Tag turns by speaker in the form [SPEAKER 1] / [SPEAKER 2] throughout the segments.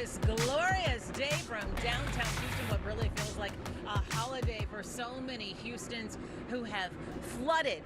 [SPEAKER 1] this glorious day from downtown Houston, what really feels like a holiday for so many Houstons who have flooded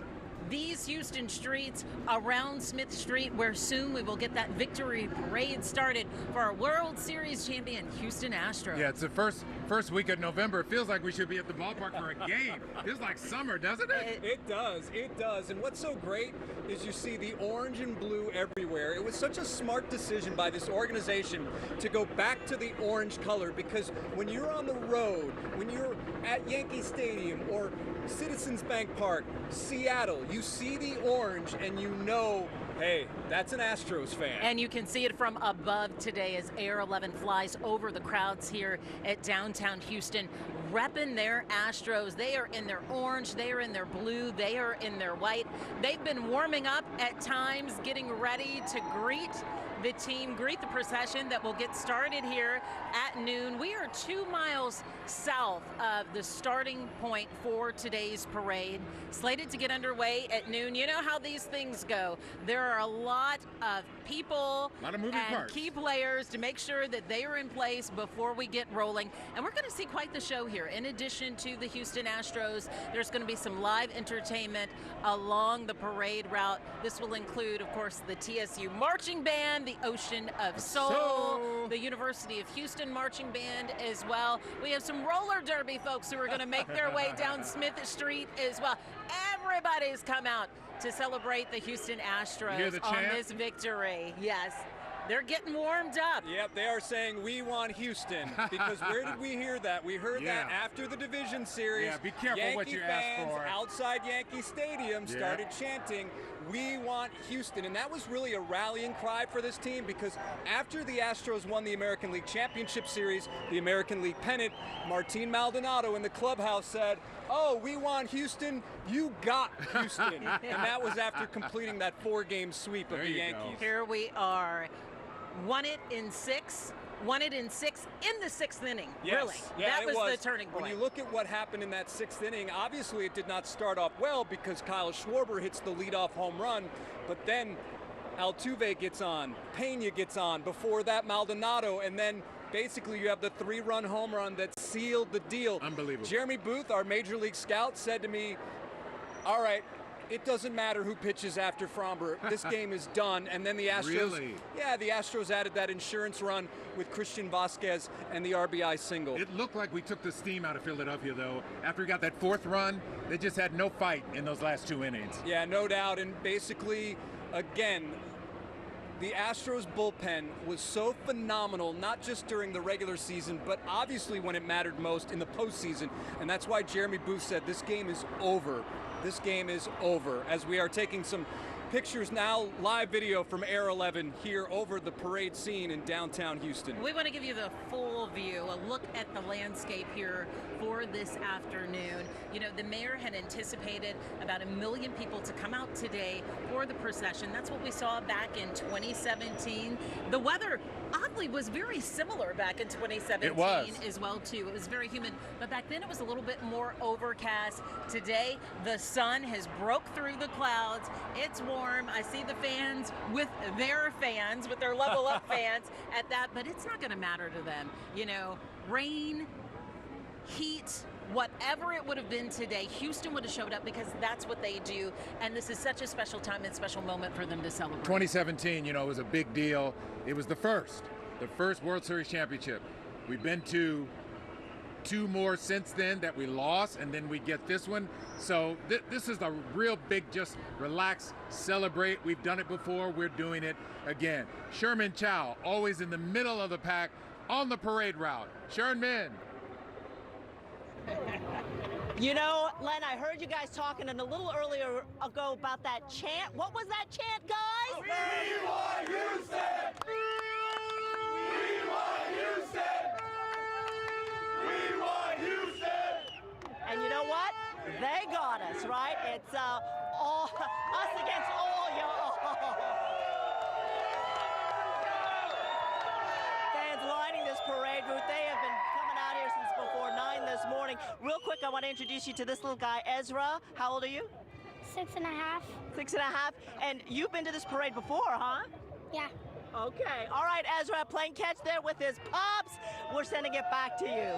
[SPEAKER 1] these Houston streets around Smith Street, where soon we will get that victory parade started for our World Series champion Houston Astros.
[SPEAKER 2] Yeah, it's the first week of November. It feels like we should be at the ballpark for a game. Feels like summer, doesn't it?
[SPEAKER 3] It does. It does. And what's so great is you see the orange and blue everywhere. It was such a smart decision by this organization to go back to the orange color, because when you're on the road, when you're at Yankee Stadium or Citizens Bank Park, Seattle, you see the orange and you know, hey, that's an Astros fan.
[SPEAKER 1] And you can see it from above today as Air 11 flies over the crowds here at downtown Houston, repping their Astros. They are in their orange, they are in their blue, they are in their white. They've been warming up at times, getting ready to greet the team, greet the procession that will get started here at noon. We are 2 miles south of the starting point for today's parade, slated to get underway at noon. You know how these things go. There are a lot of people
[SPEAKER 2] moving parts,
[SPEAKER 1] key players to make sure that they are in place before we get rolling. And we're going to see quite the show here. In addition to the Houston Astros, there's going to be some live entertainment along the parade route. This will include, of course, the TSU Marching Band, the Ocean of Soul, the University of Houston Marching Band as well. We have some roller derby folks who are going to make their way down Smith Street as well. Everybody's come out to celebrate the Houston Astros on this victory. Yes. They're getting warmed up.
[SPEAKER 3] Yep, they are saying, "We want Houston," because where did we hear that? We heard that after the division series.
[SPEAKER 2] Yeah, be careful
[SPEAKER 3] Yankee
[SPEAKER 2] what you
[SPEAKER 3] fans
[SPEAKER 2] ask for.
[SPEAKER 3] Outside Yankee Stadium started chanting, "We want Houston," and that was really a rallying cry for this team, because after the Astros won the American League Championship Series, the American League pennant, Martin Maldonado in the clubhouse said, "Oh, we want Houston. You got Houston." And that was after completing that 4-game sweep of the Yankees.
[SPEAKER 1] Here we are. Won it in 6 in the 6th inning.
[SPEAKER 3] Yes.
[SPEAKER 1] Really.
[SPEAKER 3] Yeah,
[SPEAKER 1] that was the turning point.
[SPEAKER 3] When you look at what happened in that 6th inning, obviously it did not start off well, because Kyle Schwarber hits the leadoff home run, but then Altuve gets on, Pena gets on, before that Maldonado, and then basically you have the 3-run home run that sealed the deal.
[SPEAKER 2] Unbelievable.
[SPEAKER 3] Jeremy Booth, our major league scout, said to me, "All right, it doesn't matter who pitches after Fromber. This game is done." And then the Astros, the Astros added that insurance run with Christian Vasquez and the RBI single.
[SPEAKER 2] It looked like we took the steam out of Philadelphia, though. After we got that 4th run, they just had no fight in those last 2 innings.
[SPEAKER 3] Yeah, no doubt. And basically, again, the Astros bullpen was so phenomenal, not just during the regular season, but obviously when it mattered most in the postseason. And that's why Jeremy Booth said this game is over. This game is over, as we are taking some pictures now, live video from Air 11 here over the parade scene in downtown Houston.
[SPEAKER 1] We want to give you the full view, a look at the landscape here for this afternoon. You know, the mayor had anticipated about 1 million people to come out today for the procession. That's what we saw back in 2017. The weather, oddly, was very similar back in 2017
[SPEAKER 2] it was.
[SPEAKER 1] As well, too. It was very humid, but back then it was a little bit more overcast. Today, the sun has broke through the clouds. It's warm. I see the fans with their level up fans at that, but it's not going to matter to them. You know, rain, heat, whatever it would have been today, Houston would have showed up, because that's what they do. And this is such a special time and special moment for them to celebrate.
[SPEAKER 2] 2017, you know, it was a big deal. It was the first World Series championship. We've been to 2 more since then that we lost, and then we get this one. So this is a real big, just relax, celebrate. We've done it before, we're doing it again. Sherman Chow, always in the middle of the pack on the parade route. Sherman.
[SPEAKER 4] You know, Len, I heard you guys talking a little earlier ago about that chant. What was that chant, guys?
[SPEAKER 5] We want Houston! We want Houston! We want Houston!
[SPEAKER 4] And you know what? They got us, right? It's all us against all y'all. Fans lining this parade route. They have been coming out here since before 9 this morning. Real quick, I want to introduce you to this little guy, Ezra. How old are you?
[SPEAKER 6] 6 and a half.
[SPEAKER 4] 6 and a half. And you've been to this parade before, huh?
[SPEAKER 6] Yeah.
[SPEAKER 4] Okay. All right, Ezra, playing catch there with his pops. We're sending it back to you.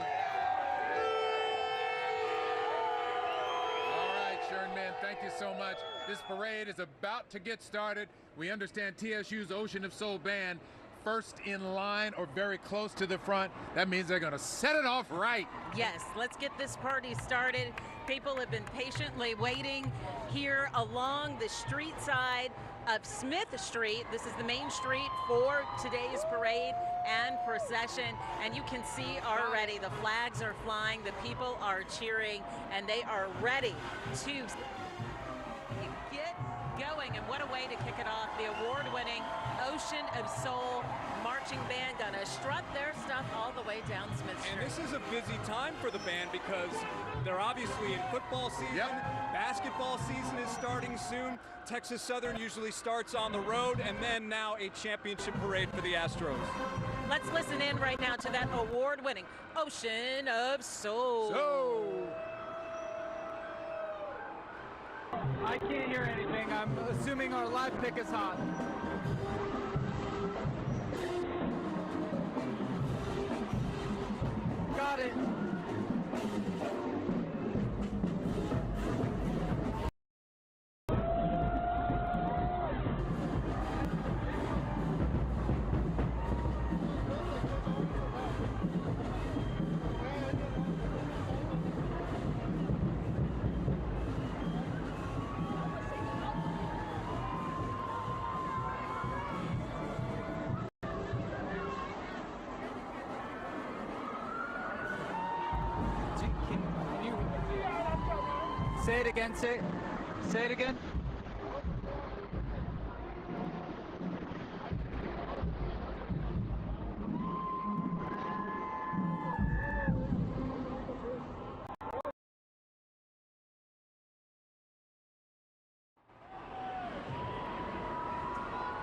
[SPEAKER 2] All right, Sherman, thank you so much. This parade is about to get started. We understand TSU's Ocean of Soul band first in line or very close to the front. That means they're going to set it off right.
[SPEAKER 1] Yes, let's get this party started. People have been patiently waiting here along the street side of Smith Street. This is the main street for today's parade and procession, and you can see already the flags are flying, the people are cheering, and they are ready to get going. And what a way to kick it off. The award-winning Ocean of Soul marching band gonna strut their stuff all the way down Smith Street.
[SPEAKER 3] And this is a busy time for the band because they're obviously in football season.
[SPEAKER 2] Yep.
[SPEAKER 3] Basketball season is starting soon. Texas Southern usually starts on the road, and then now a championship parade for the Astros.
[SPEAKER 1] Let's listen in right now to that award-winning Ocean of Soul.
[SPEAKER 6] I can't hear anything. I'm assuming our live pick is hot. Got it. Can you say it again? Say it again.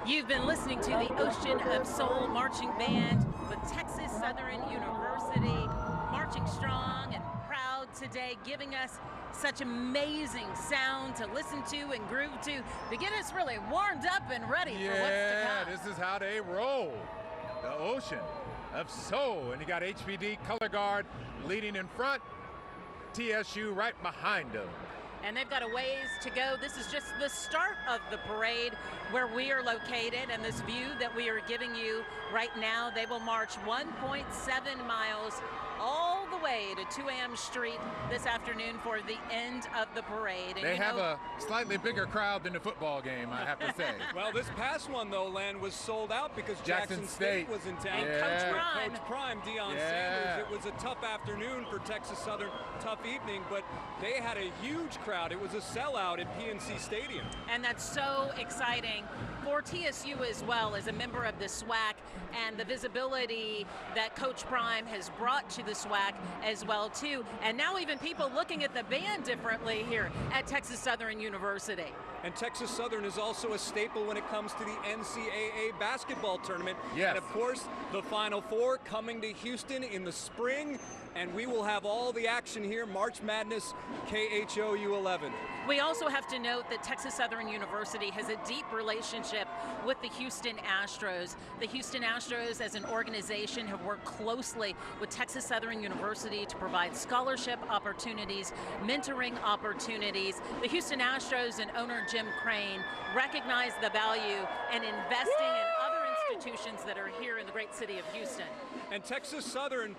[SPEAKER 1] You've been listening to the Ocean of Soul marching band with Texas Southern University, marching strong and proud today, giving us such amazing sound to listen to and groove to get us really warmed up and ready for what's to come.
[SPEAKER 2] This is how they roll. The Ocean of Soul. And you got HPD color guard leading in front, TSU right behind them.
[SPEAKER 1] And they've got a ways to go. This is just the start of the parade where we are located, and this view that we are giving you right now, they will march 1.7 miles all the way to 2am Street this afternoon for the end of the parade. And
[SPEAKER 2] they have a slightly bigger crowd than the football game, I have to say.
[SPEAKER 3] Well, this past one, though, Len, was sold out because Jackson State was in town.
[SPEAKER 1] And Coach
[SPEAKER 3] Prime, Deion Sanders. It was a tough afternoon for Texas Southern, tough evening, but they had a huge crowd. It was a sellout at PNC Stadium.
[SPEAKER 1] And that's so exciting for TSU as well as a member of the SWAC, and the visibility that Coach Prime has brought to the SWAC as well too. And now even people looking at the band differently here at Texas Southern University.
[SPEAKER 3] And Texas Southern is also a staple when it comes to the NCAA basketball tournament.
[SPEAKER 2] Yes.
[SPEAKER 3] And of course, the Final Four coming to Houston in the spring. And we will have all the action here, March Madness, KHOU 11.
[SPEAKER 1] We also have to note that Texas Southern University has a deep relationship with the Houston Astros. The Houston Astros as an organization have worked closely with Texas Southern University to provide scholarship opportunities, mentoring opportunities. The Houston Astros and owner Jim Crane recognize the value and investing in other institutions that are here in the great city of Houston.
[SPEAKER 3] And Texas Southern,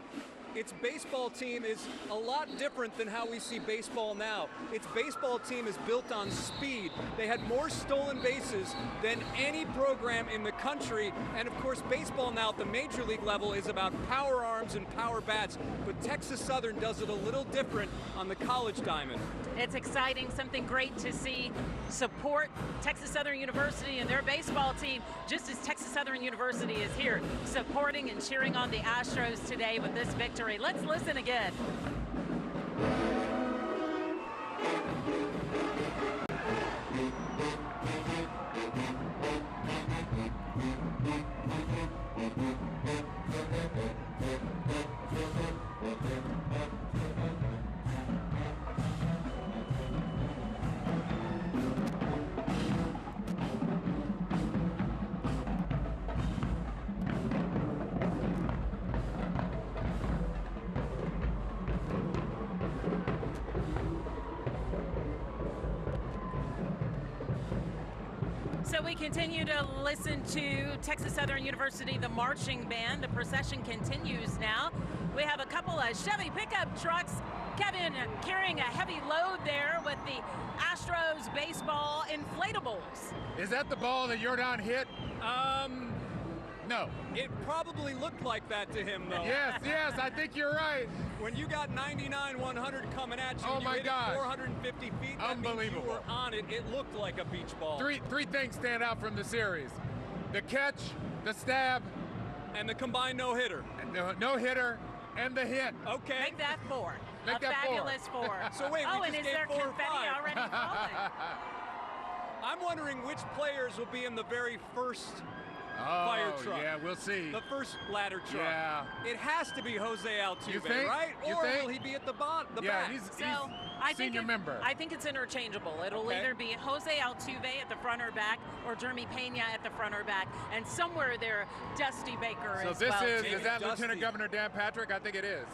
[SPEAKER 3] its baseball team is a lot different than how we see baseball now. Its baseball team is built on speed. They had more stolen bases than any program in the country. And of course, baseball now at the major league level is about power arms and power bats. But Texas Southern does it a little different on the college diamond.
[SPEAKER 1] It's exciting, something great to see. Support Texas Southern University and their baseball team, just as Texas Southern University is here supporting and cheering on the Astros today with this victory. Let's listen again. we continue to listen to Texas Southern University, the marching band. The procession continues now. We have a couple of Chevy pickup trucks, Kevin, carrying a heavy load there with the Astros baseball inflatables.
[SPEAKER 2] Is that the ball that Jordan hit? No.
[SPEAKER 3] It probably looked like that to him, though.
[SPEAKER 2] Yes, I think you're right.
[SPEAKER 3] When you got 99, 100 coming at you,
[SPEAKER 2] Oh
[SPEAKER 3] and you
[SPEAKER 2] my
[SPEAKER 3] hit
[SPEAKER 2] gosh.
[SPEAKER 3] it 450 feet, that means
[SPEAKER 2] Unbelievable.
[SPEAKER 3] you were on it. It looked like a beach ball.
[SPEAKER 2] Three things stand out from the series: the catch, the stab,
[SPEAKER 3] And the combined no-hitter.
[SPEAKER 2] and the no-hitter, and the hit.
[SPEAKER 3] Okay.
[SPEAKER 1] Make that four.
[SPEAKER 2] Make
[SPEAKER 1] a
[SPEAKER 2] that four.
[SPEAKER 1] fabulous four.
[SPEAKER 3] So wait, we
[SPEAKER 1] oh,
[SPEAKER 3] just
[SPEAKER 1] and is
[SPEAKER 3] gave
[SPEAKER 1] there
[SPEAKER 3] 4 or
[SPEAKER 1] confetti
[SPEAKER 3] 5.
[SPEAKER 1] already falling?
[SPEAKER 3] I'm wondering which players will be in the very first fire truck.
[SPEAKER 2] Yeah, we'll see.
[SPEAKER 3] The first ladder truck.
[SPEAKER 2] Yeah.
[SPEAKER 3] It has to be Jose Altuve,
[SPEAKER 2] You think?
[SPEAKER 3] right?
[SPEAKER 2] You
[SPEAKER 3] Or
[SPEAKER 2] think?
[SPEAKER 3] will he be at the back?
[SPEAKER 2] Yeah, he's
[SPEAKER 1] So I think
[SPEAKER 2] senior member.
[SPEAKER 1] I think it's interchangeable. It'll
[SPEAKER 3] Okay.
[SPEAKER 1] either be Jose Altuve at the front or back, or Jeremy Pena at the front or back, and somewhere there, Dusty Baker
[SPEAKER 2] So
[SPEAKER 1] as
[SPEAKER 2] this
[SPEAKER 1] well.
[SPEAKER 2] is
[SPEAKER 1] too.
[SPEAKER 2] that
[SPEAKER 3] Dusty.
[SPEAKER 2] Lieutenant Governor Dan Patrick? I think it is.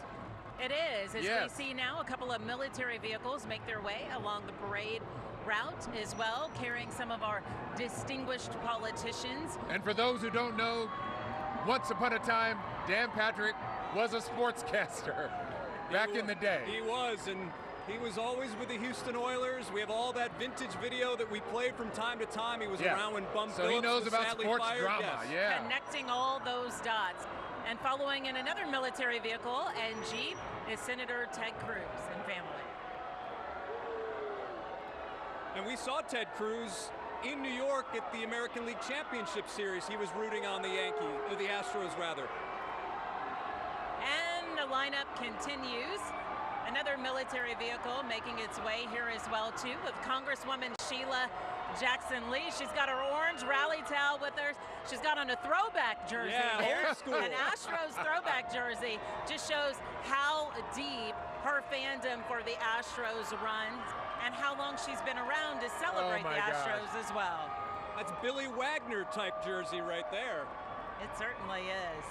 [SPEAKER 1] It is. As
[SPEAKER 2] Yes.
[SPEAKER 1] we see now, a couple of military vehicles make their way along the parade route as well, carrying some of our distinguished politicians.
[SPEAKER 2] And for those who don't know, once upon a time, Dan Patrick was a sportscaster back in the day.
[SPEAKER 3] He was, and he was always with the Houston Oilers. We have all that vintage video that we played from time to time. He was
[SPEAKER 2] Yeah.
[SPEAKER 3] around when Bum
[SPEAKER 2] So he
[SPEAKER 3] Phillips
[SPEAKER 2] knows
[SPEAKER 3] was
[SPEAKER 2] about
[SPEAKER 3] sadly
[SPEAKER 2] sports
[SPEAKER 3] fired.
[SPEAKER 2] drama.
[SPEAKER 3] Yes.
[SPEAKER 2] Yeah.
[SPEAKER 1] Connecting all those dots. And following in another military vehicle and Jeep is Senator Ted Cruz and family.
[SPEAKER 3] And we saw Ted Cruz in New York at the American League Championship Series. He was rooting on the Astros rather.
[SPEAKER 1] And the lineup continues. Another military vehicle making its way here as well too, with Congresswoman Sheila Jackson Lee. She's got her orange rally towel with her. She's got on a throwback jersey
[SPEAKER 3] Yeah,
[SPEAKER 1] here.
[SPEAKER 3] old school.
[SPEAKER 1] An Astros throwback jersey. Just shows how deep her fandom for the Astros runs and how long she's been around to celebrate
[SPEAKER 2] Oh my
[SPEAKER 1] the
[SPEAKER 2] gosh.
[SPEAKER 1] Astros as well.
[SPEAKER 3] That's Billy Wagner type jersey right there.
[SPEAKER 1] It certainly is.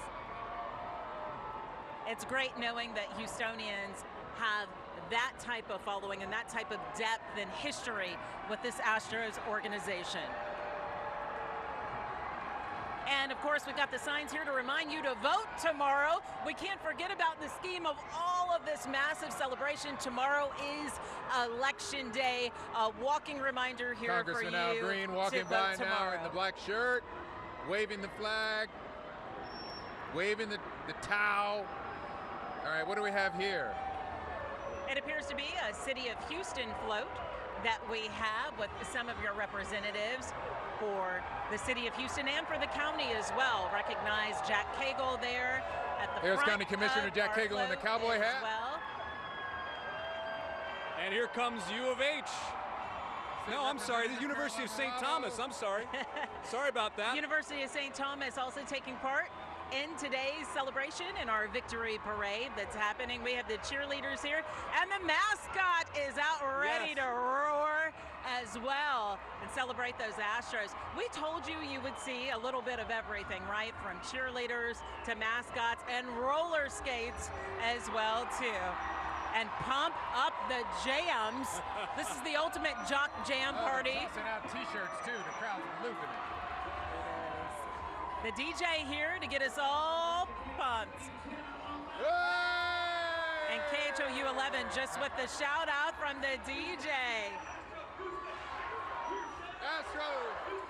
[SPEAKER 1] It's great knowing that Houstonians have that type of following and that type of depth and history with this Astros organization. And of course, we've got the signs here to remind you to vote tomorrow. We can't forget about the scheme of all of this massive celebration. Tomorrow is Election Day. A walking reminder here
[SPEAKER 2] Congressman
[SPEAKER 1] for
[SPEAKER 2] Al
[SPEAKER 1] you
[SPEAKER 2] Green walking
[SPEAKER 1] to
[SPEAKER 2] by
[SPEAKER 1] vote
[SPEAKER 2] now
[SPEAKER 1] tomorrow.
[SPEAKER 2] in the black shirt, waving the flag, waving the towel. All right, what do we have here?
[SPEAKER 1] It appears to be a City of Houston float that we have with some of your representatives for the City of Houston and for the county as well. Recognize Jack Cagle there at the
[SPEAKER 2] There's
[SPEAKER 1] front
[SPEAKER 2] County Commissioner
[SPEAKER 1] of
[SPEAKER 2] Jack
[SPEAKER 1] our
[SPEAKER 2] Cagle in the
[SPEAKER 1] float
[SPEAKER 2] cowboy
[SPEAKER 1] as
[SPEAKER 2] hat.
[SPEAKER 1] Well.
[SPEAKER 3] And here comes U of H. No, I'm sorry, the University of St. Thomas. I'm sorry. Sorry about that.
[SPEAKER 1] University of St. Thomas also taking part in today's celebration in our victory parade that's happening. We have the cheerleaders here, and the mascot is out ready
[SPEAKER 3] Yes.
[SPEAKER 1] to roar as well and celebrate those Astros. We told you you would see a little bit of everything, right? From cheerleaders to mascots and roller skates as well too. And pump up the jams. This is the ultimate jock jam party.
[SPEAKER 2] Tossing out T-shirts too. The crowd's looping it.
[SPEAKER 1] The DJ here to get us all pumped. And KHOU 11 just with the shout out from the DJ.
[SPEAKER 2] Astros.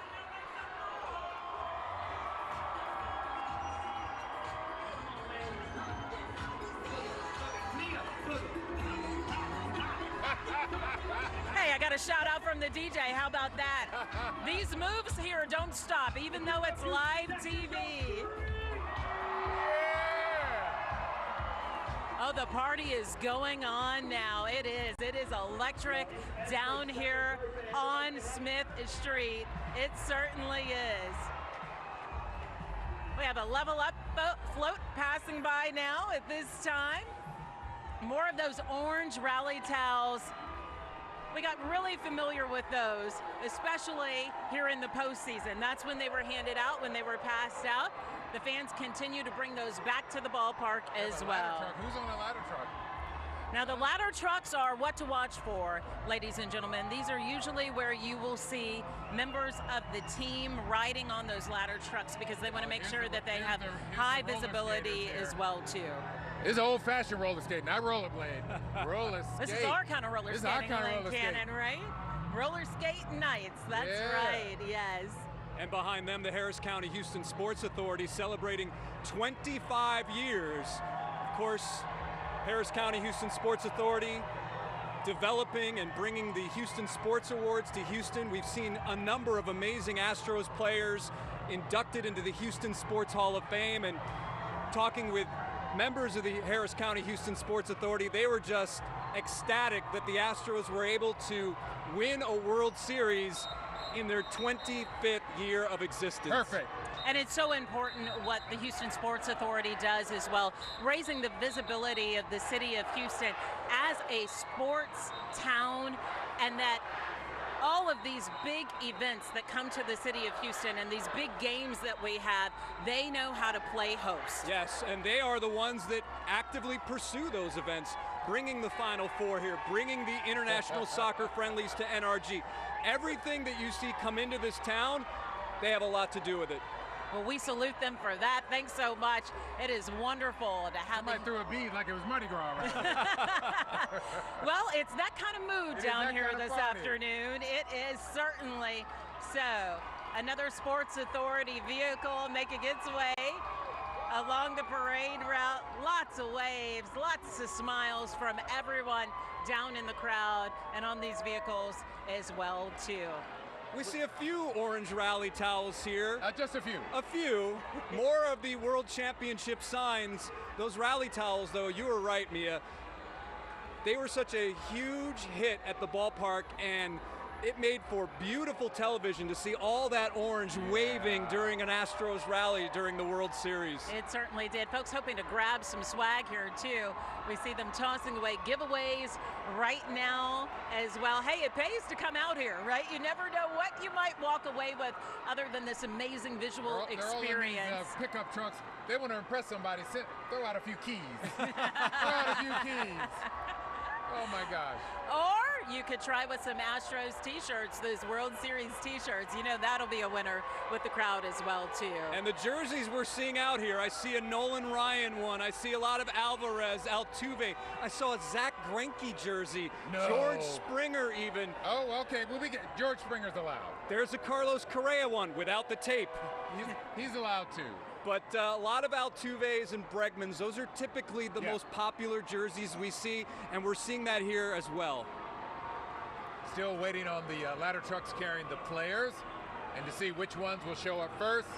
[SPEAKER 1] Hey, I got a shout out from the DJ. How about that? These moves here don't stop, even though it's live TV. Oh, the party is going on now. It is. It is electric down here on Smith Street. It certainly is. We have a level up float passing by now at this time. More of those orange rally towels. We got really familiar with those, especially here in the postseason. That's when they were handed out, when they were passed out. The fans continue to bring those back to the ballpark as well.
[SPEAKER 2] Who's on a ladder truck?
[SPEAKER 1] Now the ladder trucks are what to watch for, ladies and gentlemen. These are usually where you will see members of the team riding on those ladder trucks because they want to make sure that they have high visibility as well too.
[SPEAKER 2] It's old-fashioned roller skating, not rollerblade. Roller skate.
[SPEAKER 1] This is our kind of roller
[SPEAKER 2] This is our
[SPEAKER 1] skating,
[SPEAKER 2] kind of roller
[SPEAKER 1] Cannon,
[SPEAKER 2] skating.
[SPEAKER 1] right? Roller skate nights, that's
[SPEAKER 2] Yeah.
[SPEAKER 1] right, yes.
[SPEAKER 3] And behind them, the Harris County Houston Sports Authority celebrating 25 years. Of course, Harris County Houston Sports Authority developing and bringing the Houston Sports Awards to Houston. We've seen a number of amazing Astros players inducted into the Houston Sports Hall of Fame, and talking with members of the Harris County Houston Sports Authority, they were just ecstatic that the Astros were able to win a World Series in their 25th year of existence.
[SPEAKER 2] Perfect.
[SPEAKER 1] And it's so important what the Houston Sports Authority does as well, raising the visibility of the city of Houston as a sports town, and that all of these big events that come to the city of Houston and these big games that we have, they know how to play host.
[SPEAKER 3] Yes, and they are the ones that actively pursue those events, bringing the Final Four here, bringing the international soccer friendlies to NRG. Everything that you see come into this town, they have a lot to do with it.
[SPEAKER 1] Well, we salute them for that. Thanks so much. It is wonderful to have
[SPEAKER 2] Somebody
[SPEAKER 1] them.
[SPEAKER 2] threw a bead like it was Mardi Gras right now.
[SPEAKER 1] Well, it's that kind of mood
[SPEAKER 2] It is
[SPEAKER 1] down
[SPEAKER 2] that
[SPEAKER 1] here
[SPEAKER 2] kind of
[SPEAKER 1] this
[SPEAKER 2] party.
[SPEAKER 1] afternoon. It is certainly so. Another Sports Authority vehicle making its way along the parade route. Lots of waves, lots of smiles from everyone down in the crowd and on these vehicles as well, too.
[SPEAKER 3] We see a few orange rally towels here.
[SPEAKER 2] Just a few.
[SPEAKER 3] A few. More of the World Championship signs. Those rally towels, though, you were right, Mia. They were such a huge hit at the ballpark, and it made for beautiful television to see all that orange waving during an Astros rally during the World Series.
[SPEAKER 1] It certainly did. Folks hoping to grab some swag here, too. We see them tossing away giveaways right now as well. Hey, it pays to come out here, right? You never know what you might walk away with other than this amazing visual
[SPEAKER 2] They're all in these,
[SPEAKER 1] experience.
[SPEAKER 2] pickup trucks. They want to impress somebody. Throw out a few keys. Throw out a few keys. Oh my gosh.
[SPEAKER 1] Or you could try with some Astros t-shirts, those World Series t-shirts. You know, that'll be a winner with the crowd as well, too.
[SPEAKER 3] And the jerseys we're seeing out here, I see a Nolan Ryan one. I see a lot of Alvarez, Altuve. I saw a Zach Greinke jersey.
[SPEAKER 2] No.
[SPEAKER 3] George Springer even.
[SPEAKER 2] Oh, okay. Well, George Springer's allowed.
[SPEAKER 3] There's a Carlos Correa one without the tape.
[SPEAKER 2] He's allowed to.
[SPEAKER 3] But a lot of Altuves and Bregmans, those are typically the
[SPEAKER 2] Yeah.
[SPEAKER 3] most popular jerseys we see, and we're seeing that here as well.
[SPEAKER 2] Still waiting on the ladder trucks carrying the players and to see which ones will show up first.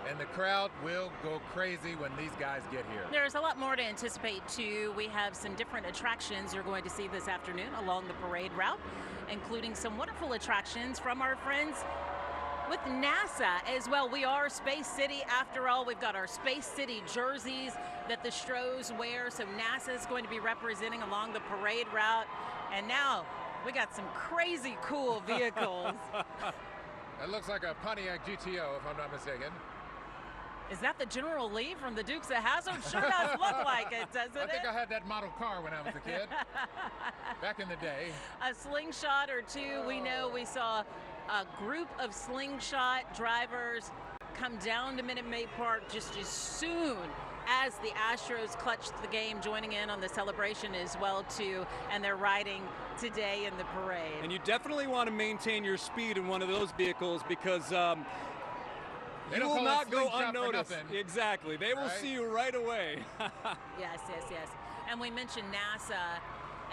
[SPEAKER 2] And the crowd will go crazy when these guys get here.
[SPEAKER 1] There's a lot more to anticipate, too. We have some different attractions you're going to see this afternoon along the parade route, including some wonderful attractions from our friends with NASA as well. We are Space City after all. We've got our Space City jerseys that the Astros wear, so NASA is going to be representing along the parade route. And now we got some crazy cool vehicles.
[SPEAKER 2] That looks like a Pontiac GTO, if I'm not mistaken.
[SPEAKER 1] Is that the General Lee from the Dukes of Hazzard? Sure does look like it, doesn't it?
[SPEAKER 2] I think I had that model car when I was a kid, back in the day.
[SPEAKER 1] A slingshot or two. We know we saw a group of slingshot drivers come down to Minute Maid Park just as soon as the Astros clutched the game, joining in on the celebration as well too, and they're riding today in the parade.
[SPEAKER 3] And you definitely want to maintain your speed in one of those vehicles because
[SPEAKER 2] They
[SPEAKER 3] you
[SPEAKER 2] don't
[SPEAKER 3] will
[SPEAKER 2] call
[SPEAKER 3] not
[SPEAKER 2] it
[SPEAKER 3] go
[SPEAKER 2] slingshot for
[SPEAKER 3] unnoticed.
[SPEAKER 2] nothing.
[SPEAKER 3] Exactly. They will
[SPEAKER 2] Right?
[SPEAKER 3] see you right away.
[SPEAKER 1] Yes. And we mentioned NASA,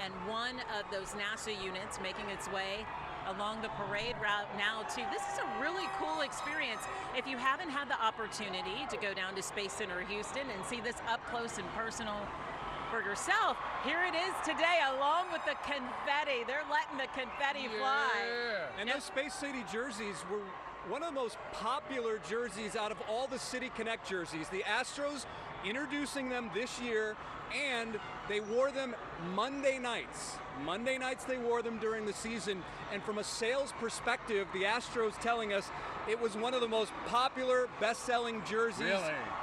[SPEAKER 1] and one of those NASA units making its way along the parade route now too. This is a really cool experience. If you haven't had the opportunity to go down to Space Center Houston and see this up close and personal for yourself, here it is today along with the confetti. They're letting the confetti fly.
[SPEAKER 2] Yeah.
[SPEAKER 3] And those Space City jerseys were one of the most popular jerseys out of all the City Connect jerseys. The Astros introducing them this year, and they wore them Monday nights. Monday nights they wore them during the season, and from a sales perspective, the Astros telling us it was one of the most popular, best-selling jerseys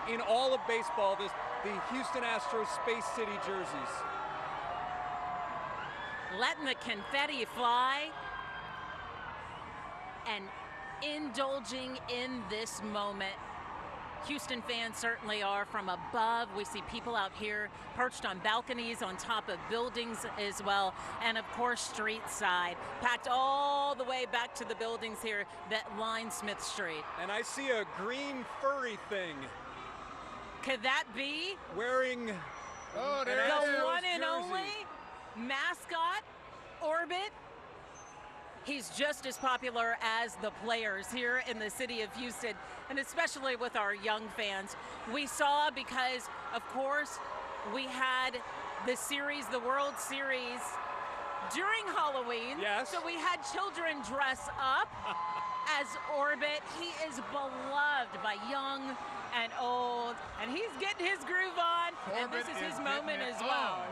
[SPEAKER 3] in all of baseball, the Houston Astros Space City jerseys.
[SPEAKER 1] letting the confetti fly and indulging in this moment. Houston fans certainly are from above. We see people out here perched on balconies, on top of buildings as well, and of course street side, packed all the way back to the buildings here that line Smith Street.
[SPEAKER 3] And I see a green furry thing.
[SPEAKER 1] Could that be
[SPEAKER 3] Wearing
[SPEAKER 2] Oh, there
[SPEAKER 1] the
[SPEAKER 2] it is.
[SPEAKER 1] one and
[SPEAKER 3] jersey.
[SPEAKER 1] only mascot, Orbit? He's just as popular as the players here in the city of Houston, and especially with our young fans. We saw, because of course we had the series, the World Series, during Halloween.
[SPEAKER 3] Yes.
[SPEAKER 1] So we had children dress up as Orbit. He is beloved by young and old, and he's getting his groove on, and this
[SPEAKER 2] Orbit
[SPEAKER 1] is his
[SPEAKER 2] is
[SPEAKER 1] moment
[SPEAKER 2] getting
[SPEAKER 1] as
[SPEAKER 2] it
[SPEAKER 1] well.
[SPEAKER 2] on.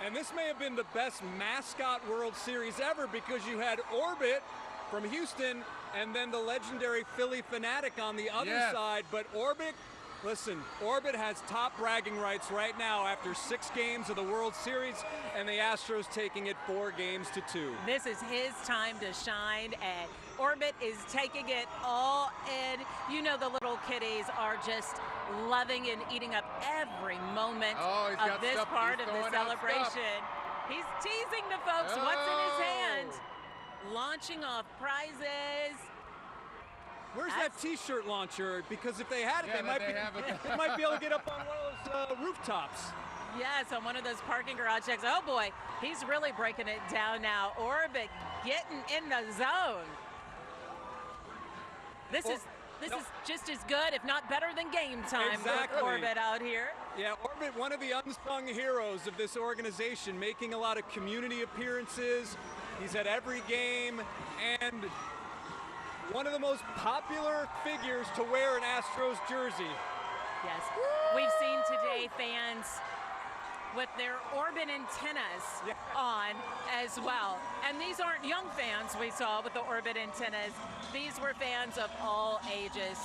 [SPEAKER 3] And this may have been the best mascot World Series ever, because you had Orbit from Houston and then the legendary Philly Fanatic on the other
[SPEAKER 2] Yes.
[SPEAKER 3] side. But Orbit, listen, Orbit has top bragging rights right now after 6 games of the World Series, and the Astros taking it 4 games to 2.
[SPEAKER 1] This is his time to shine, and Orbit is taking it all in. You know, the little kiddies are just loving and eating up every moment
[SPEAKER 2] Oh, he's
[SPEAKER 1] of
[SPEAKER 2] got
[SPEAKER 1] this
[SPEAKER 2] stuff.
[SPEAKER 1] part
[SPEAKER 2] He's
[SPEAKER 1] of the
[SPEAKER 2] throwing out
[SPEAKER 1] celebration.
[SPEAKER 2] stuff.
[SPEAKER 1] He's teasing the folks what's in
[SPEAKER 2] Oh.
[SPEAKER 1] his hand, launching off prizes.
[SPEAKER 3] Where's
[SPEAKER 1] That's-
[SPEAKER 3] that T-shirt launcher? Because if they had it,
[SPEAKER 2] Yeah,
[SPEAKER 3] they
[SPEAKER 2] but
[SPEAKER 3] might
[SPEAKER 2] they
[SPEAKER 3] be,
[SPEAKER 2] have it.
[SPEAKER 3] they might be able to get up on one of those rooftops.
[SPEAKER 1] Yes, on one of those parking garage checks. Oh boy, he's really breaking it down now. Orbit getting in the zone. This is just as good, if not better than game time
[SPEAKER 3] Exactly.
[SPEAKER 1] with Orbit out here.
[SPEAKER 3] Yeah, Orbit, one of the unsung heroes of this organization, making a lot of community appearances. He's at every game, and one of the most popular figures to wear an Astros jersey.
[SPEAKER 1] Yes, we've seen today fans with their Orbit antennas
[SPEAKER 3] Yeah.
[SPEAKER 1] on as well. And these aren't young fans we saw with the Orbit antennas. These were fans of all ages.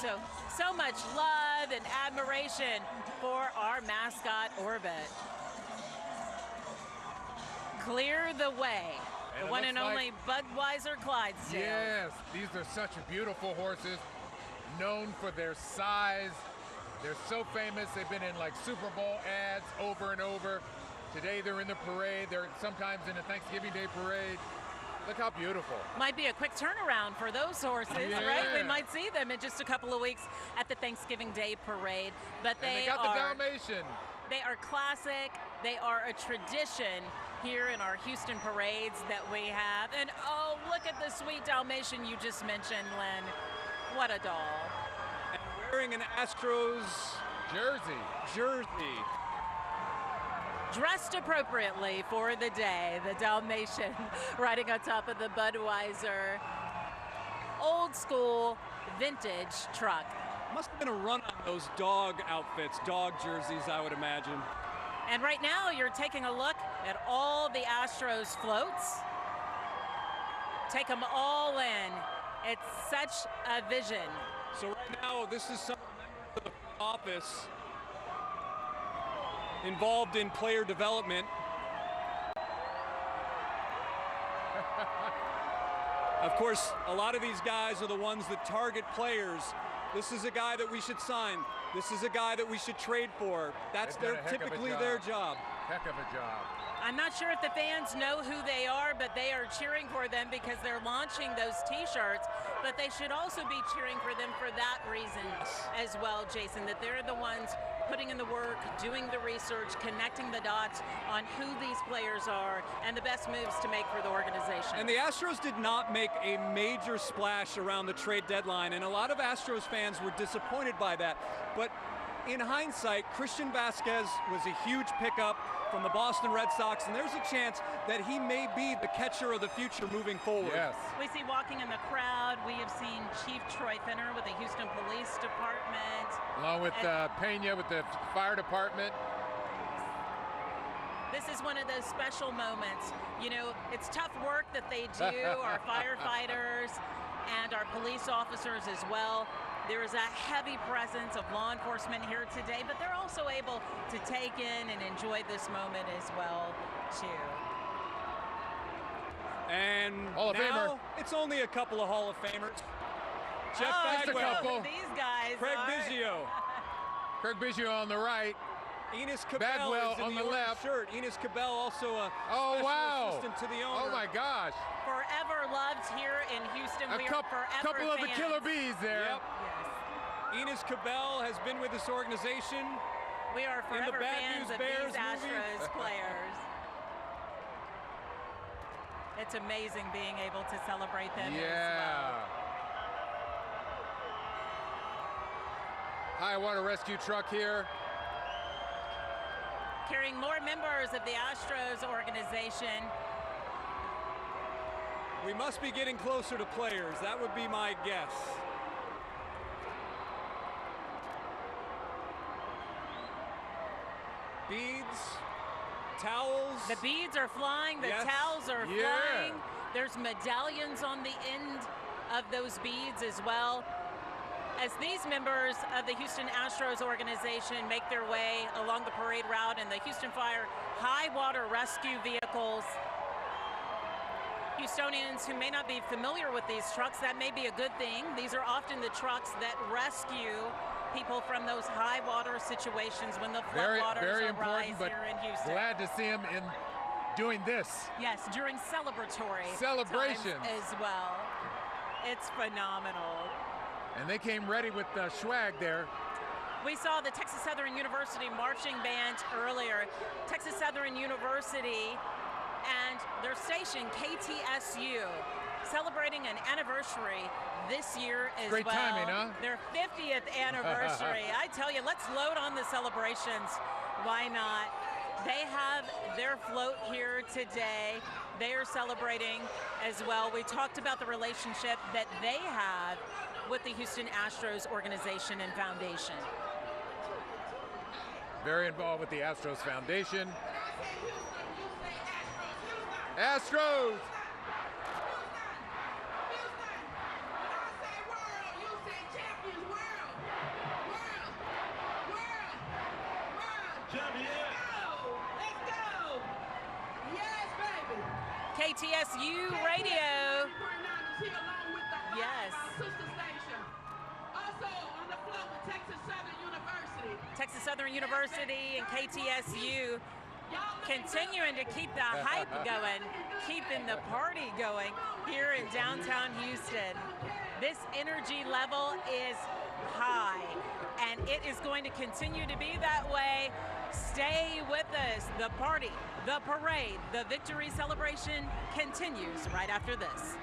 [SPEAKER 1] So much love and admiration for our mascot Orbit. Clear the way.
[SPEAKER 2] And
[SPEAKER 1] The
[SPEAKER 2] it
[SPEAKER 1] one and
[SPEAKER 2] looks
[SPEAKER 1] only Budweiser Clydesdale.
[SPEAKER 2] Yes, these are such beautiful horses, known for their size. They're so famous. They've been in like Super Bowl ads over and over. Today they're in the parade. They're sometimes in a Thanksgiving Day parade. Look how beautiful.
[SPEAKER 1] Might be a quick turnaround for those horses,
[SPEAKER 2] Yeah.
[SPEAKER 1] right? We might see them in just a couple of weeks at the Thanksgiving Day parade. But
[SPEAKER 2] And they
[SPEAKER 1] they
[SPEAKER 2] got
[SPEAKER 1] are
[SPEAKER 2] the Dalmatian.
[SPEAKER 1] They are classic. They are a tradition here in our Houston parades that we have. And oh, look at the sweet Dalmatian you just mentioned, Len. What a doll.
[SPEAKER 3] And wearing an Astros
[SPEAKER 2] Jersey.
[SPEAKER 3] jersey.
[SPEAKER 1] Dressed appropriately for the day, the Dalmatian riding on top of the Budweiser old school vintage truck.
[SPEAKER 3] Must have been a run on those dog outfits, dog jerseys, I would imagine.
[SPEAKER 1] And right now you're taking a look at all the Astros floats. Take them all in. It's such a vision.
[SPEAKER 3] So right now, this is some members of the front office involved in player development. Of course, a lot of these guys are the ones that target players. This is a guy that we should sign. This is a guy that we should trade for. That's
[SPEAKER 2] They've done a heck of a
[SPEAKER 3] typically
[SPEAKER 2] job.
[SPEAKER 3] their job.
[SPEAKER 2] Heck of a job.
[SPEAKER 1] I'm not sure if the fans know who they are, but they are cheering for them because they're launching those T-shirts. But they should also be cheering for them for that reason as well, Jason, that they're the ones putting in the work, doing the research, connecting the dots on who these players are and the best moves to make for the organization.
[SPEAKER 3] And the Astros did not make a major splash around the trade deadline, and a lot of Astros fans were disappointed by that. But in hindsight, Christian Vasquez was a huge pickup from the Boston Red Sox, and there's a chance that he may be the catcher of the future moving forward.
[SPEAKER 2] Yes.
[SPEAKER 1] We see walking in the crowd, we have seen Chief Troy Finner with the Houston Police Department.
[SPEAKER 2] Along with Pena with the fire department.
[SPEAKER 1] This is one of those special moments. You know, it's tough work that they do, our firefighters and our police officers as well. There is a heavy presence of law enforcement here today, but they're also able to take in and enjoy this moment as well, too.
[SPEAKER 3] And
[SPEAKER 2] Hall of
[SPEAKER 3] now it's only a couple of Hall of Famers. Jeff
[SPEAKER 2] just a
[SPEAKER 3] Bagwell,
[SPEAKER 2] couple.
[SPEAKER 1] These guys
[SPEAKER 3] Craig
[SPEAKER 1] are.
[SPEAKER 3] Biggio,
[SPEAKER 2] Craig Biggio on the right.
[SPEAKER 3] Enos Cabell
[SPEAKER 2] Bagwell
[SPEAKER 3] is in
[SPEAKER 2] on the
[SPEAKER 3] orange
[SPEAKER 2] left.
[SPEAKER 3] shirt. Enos Cabell also a
[SPEAKER 2] Oh,
[SPEAKER 3] special
[SPEAKER 2] wow.
[SPEAKER 3] assistant to the owner.
[SPEAKER 2] Oh, my gosh.
[SPEAKER 1] Forever loved here in Houston.
[SPEAKER 2] A
[SPEAKER 1] We are forever
[SPEAKER 2] couple of the
[SPEAKER 1] fans.
[SPEAKER 2] killer bees there.
[SPEAKER 3] Yep.
[SPEAKER 1] Yes.
[SPEAKER 3] Enos Cabell has been with this organization.
[SPEAKER 1] We are
[SPEAKER 3] In the
[SPEAKER 1] forever
[SPEAKER 3] Bad
[SPEAKER 1] fans
[SPEAKER 3] News
[SPEAKER 1] of
[SPEAKER 3] Bears
[SPEAKER 1] these
[SPEAKER 3] movie.
[SPEAKER 1] Astros players. It's amazing being able to celebrate them as
[SPEAKER 2] Yeah.
[SPEAKER 1] well.
[SPEAKER 2] High water rescue truck here.
[SPEAKER 1] Carrying more members of the Astros organization.
[SPEAKER 3] We must be getting closer to players. That would be my guess. Beads, towels.
[SPEAKER 1] The beads are flying, the
[SPEAKER 3] Yes.
[SPEAKER 1] towels are
[SPEAKER 2] Yeah.
[SPEAKER 1] flying. There's medallions on the end of those beads as well. As these members of the Houston Astros organization make their way along the parade route in the Houston Fire high water rescue vehicles. Houstonians who may not be familiar with these trucks, that may be a good thing. These are often the trucks that rescue people from those high water situations when the
[SPEAKER 2] Very
[SPEAKER 1] floodwaters
[SPEAKER 2] important,
[SPEAKER 1] arise
[SPEAKER 2] but
[SPEAKER 1] here in Houston.
[SPEAKER 2] glad to see him in doing this.
[SPEAKER 1] Yes, during celebratory
[SPEAKER 2] Celebrations.
[SPEAKER 1] times as well. It's phenomenal.
[SPEAKER 2] And they came ready with the swag there.
[SPEAKER 1] We saw the Texas Southern University marching band earlier. Texas Southern University and their station, KTSU, celebrating an anniversary this year as
[SPEAKER 2] Great
[SPEAKER 1] well.
[SPEAKER 2] timing, huh?
[SPEAKER 1] Their 50th anniversary. I tell you, let's load on the celebrations. Why not? They have their float here today. They are celebrating as well. We talked about the relationship that they have with the Houston Astros organization and foundation.
[SPEAKER 2] Very involved with the Astros Foundation. Astros!
[SPEAKER 1] KTSU Radio. Yes. Texas Southern University and KTSU continuing to keep the hype going, keeping the party going here in downtown Houston. This energy level is high, and it is going to continue to be that way. Stay with us. The party, the parade, the victory celebration continues right after this.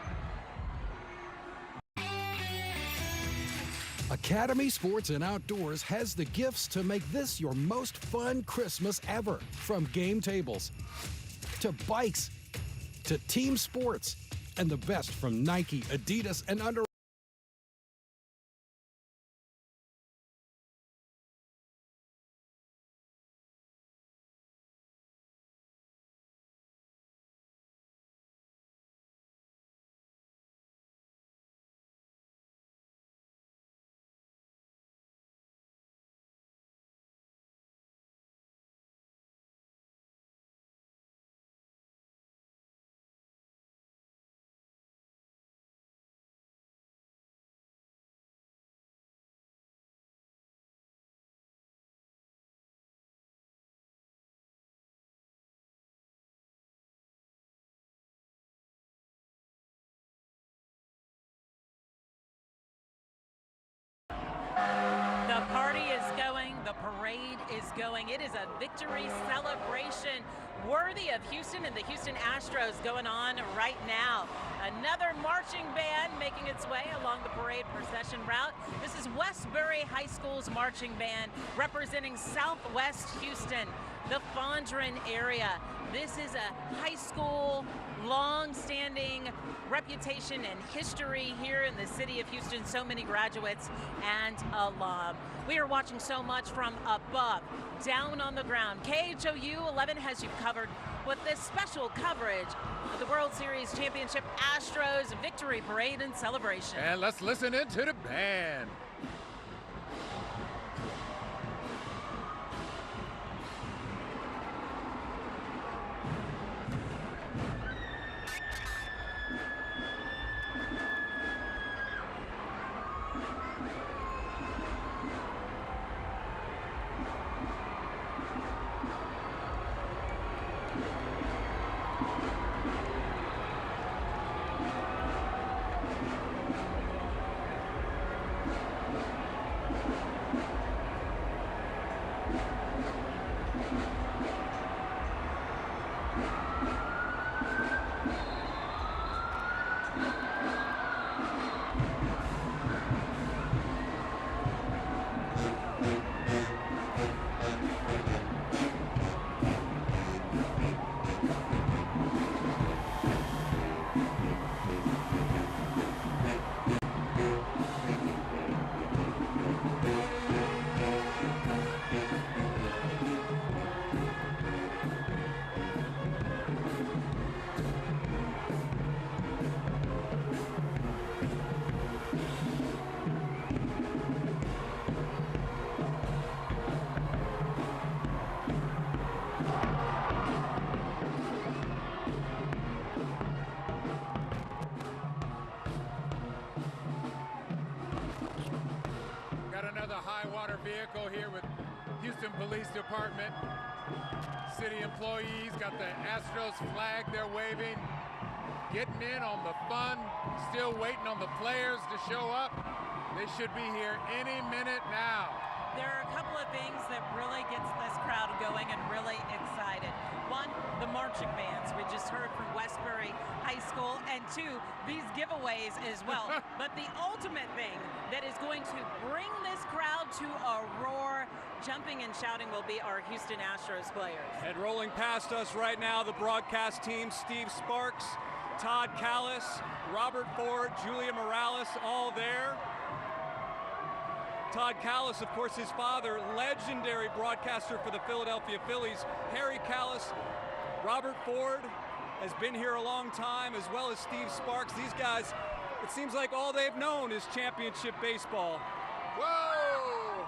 [SPEAKER 7] Academy Sports and Outdoors has the gifts to make this your most fun Christmas ever. From game tables, to bikes, to team sports, and the best from Nike, Adidas, and Under
[SPEAKER 1] The party is going, the parade is going. It is a victory celebration worthy of Houston and the Houston Astros going on right now. Another marching band making its way along the parade procession route. This is Westbury High School's marching band representing Southwest Houston, the Fondren area. This is a high school, long-standing reputation and history here in the city of Houston. So many graduates and alum. We are watching so much from above, down on the ground. KHOU 11 has you covered with this special coverage of the World Series Championship Astros Victory Parade and Celebration.
[SPEAKER 2] And let's listen into the band. Vehicle here with Houston Police Department. City employees got the Astros flag they're waving. Getting in on the fun. Still waiting on the players to show up. They should be here any minute now.
[SPEAKER 1] There are a couple of things that really gets this crowd going and really excited. One, the marching bands we just heard from Westbury High School, and two, these giveaways as well. But the ultimate thing that is going to bring this crowd to a roar, jumping and shouting, will be our Houston Astros players.
[SPEAKER 3] And rolling past us right now, the broadcast team, Steve Sparks, Todd Callis, Robert Ford, Julia Morales, all there. Todd Callis, of course, his father, legendary broadcaster for the Philadelphia Phillies. Harry Callis, Robert Ford has been here a long time, as well as Steve Sparks. These guys, it seems like all they've known is championship baseball.
[SPEAKER 2] Whoa!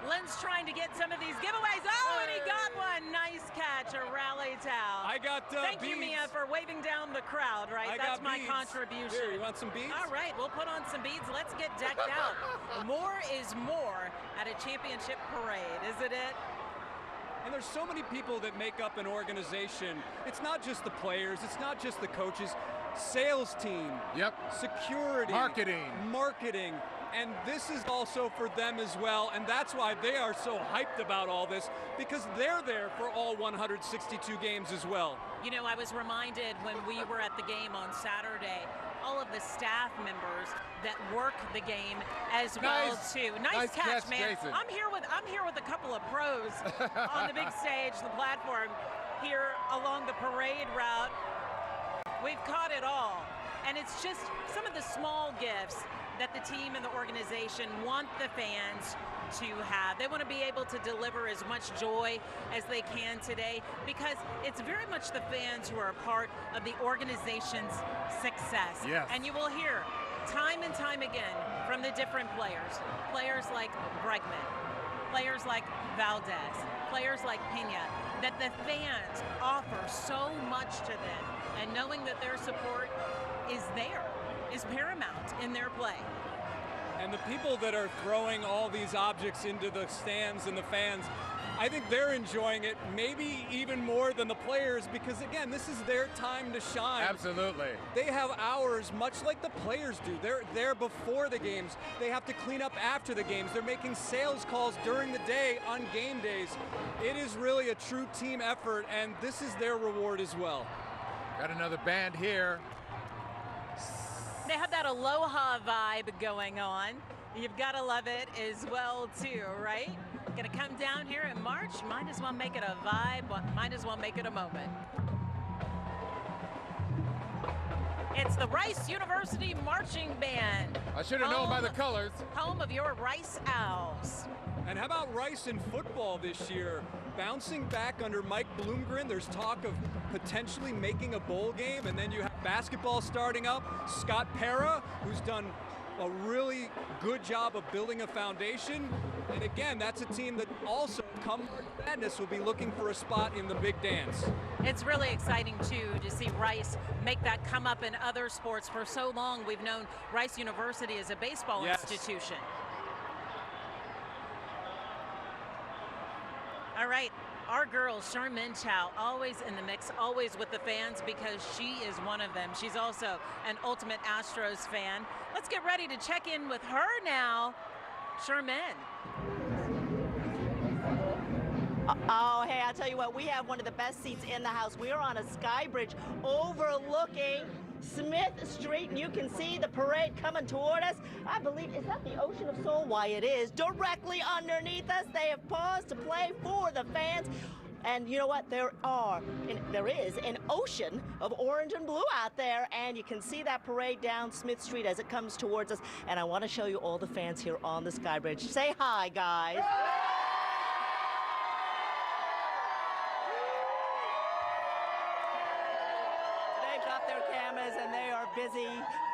[SPEAKER 1] Lynn's trying to get some of these giveaways. Oh, and he got one. Nice catch, a rally towel.
[SPEAKER 3] I got
[SPEAKER 1] Thank
[SPEAKER 3] beads.
[SPEAKER 1] you, Mia, for waving down the crowd, right? That's my
[SPEAKER 3] beads.
[SPEAKER 1] contribution.
[SPEAKER 3] Here, you want some beads?
[SPEAKER 1] All right, we'll put on some beads. Let's get decked out. More is more at a championship parade, isn't it?
[SPEAKER 3] And there's so many people that make up an organization. It's not just the players, it's not just the coaches, sales team, security, marketing, and this is also for them as well, and that's why they are so hyped about all this, because they're there for all 162 games as well.
[SPEAKER 1] You know, I was reminded when we were at the game on Saturday, all of the staff members that work the game as well too. Nice catch, man.
[SPEAKER 2] Jason.
[SPEAKER 1] I'm here with a couple of pros on the big stage, the platform here along the parade route. We've caught it all, and it's just some of the small gifts that the team and the organization want the fans to have. They want to be able to deliver as much joy as they can today, because it's very much the fans who are a part of the organization's success.
[SPEAKER 2] Yes.
[SPEAKER 1] And you will hear time and time again from the different players. Players like Bregman, players like Valdez, players like Pena, that the fans offer so much to them, and knowing that their support is there is paramount in their play.
[SPEAKER 3] And the people that are throwing all these objects into the stands and the fans, I think they're enjoying it maybe even more than the players, because again, this is their time to shine.
[SPEAKER 2] Absolutely.
[SPEAKER 3] They have hours, much like the players do. They're there before the games. They have to clean up after the games. They're making sales calls during the day on game days. It is really a true team effort, and this is their reward as well.
[SPEAKER 2] Got another band here.
[SPEAKER 1] They have that aloha vibe going on. You've got to love it as well too, right? Gonna come down here in March, might as well make it a vibe, might as well make it a moment. It's the Rice University Marching Band.
[SPEAKER 2] I should have known by the colors.
[SPEAKER 1] Home of your Rice Owls.
[SPEAKER 3] And how about Rice in football this year? Bouncing back under Mike Bloomgren, there's talk of potentially making a bowl game, and then you have basketball starting up. Scott Pera, who's done a really good job of building a foundation. And again, that's a team that also, come March Madness, will be looking for a spot in the big dance.
[SPEAKER 1] It's really exciting, too, to see Rice make that come up in other sports. For so long, we've known Rice University as a baseball institution. All right, Our girl, Charmin Chow, always in the mix, always with the fans because she is one of them. She's also an ultimate Astros fan. Let's get ready to check in with her now. Charmin.
[SPEAKER 4] Oh, hey, I'll tell you what, we have one of the best seats in the house. We are on a sky bridge overlooking Smith Street, and you can see the parade coming toward us. I believe, is that the Ocean of Soul? Why, it is. Directly underneath us, they have paused to play for the fans. And you know what? There is an ocean of orange and blue out there, and you can see that parade down Smith Street as it comes towards us. And I want to show you all the fans here on the sky bridge. Say hi, guys. And they are busy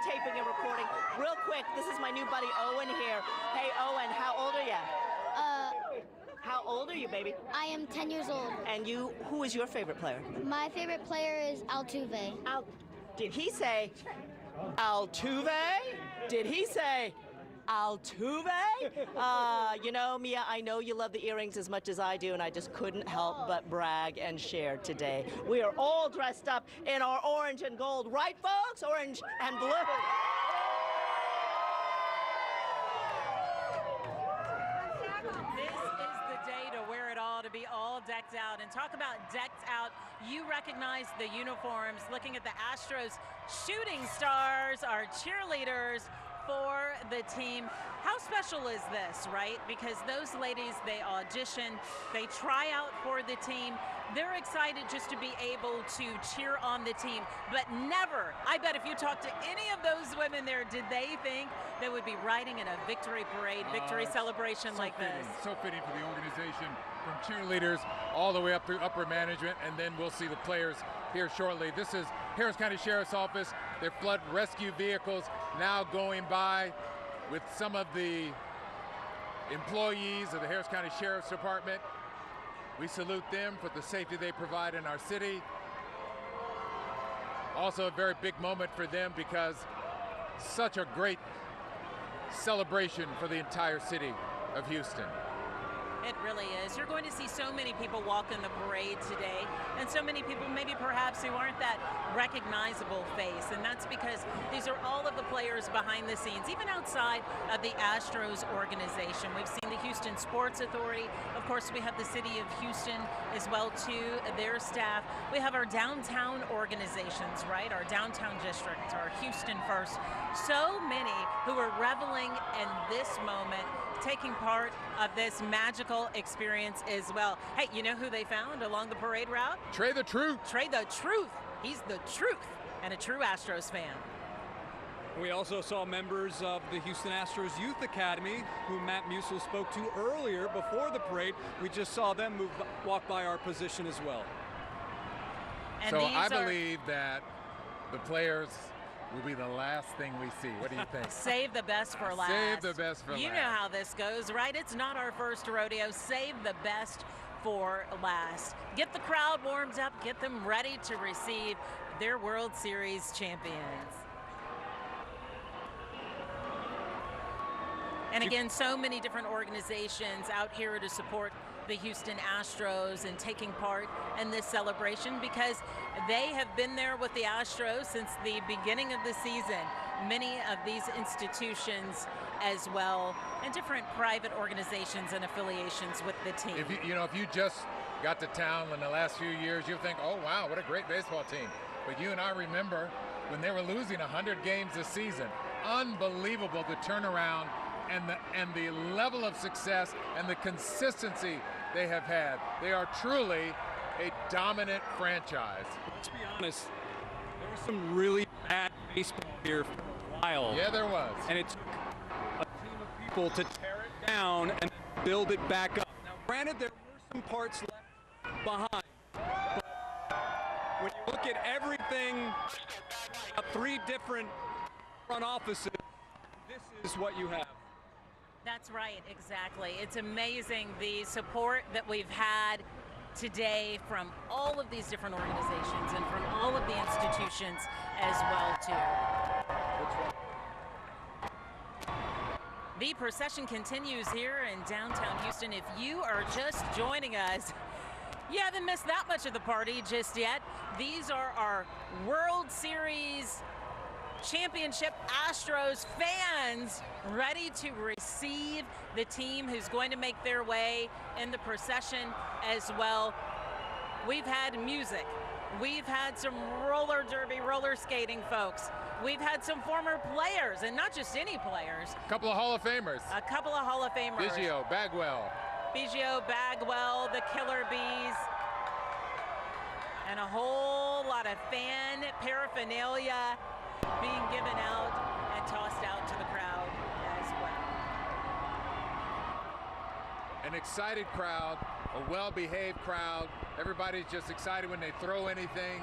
[SPEAKER 4] taping and recording. Real quick, this is my new buddy Owen here. Hey Owen, how old are you? How old are you, baby?
[SPEAKER 8] I am 10 years old.
[SPEAKER 4] And you, who is your favorite player?
[SPEAKER 8] My favorite player is Altuve.
[SPEAKER 4] Did he say Altuve? Did he say Altuve? You know, Mia, I know you love the earrings as much as I do, and I just couldn't help but brag and share today. We are all dressed up in our orange and gold, right, folks? Orange and blue.
[SPEAKER 1] This is the day to wear it all, to be all decked out. And talk about decked out, you recognize the uniforms, looking at the Astros shooting stars, our cheerleaders for the team. How special is this, right? Because those ladies, they audition, they try out for the team. They're excited just to be able to cheer on the team, but never, I bet if you talk to any of those women there, did they think they would be riding in a victory parade, victory celebration like this?
[SPEAKER 2] So fitting for the organization, from cheerleaders all the way up through upper management, and then we'll see the players here shortly. This is Harris County Sheriff's Office. Their flood rescue vehicles now going by with some of the employees of the Harris County Sheriff's Department. We salute them for the safety they provide in our city. Also a very big moment for them because such a great celebration for the entire city of Houston.
[SPEAKER 1] It really is. You're going to see so many people walk in the parade today, and so many people maybe perhaps who aren't that recognizable face, and that's because these are all of the players behind the scenes, even outside of the Astros organization. We've seen the Houston Sports Authority. Of course, we have the city of Houston as well too, their staff. We have our downtown organizations, right? Our downtown district, our Houston First. So many who are reveling in this moment, taking part of this magical experience as well. Hey, you know who they found along the parade route?
[SPEAKER 2] Trey the Truth.
[SPEAKER 1] Trey the Truth. He's the truth and a true Astros fan.
[SPEAKER 3] We also saw members of the Houston Astros Youth Academy, who Matt Musil spoke to earlier before the parade. We just saw them walk by our position as well.
[SPEAKER 1] And
[SPEAKER 2] so I believe that the players will be the last thing we see. What do you think?
[SPEAKER 1] Save the best for last.
[SPEAKER 2] Save the best for last.
[SPEAKER 1] You know how this goes, right? It's not our first rodeo. Save the best for last. Get the crowd warmed up. Get them ready to receive their World Series champions. And again, so many different organizations out here to support the Houston Astros and taking part in this celebration because they have been there with the Astros since the beginning of the season. Many of these institutions as well, and different private organizations and affiliations with the team.
[SPEAKER 2] If you just got to town in the last few years, you'll think, oh wow, what a great baseball team. But you and I remember when they were losing 100 games this season. Unbelievable the turnaround and the level of success and the consistency they have had. They are truly a dominant franchise.
[SPEAKER 3] Let's be honest, there was some really bad baseball here for a while.
[SPEAKER 2] Yeah, there was.
[SPEAKER 3] And it took a team of people to tear it down and build it back up. Now, granted, there were some parts left behind. But when you look at everything, 3 different front offices, this is what you have.
[SPEAKER 1] That's right, exactly. It's amazing the support that we've had today from all of these different organizations and from all of the institutions as well too. The procession continues here in downtown Houston. If you are just joining us, You haven't missed that much of the party just yet. These are our World Series Championship Astros fans ready to receive the team who's going to make their way in the procession as well. We've had music. We've had some roller derby, roller skating folks. We've had some former players, and not just any players.
[SPEAKER 2] A couple of Hall of Famers.
[SPEAKER 1] A couple of Hall of Famers.
[SPEAKER 2] Biggio, Bagwell.
[SPEAKER 1] The Killer Bees, and a whole lot of fan paraphernalia being given out and tossed out to the crowd as well.
[SPEAKER 2] An excited crowd, a well-behaved crowd. Everybody's just excited when they throw anything.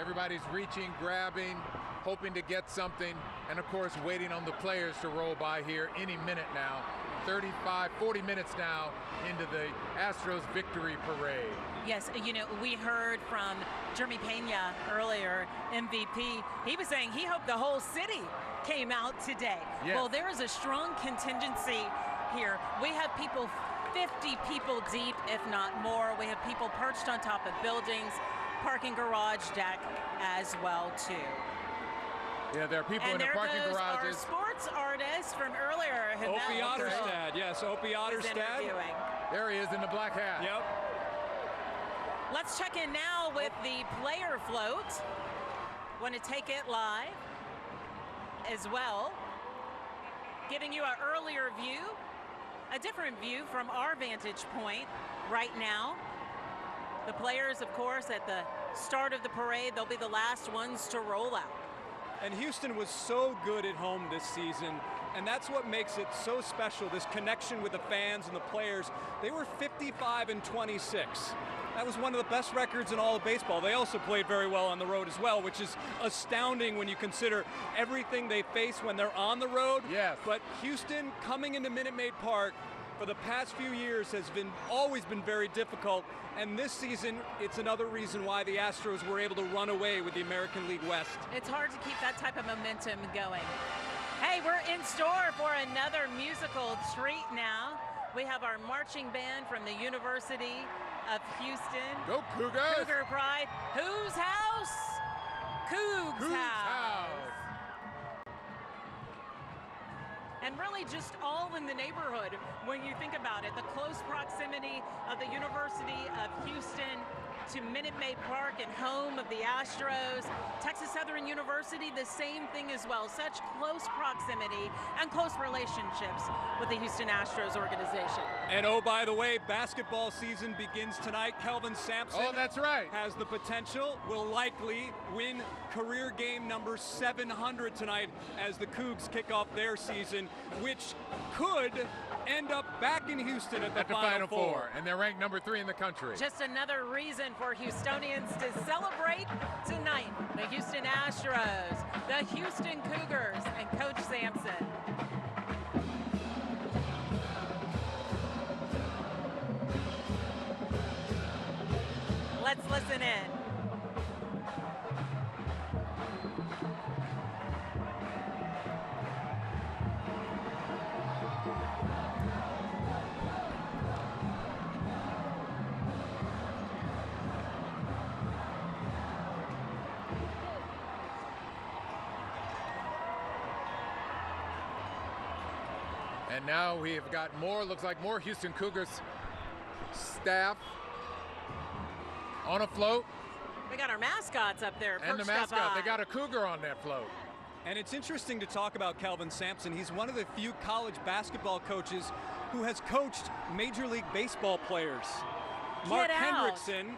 [SPEAKER 2] Everybody's reaching, grabbing, hoping to get something, and of course waiting on the players to roll by here any minute now. 35, 40 minutes now into the Astros victory parade.
[SPEAKER 1] Yes, you know, we heard from Jeremy Pena earlier, MVP. He was saying he hoped the whole city came out today.
[SPEAKER 2] Yes.
[SPEAKER 1] Well, there is a strong contingency here. We have people 50 people deep, if not more. We have people perched on top of buildings, parking garage deck as well, too.
[SPEAKER 2] Yeah, there are people in
[SPEAKER 1] And
[SPEAKER 2] the
[SPEAKER 1] there
[SPEAKER 2] parking
[SPEAKER 1] goes our
[SPEAKER 2] garages.
[SPEAKER 1] sports artist from earlier.
[SPEAKER 3] Opie Otterstad, yes, Opie Otterstad.
[SPEAKER 2] There he is in the black hat.
[SPEAKER 3] Yep.
[SPEAKER 1] Let's check in now with the player float. Want to take it live as well. Giving you an earlier view, a different view from our vantage point right now. The players, of course, at the start of the parade, they'll be the last ones to roll out.
[SPEAKER 3] And Houston was so good at home this season, and that's what makes it so special, this connection with the fans and the players. They were 55-26. That was one of the best records in all of baseball. They also played very well on the road as well, which is astounding when you consider everything they face when they're on the road.
[SPEAKER 2] Yes.
[SPEAKER 3] But Houston coming into Minute Maid Park for the past few years has always been very difficult. And this season, it's another reason why the Astros were able to run away with the American League West.
[SPEAKER 1] It's hard to keep that type of momentum going. Hey, we're in store for another musical treat now. We have our marching band from the University of Houston.
[SPEAKER 2] Go Cougars!
[SPEAKER 1] Cougar Pride. Whose house? Cougs' house. And really just all in the neighborhood when you think about it. The close proximity of the University of Houston to Minute Maid Park and home of the Astros. Texas Southern University, the same thing as well. Such close proximity and close relationships with the Houston Astros organization.
[SPEAKER 3] And oh, by the way, basketball season begins tonight. Kelvin Sampson
[SPEAKER 2] that's right.
[SPEAKER 3] has the potential, will likely win career game number 700 tonight as the Cougs kick off their season, which could end up back in Houston at the Final Four.
[SPEAKER 2] And they're ranked number 3 in the country.
[SPEAKER 1] Just another reason for Houstonians to celebrate tonight. The Houston Astros, the Houston Cougars, and Coach Sampson. Let's listen in.
[SPEAKER 2] And now we have got more, looks like more Houston Cougars staff on a float.
[SPEAKER 1] We got our mascots up there.
[SPEAKER 2] And the
[SPEAKER 1] perched up
[SPEAKER 2] mascot,
[SPEAKER 1] high.
[SPEAKER 2] they got a Cougar on that float.
[SPEAKER 3] And it's interesting to talk about Kelvin Sampson. He's one of the few college basketball coaches who has coached Major League Baseball players. Mark Hendrickson,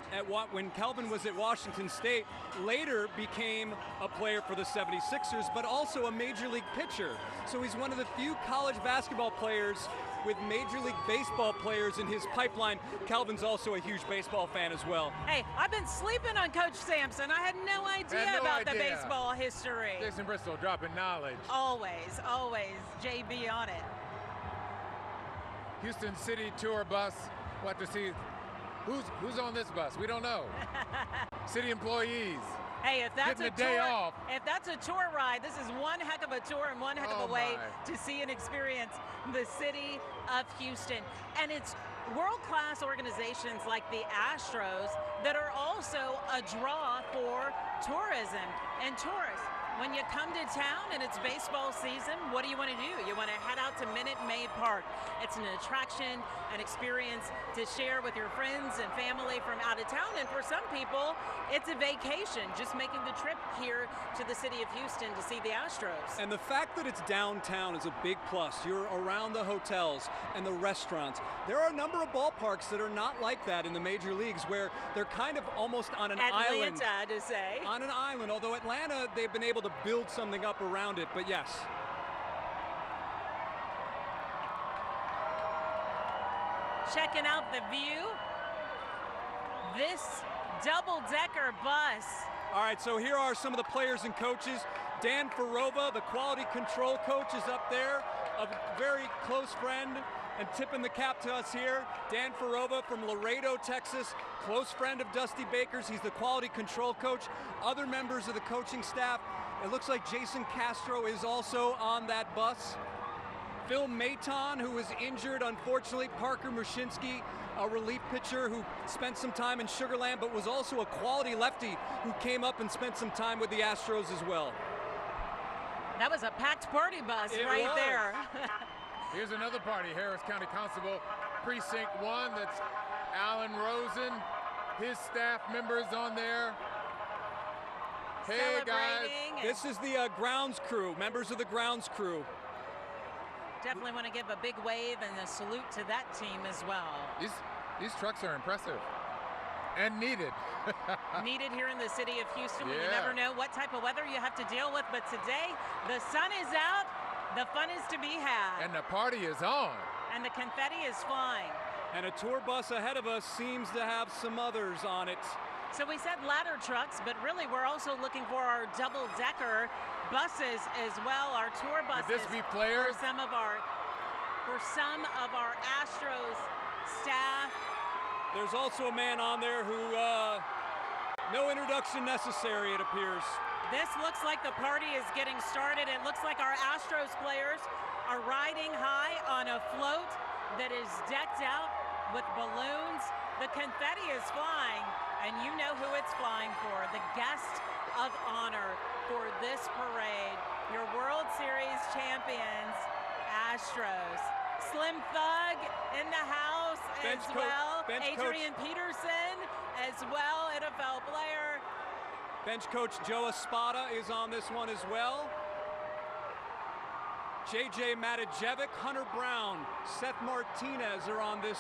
[SPEAKER 3] when Kelvin was at Washington State, later became a player for the 76ers, but also a Major League pitcher. So he's one of the few college basketball players with Major League Baseball players in his pipeline. Kelvin's also a huge baseball fan as well.
[SPEAKER 1] Hey, I've been sleeping on Coach Sampson. I had no idea about the baseball history.
[SPEAKER 2] Jason Bristol dropping knowledge.
[SPEAKER 1] Always, always JB on it.
[SPEAKER 2] Houston City tour bus. We'll have to see who's on this bus. We don't know. City employees.
[SPEAKER 1] Hey, if that's
[SPEAKER 2] getting
[SPEAKER 1] a
[SPEAKER 2] the day
[SPEAKER 1] tour,
[SPEAKER 2] off.
[SPEAKER 1] if that's a tour ride, this is one heck of a tour and one heck of a way to see and experience the city of Houston. And it's world-class organizations like the Astros that are also a draw for tourism and tourists. When you come to town and it's baseball season, what do you want to do? You want to head out to Minute Maid Park. It's an attraction, an experience to share with your friends and family from out of town. And for some people, it's a vacation, just making the trip here to the city of Houston to see the Astros.
[SPEAKER 3] And the fact that it's downtown is a big plus. You're around the hotels and the restaurants. There are a number of ballparks that are not like that in the major leagues, where they're kind of almost on an island.
[SPEAKER 1] Atlanta, to say.
[SPEAKER 3] On an island, although Atlanta, they've been able to build something up around it, but yes.
[SPEAKER 1] Checking out the view. This double-decker bus.
[SPEAKER 3] All right, so here are some of the players and coaches. Dan Farova, the quality control coach, is up there, a very close friend, and tipping the cap to us here. Dan Farova from Laredo, Texas, close friend of Dusty Baker's. He's the quality control coach. Other members of the coaching staff. It looks like Jason Castro is also on that bus. Phil Maton, who was injured, unfortunately. Parker Mushinski, a relief pitcher who spent some time in Sugar Land, but was also a quality lefty who came up and spent some time with the Astros as well.
[SPEAKER 1] That was a packed party bus right there.
[SPEAKER 2] Here's another party, Harris County Constable Precinct 1. That's Alan Rosen, his staff members on there. Hey guys.
[SPEAKER 3] This is the grounds crew, members of the grounds crew.
[SPEAKER 1] Definitely want to give a big wave and a salute to that team as well.
[SPEAKER 2] These trucks are impressive and needed.
[SPEAKER 1] Needed here in the city of Houston. You never know what type of weather you have to deal with, but today the sun is out, the fun is to be had.
[SPEAKER 2] And the party is on.
[SPEAKER 1] And the confetti is flying.
[SPEAKER 3] And a tour bus ahead of us seems to have some others on it.
[SPEAKER 1] So we said ladder trucks, but really we're also looking for our double-decker buses as well, our tour buses.
[SPEAKER 2] Could this be players?
[SPEAKER 1] For some of our Astros staff.
[SPEAKER 3] There's also a man on there who, no introduction necessary, it appears.
[SPEAKER 1] This looks like the party is getting started. It looks like our Astros players are riding high on a float that is decked out with balloons. The confetti is flying, and you know who it's flying for, the guest of honor for this parade, your World Series champions, Astros. Slim Thug in the house as well. Adrian Peterson as well, NFL player.
[SPEAKER 3] Bench coach Joe Espada is on this one as well. JJ Matijevic, Hunter Brown, Seth Martinez are on this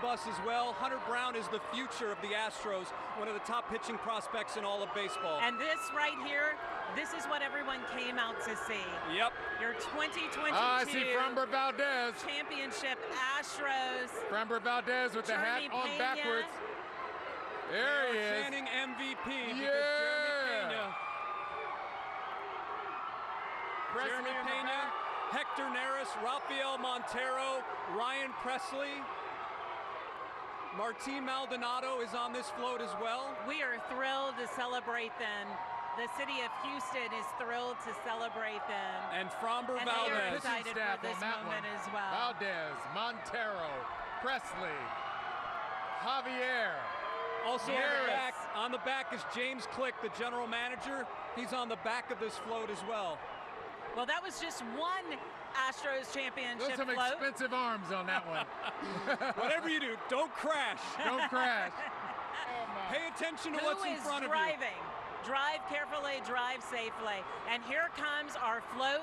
[SPEAKER 3] bus as well. Hunter Brown is the future of the Astros, one of the top pitching prospects in all of baseball.
[SPEAKER 1] And this right here, this is what everyone came out to see.
[SPEAKER 3] Yep.
[SPEAKER 1] Your 2022
[SPEAKER 2] I see Framber Valdez.
[SPEAKER 1] Championship Astros.
[SPEAKER 2] Framber Valdez with the hat on backwards. There he is.
[SPEAKER 3] Chanting MVP because Jeremy Pena, Hector Neris, Rafael Montero, Ryan Presley, Martin Maldonado is on this float as well.
[SPEAKER 1] We are thrilled to celebrate them. The city of Houston is thrilled to celebrate them.
[SPEAKER 3] And Framber Valdez.
[SPEAKER 1] They are excited for this moment as well.
[SPEAKER 2] Valdez, Montero, Presley, Javier.
[SPEAKER 3] Also on the back is James Click, the general manager. He's on the back of this float as well.
[SPEAKER 1] Well, that was just one Astros championship
[SPEAKER 2] Those some
[SPEAKER 1] float.
[SPEAKER 2] expensive arms on that one.
[SPEAKER 3] Whatever you do, don't crash.
[SPEAKER 2] Don't crash.
[SPEAKER 3] Pay attention to what's in front of you.
[SPEAKER 1] Who is driving? Drive carefully, drive safely. And here comes our float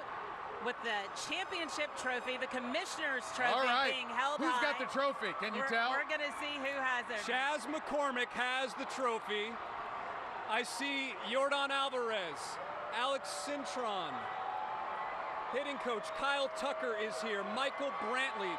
[SPEAKER 1] with the championship trophy, the commissioner's trophy being held high.
[SPEAKER 2] Who's got the trophy? Can you tell?
[SPEAKER 1] We're going to see who has it.
[SPEAKER 3] Chaz McCormick has the trophy. I see Yordan Alvarez, Alex Cintron. Hitting coach Kyle Tucker is here. Michael Brantley.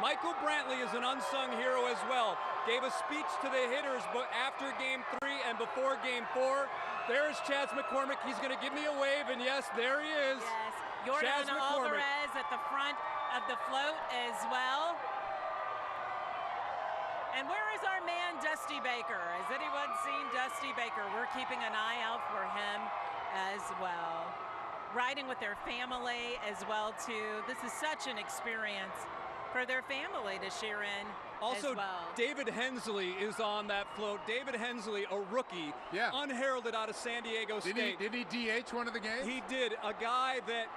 [SPEAKER 3] Michael Brantley is an unsung hero as well. Gave a speech to the hitters but after Game 3 and before Game 4. There's Chaz McCormick. He's going to give me a wave, and yes, there he is.
[SPEAKER 1] Yes, Yordan Alvarez at the front of the float as well. And where is our man, Dusty Baker? Has anyone seen Dusty Baker? We're keeping an eye out for him as well. Riding with their family as well, too. This is such an experience for their family to share in
[SPEAKER 3] also,
[SPEAKER 1] as well.
[SPEAKER 3] David Hensley is on that float. David Hensley, a rookie, unheralded out of San Diego State.
[SPEAKER 2] Did he DH one of the games?
[SPEAKER 3] He did. A guy that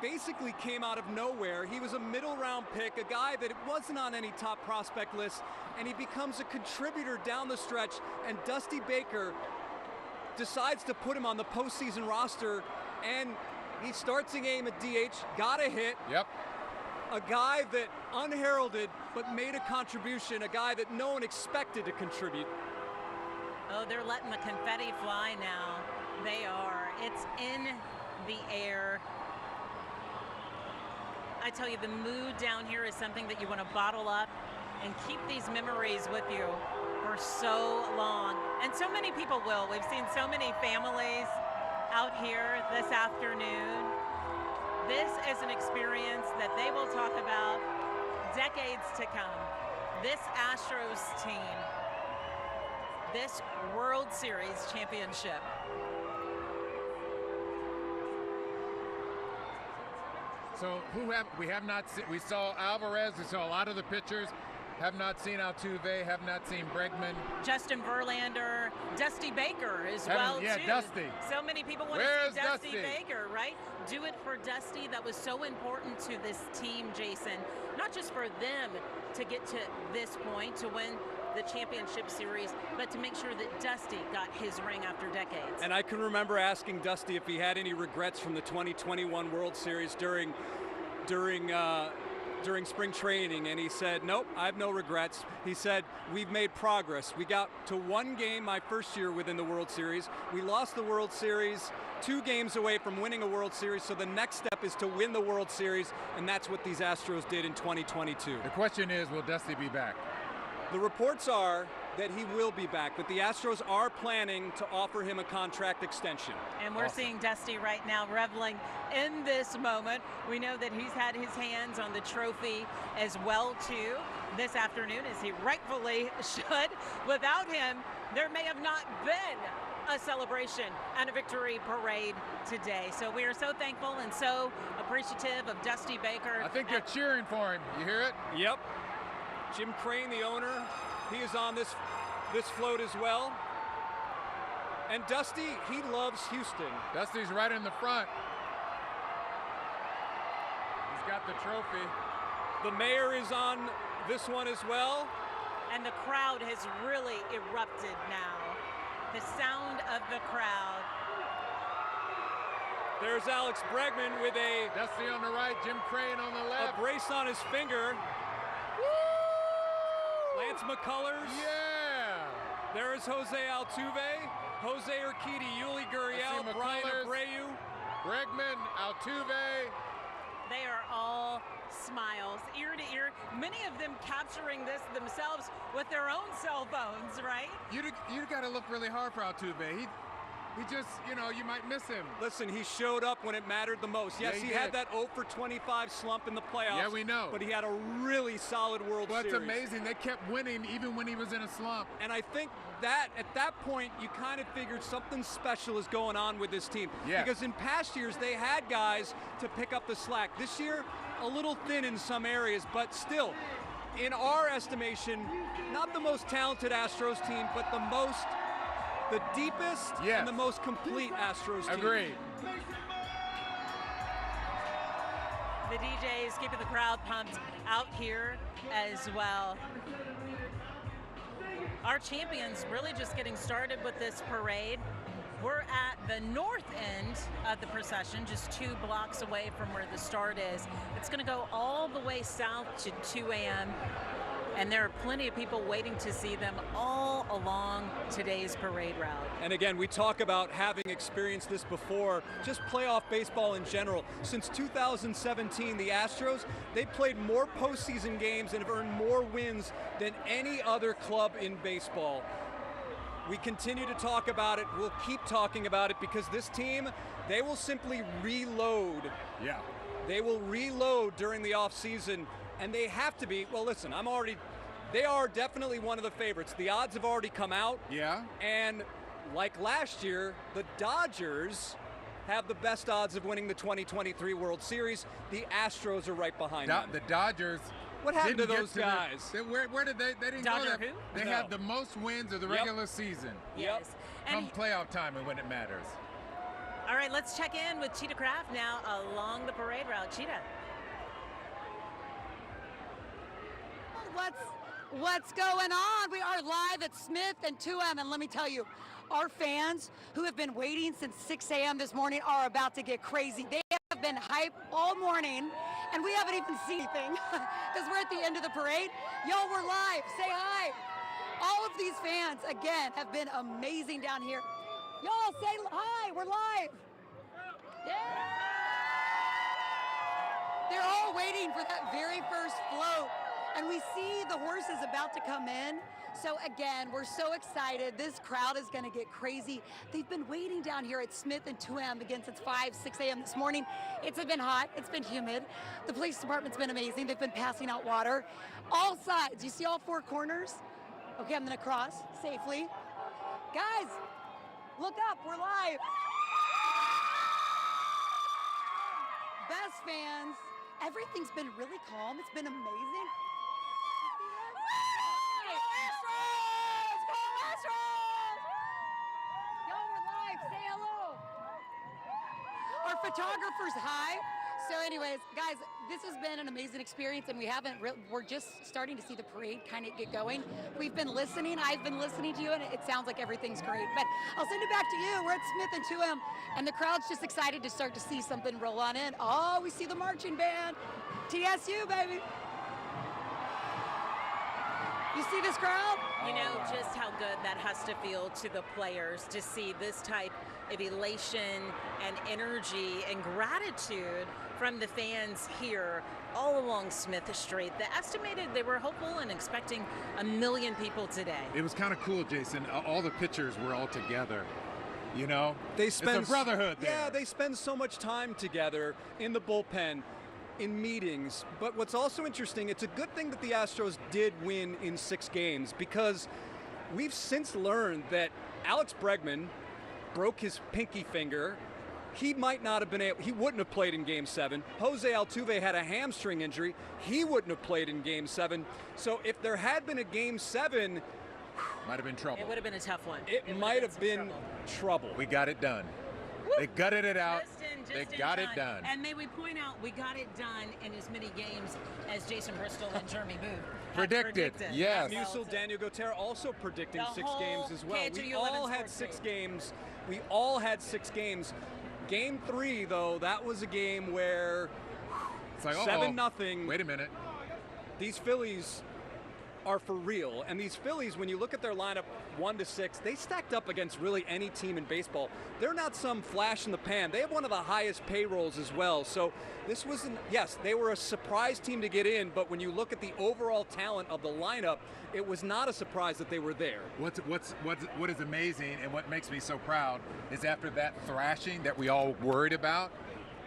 [SPEAKER 3] basically came out of nowhere. He was a middle round pick, a guy that wasn't on any top prospect list, and he becomes a contributor down the stretch, and Dusty Baker decides to put him on the postseason roster, and he starts the game at DH, got a hit.
[SPEAKER 2] Yep.
[SPEAKER 3] A guy that unheralded but made a contribution, a guy that no one expected to contribute.
[SPEAKER 1] Oh, they're letting the confetti fly now. They are. It's in the air. I tell you, the mood down here is something that you want to bottle up and keep these memories with you for so long. And so many people will. We've seen so many families out here this afternoon. This is an experience that they will talk about decades to come. This Astros team, this World Series championship.
[SPEAKER 2] So we have not seen, we saw Alvarez, we saw a lot of the pitchers, have not seen Altuve, have not seen Bregman.
[SPEAKER 1] Justin Verlander, Dusty Baker as well,
[SPEAKER 2] yeah,
[SPEAKER 1] too.
[SPEAKER 2] Dusty.
[SPEAKER 1] So many people want
[SPEAKER 2] Where's
[SPEAKER 1] to see Dusty
[SPEAKER 2] Dusty?
[SPEAKER 1] Baker, right? Do it for Dusty. That was so important to this team, Jason. Not just for them to get to this point, to win the championship series, but to make sure that Dusty got his ring after decades.
[SPEAKER 3] And I can remember asking Dusty if he had any regrets from the 2021 World Series during spring training, and he said, nope, I have no regrets. He said, we've made progress. We got to one game my first year within the World Series. We lost the World Series, 2 games away from winning a World Series, so the next step is to win the World Series, and that's what these Astros did in 2022.
[SPEAKER 2] The question is, will Dusty be back?
[SPEAKER 3] The reports are that he will be back, but the Astros are planning to offer him a contract extension.
[SPEAKER 1] And we're seeing Dusty right now reveling in this moment. We know that he's had his hands on the trophy as well, too, this afternoon, as he rightfully should. Without him, there may have not been a celebration and a victory parade today. So we are so thankful and so appreciative of Dusty Baker.
[SPEAKER 2] I think they're cheering for him. You hear it?
[SPEAKER 3] Yep. Jim Crane, the owner, he is on this float as well. And Dusty, he loves Houston.
[SPEAKER 2] Dusty's right in the front. He's got the trophy.
[SPEAKER 3] The mayor is on this one as well.
[SPEAKER 1] And the crowd has really erupted now. The sound of the crowd.
[SPEAKER 3] There's Alex Bregman with a
[SPEAKER 2] Dusty on the right, Jim Crane on the left.
[SPEAKER 3] brace on his finger. Lance McCullers.
[SPEAKER 2] Yeah!
[SPEAKER 3] There is Jose Altuve, Jose Urquidy, Yuli Gurriel, Brian Abreu.
[SPEAKER 2] Bregman, Altuve.
[SPEAKER 1] They are all smiles, ear to ear. Many of them capturing this themselves with their own cell phones, right?
[SPEAKER 2] You got to look really hard for Altuve. He just, you might miss him.
[SPEAKER 3] Listen, he showed up when it mattered the most. Yes,
[SPEAKER 2] Yeah,
[SPEAKER 3] he
[SPEAKER 2] he
[SPEAKER 3] had
[SPEAKER 2] did.
[SPEAKER 3] that 0 for 25 slump in the playoffs.
[SPEAKER 2] Yeah, we know.
[SPEAKER 3] But he had a really solid World
[SPEAKER 2] Well,
[SPEAKER 3] Series.
[SPEAKER 2] it's amazing. They kept winning even when he was in a slump.
[SPEAKER 3] And I think that at that point, you kind of figured something special is going on with this team.
[SPEAKER 2] Yeah.
[SPEAKER 3] Because in past years, they had guys to pick up the slack. This year, a little thin in some areas, but still, in our estimation, not the most talented Astros team, but the deepest
[SPEAKER 2] Yes.
[SPEAKER 3] and the most complete Astros team.
[SPEAKER 2] Agreed.
[SPEAKER 1] The DJs keeping the crowd pumped out here as well. Our champions really just getting started with this parade. We're at the north end of the procession, just 2 blocks away from where the start is. It's going to go all the way south to 2 a.m. And there are plenty of people waiting to see them all along today's parade route.
[SPEAKER 3] And again, we talk about having experienced this before, just playoff baseball in general. Since 2017, the Astros, they've played more postseason games and have earned more wins than any other club in baseball. We continue to talk about it. We'll keep talking about it because this team, they will simply reload.
[SPEAKER 2] Yeah.
[SPEAKER 3] They will reload during the offseason, and they have to be. Well, listen, I'm already They are definitely one of the favorites. The odds have already come out.
[SPEAKER 2] Yeah.
[SPEAKER 3] And like last year, the Dodgers have the best odds of winning the 2023 World Series. The Astros are right behind them.
[SPEAKER 2] The Dodgers.
[SPEAKER 3] What happened to
[SPEAKER 2] didn't get
[SPEAKER 3] those guys?
[SPEAKER 2] Where did they didn't
[SPEAKER 1] Dodger
[SPEAKER 2] go there.
[SPEAKER 1] who?
[SPEAKER 2] They
[SPEAKER 3] No.
[SPEAKER 2] have the most wins of the regular season.
[SPEAKER 1] Yes.
[SPEAKER 2] Come
[SPEAKER 1] And
[SPEAKER 2] playoff time and when it matters.
[SPEAKER 1] all right, let's check in with Cheetah Craft now along the parade route. Cheetah.
[SPEAKER 9] What's going on? We are live at Smith and 2M, and let me tell you, our fans who have been waiting since 6 a.m. this morning are about to get crazy. They have been hyped all morning, and we haven't even seen anything because we're at the end of the parade. Yo, we're live. Say hi. All of these fans, again, have been amazing down here. Y'all say hi. We're live. Yeah. They're all waiting for that very first float. And we see the horses about to come in. So again, we're so excited. This crowd is gonna get crazy. They've been waiting down here at Smith and 2M again since 6 a.m. this morning. It's been hot, it's been humid. The police department's been amazing. They've been passing out water. All sides, you see all four corners? Okay, I'm gonna cross safely. Guys, look up, we're live. Best fans. Everything's been really calm. It's been amazing. Say hello. Our photographer's high. So anyways, guys, this has been an amazing experience, and we're just starting to see the parade kind of get going. We've been listening. I've been listening to you, and it sounds like everything's great. But I'll send it back to you. We're at Smith and 2M, and the crowd's just excited to start to see something roll on in. Oh, we see the marching band. TSU, baby. You see this crowd?
[SPEAKER 1] You know just how good that has to feel to the players to see this type of elation and energy and gratitude from the fans here all along Smith Street. They estimated they were hopeful and expecting 1 million people today.
[SPEAKER 2] It was kind of cool, Jason. All the pictures were all together. You know,
[SPEAKER 3] It's a
[SPEAKER 2] brotherhood there.
[SPEAKER 3] Yeah, they spend so much time together in the bullpen, in meetings. But what's also interesting, it's a good thing that the Astros did win in 6 games, because we've since learned that Alex Bregman broke his pinky finger. He might not have been able, he wouldn't have played in Game 7. Jose Altuve had a hamstring injury. He wouldn't have played in Game 7. So if there had been a Game 7,
[SPEAKER 2] might have been trouble.
[SPEAKER 1] It would have been a tough one.
[SPEAKER 3] It might have been trouble.
[SPEAKER 2] We got it done. They gutted it out. They got it done.
[SPEAKER 1] And may we point out, we got it done in as many games as Jason Bristol and Jeremy Booth had
[SPEAKER 2] Predicted, yes.
[SPEAKER 3] Musil, Daniel Gauthier also predicting
[SPEAKER 1] The
[SPEAKER 3] 6 games as well.
[SPEAKER 1] KHOU
[SPEAKER 3] We all
[SPEAKER 1] 11
[SPEAKER 3] had
[SPEAKER 1] sports
[SPEAKER 3] 6 games. We all had 6 games. Game 3, though, that was a game where
[SPEAKER 2] It's like,
[SPEAKER 3] 7-0.
[SPEAKER 2] Wait a minute.
[SPEAKER 3] These Phillies are for real. And these Phillies, when you look at their lineup 1-6, they stacked up against really any team in baseball. They're not some flash in the pan. They have one of the highest payrolls as well. So this was, yes, they were a surprise team to get in, but when you look at the overall talent of the lineup, it was not a surprise that they were there.
[SPEAKER 2] What is amazing and what makes me so proud is after that thrashing that we all worried about,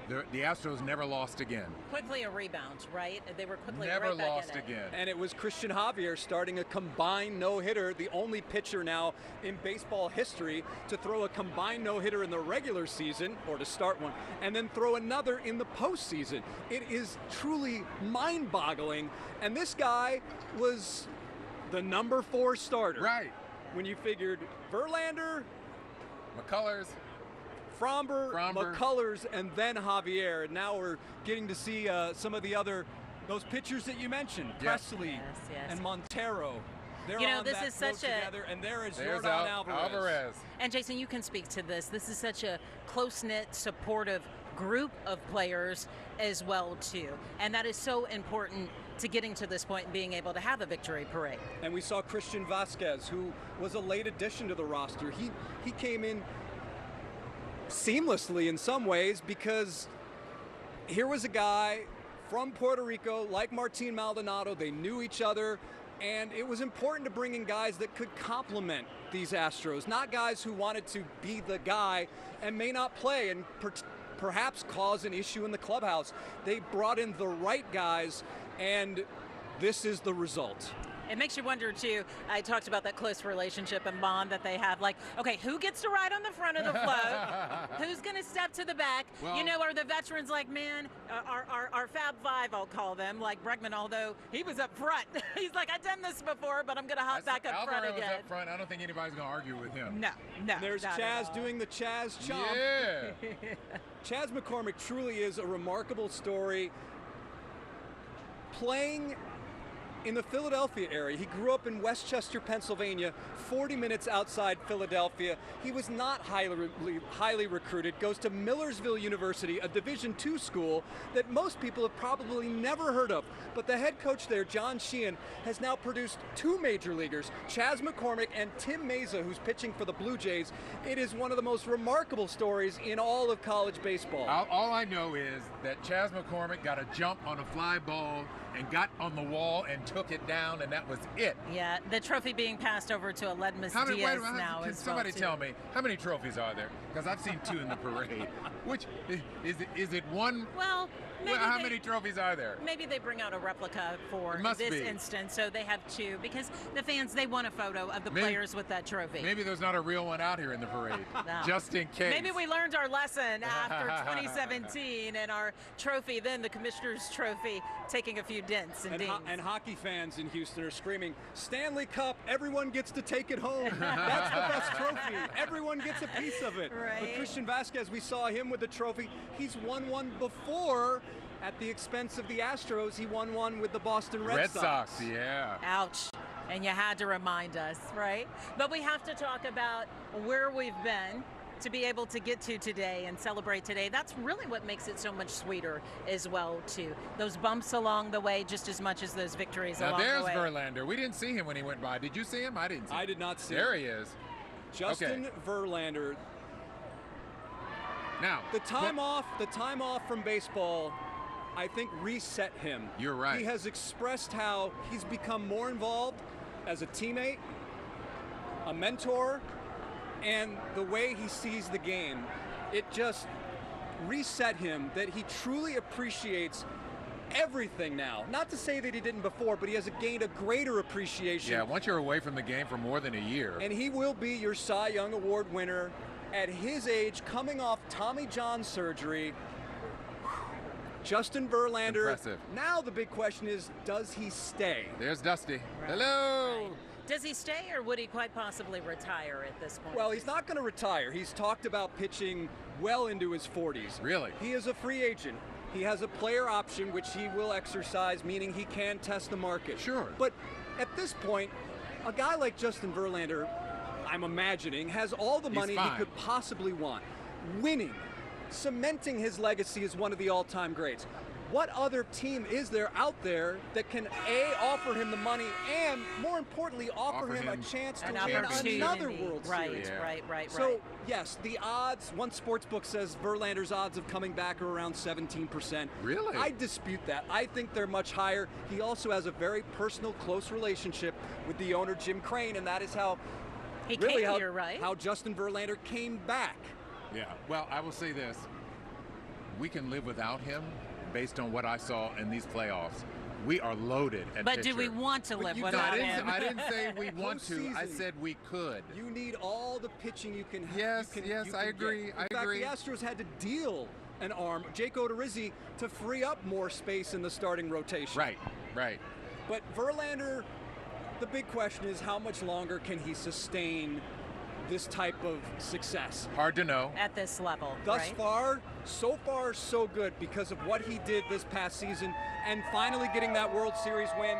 [SPEAKER 2] the Astros never lost again.
[SPEAKER 1] Quickly a rebound, right? They were quickly
[SPEAKER 2] Never
[SPEAKER 1] right back
[SPEAKER 2] lost
[SPEAKER 1] in it.
[SPEAKER 2] again.
[SPEAKER 3] And it was Christian Javier starting a combined no-hitter, the only pitcher now in baseball history to throw a combined no-hitter in the regular season, or to start one, and then throw another in the postseason. It is truly mind-boggling. And this guy was the number 4 starter.
[SPEAKER 2] Right.
[SPEAKER 3] When you figured Verlander,
[SPEAKER 2] McCullers,
[SPEAKER 3] Fromber,
[SPEAKER 2] Fromber,
[SPEAKER 3] McCullers, and then Javier. And now we're getting to see some of the other, those pitchers that you mentioned, Presley
[SPEAKER 1] Yes.
[SPEAKER 3] and Montero. They're
[SPEAKER 1] You know,
[SPEAKER 3] on
[SPEAKER 1] this
[SPEAKER 3] that
[SPEAKER 1] is such
[SPEAKER 3] boat
[SPEAKER 1] a-
[SPEAKER 3] together, and there is
[SPEAKER 2] there's
[SPEAKER 3] Yordan Alvarez.
[SPEAKER 1] And Jason, you can speak to this. This is such a close-knit, supportive group of players as well, too. And that is so important to getting to this point and being able to have a victory parade.
[SPEAKER 3] And we saw Christian Vasquez, who was a late addition to the roster. He came in seamlessly in some ways, because here was a guy from Puerto Rico, like Martin Maldonado. They knew each other, and it was important to bring in guys that could complement these Astros, not guys who wanted to be the guy and may not play and perhaps cause an issue in the clubhouse. They brought in the right guys, and this is the result.
[SPEAKER 1] It makes you wonder, too. I talked about that close relationship and bond that they have. Like, okay, who gets to ride on the front of the float? Who's going to step to the back?
[SPEAKER 2] Well,
[SPEAKER 1] you know, are the veterans like, man, our Fab Five, I'll call them, like Bregman, although he was up front. He's like, I've done this before, but I'm going to hop back up front
[SPEAKER 2] Alvaro
[SPEAKER 1] again.
[SPEAKER 2] was up front. I don't think anybody's going to argue with him.
[SPEAKER 1] No.
[SPEAKER 3] There's
[SPEAKER 1] not at
[SPEAKER 3] Chaz
[SPEAKER 1] all.
[SPEAKER 3] doing the Chaz chomp.
[SPEAKER 2] Yeah.
[SPEAKER 3] Chaz McCormick truly is a remarkable story. Playing in the Philadelphia area. He grew up in Westchester, Pennsylvania, 40 minutes outside Philadelphia. He was not highly recruited, goes to Millersville University, a Division II school that most people have probably never heard of. But the head coach there, John Sheehan, has now produced 2 major leaguers, Chaz McCormick and Tim Meza, who's pitching for the Blue Jays. It is one of the most remarkable stories in all of college baseball.
[SPEAKER 2] All I know is that Chaz McCormick got a jump on a fly ball and got on the wall and took it down, and that was it.
[SPEAKER 1] Yeah, the trophy being passed over to Aledmus
[SPEAKER 2] How many,
[SPEAKER 1] Diaz
[SPEAKER 2] wait,
[SPEAKER 1] now
[SPEAKER 2] can
[SPEAKER 1] as
[SPEAKER 2] somebody
[SPEAKER 1] well, too.
[SPEAKER 2] tell me, how many trophies are there? Because I've seen 2 in the parade. Which, is it one?
[SPEAKER 1] Well, maybe
[SPEAKER 2] How many trophies are there?
[SPEAKER 1] Maybe they bring out a replica for
[SPEAKER 2] It must
[SPEAKER 1] this
[SPEAKER 2] be.
[SPEAKER 1] instance, so they have 2, because the fans, they want a photo of the
[SPEAKER 2] Maybe-
[SPEAKER 1] players with that trophy.
[SPEAKER 2] Maybe there's not a real one out here in the parade,
[SPEAKER 1] No.
[SPEAKER 2] just in case.
[SPEAKER 1] Maybe we learned our lesson after 2017 and our trophy, then the Commissioner's Trophy, taking a few dents and dings.
[SPEAKER 3] And hockey fans in Houston are screaming, Stanley Cup, everyone gets to take it home. That's the best trophy. Everyone gets a piece of it.
[SPEAKER 1] Right.
[SPEAKER 3] But Christian Vasquez, we saw him with the trophy. He's won one before at the expense of the Astros. He won one with the Boston Red Sox.
[SPEAKER 2] Yeah.
[SPEAKER 1] Ouch. And you had to remind us, right? But we have to talk about where we've been to be able to get to today and celebrate today. That's really what makes it so much sweeter as well, too. Those bumps along the way just as much as those victories
[SPEAKER 2] Now
[SPEAKER 1] along the
[SPEAKER 2] there's
[SPEAKER 1] way.
[SPEAKER 2] Verlander. We didn't see him when he went by. Did you see him? I didn't see him.
[SPEAKER 3] I did not see
[SPEAKER 2] There
[SPEAKER 3] him.
[SPEAKER 2] he is.
[SPEAKER 3] Justin
[SPEAKER 2] Okay.
[SPEAKER 3] Verlander.
[SPEAKER 2] Now,
[SPEAKER 3] The time off from baseball, I think reset him.
[SPEAKER 2] You're right.
[SPEAKER 3] He has expressed how he's become more involved as a teammate, a mentor, and the way he sees the game. It just reset him that he truly appreciates everything now. Not to say that he didn't before, but he has gained a greater appreciation.
[SPEAKER 2] Yeah, once you're away from the game for more than a year.
[SPEAKER 3] And he will be your Cy Young Award winner at his age, coming off Tommy John surgery. Justin Verlander.
[SPEAKER 2] Impressive.
[SPEAKER 3] Now the big question is, does he stay?
[SPEAKER 2] There's Dusty. Hello.
[SPEAKER 1] Right. Does he stay, or would he quite possibly retire at this point?
[SPEAKER 3] Well, he's not going to retire. He's talked about pitching well into his 40s.
[SPEAKER 2] Really?
[SPEAKER 3] He is a free agent. He has a player option, which he will exercise, meaning he can test the market.
[SPEAKER 2] Sure.
[SPEAKER 3] But at this point, a guy like Justin Verlander, I'm imagining, has all the
[SPEAKER 2] He's
[SPEAKER 3] money he
[SPEAKER 2] fine.
[SPEAKER 3] could possibly want. Winning, cementing his legacy as one of the all-time greats. What other team is there out there that can A, offer him the money, and more importantly, offer him a chance to
[SPEAKER 1] an
[SPEAKER 3] win
[SPEAKER 1] opportunity.
[SPEAKER 3] another World
[SPEAKER 1] right,
[SPEAKER 3] Series?
[SPEAKER 1] Right, right.
[SPEAKER 3] So, yes, the odds, one sportsbook says Verlander's odds of coming back are around 17%.
[SPEAKER 2] Really?
[SPEAKER 3] I dispute that. I think they're much higher. He also has a very personal, close relationship with the owner, Jim Crane, and that is how
[SPEAKER 1] He
[SPEAKER 3] really
[SPEAKER 1] came
[SPEAKER 3] how,
[SPEAKER 1] here, right?
[SPEAKER 3] how Justin Verlander came back.
[SPEAKER 2] Yeah. Well, I will say this. We can live without him based on what I saw in these playoffs. We are loaded at
[SPEAKER 1] But do
[SPEAKER 2] pitcher.
[SPEAKER 1] we want to
[SPEAKER 3] But
[SPEAKER 1] live
[SPEAKER 3] you
[SPEAKER 1] without
[SPEAKER 3] don't.
[SPEAKER 1] him?
[SPEAKER 2] I didn't say we want to. I
[SPEAKER 3] Postseason.
[SPEAKER 2] said we could.
[SPEAKER 3] You need all the pitching you can have.
[SPEAKER 2] Yes, yes, I agree.
[SPEAKER 3] In
[SPEAKER 2] I
[SPEAKER 3] fact,
[SPEAKER 2] agree.
[SPEAKER 3] the Astros had to deal an arm, Jake Odorizzi, to free up more space in the starting rotation.
[SPEAKER 2] Right, right.
[SPEAKER 3] But Verlander, the big question is how much longer can he sustain this type of success?
[SPEAKER 2] Hard to know.
[SPEAKER 1] At this level,
[SPEAKER 3] Thus
[SPEAKER 1] right?
[SPEAKER 3] far, so good because of what he did this past season and finally getting that World Series win.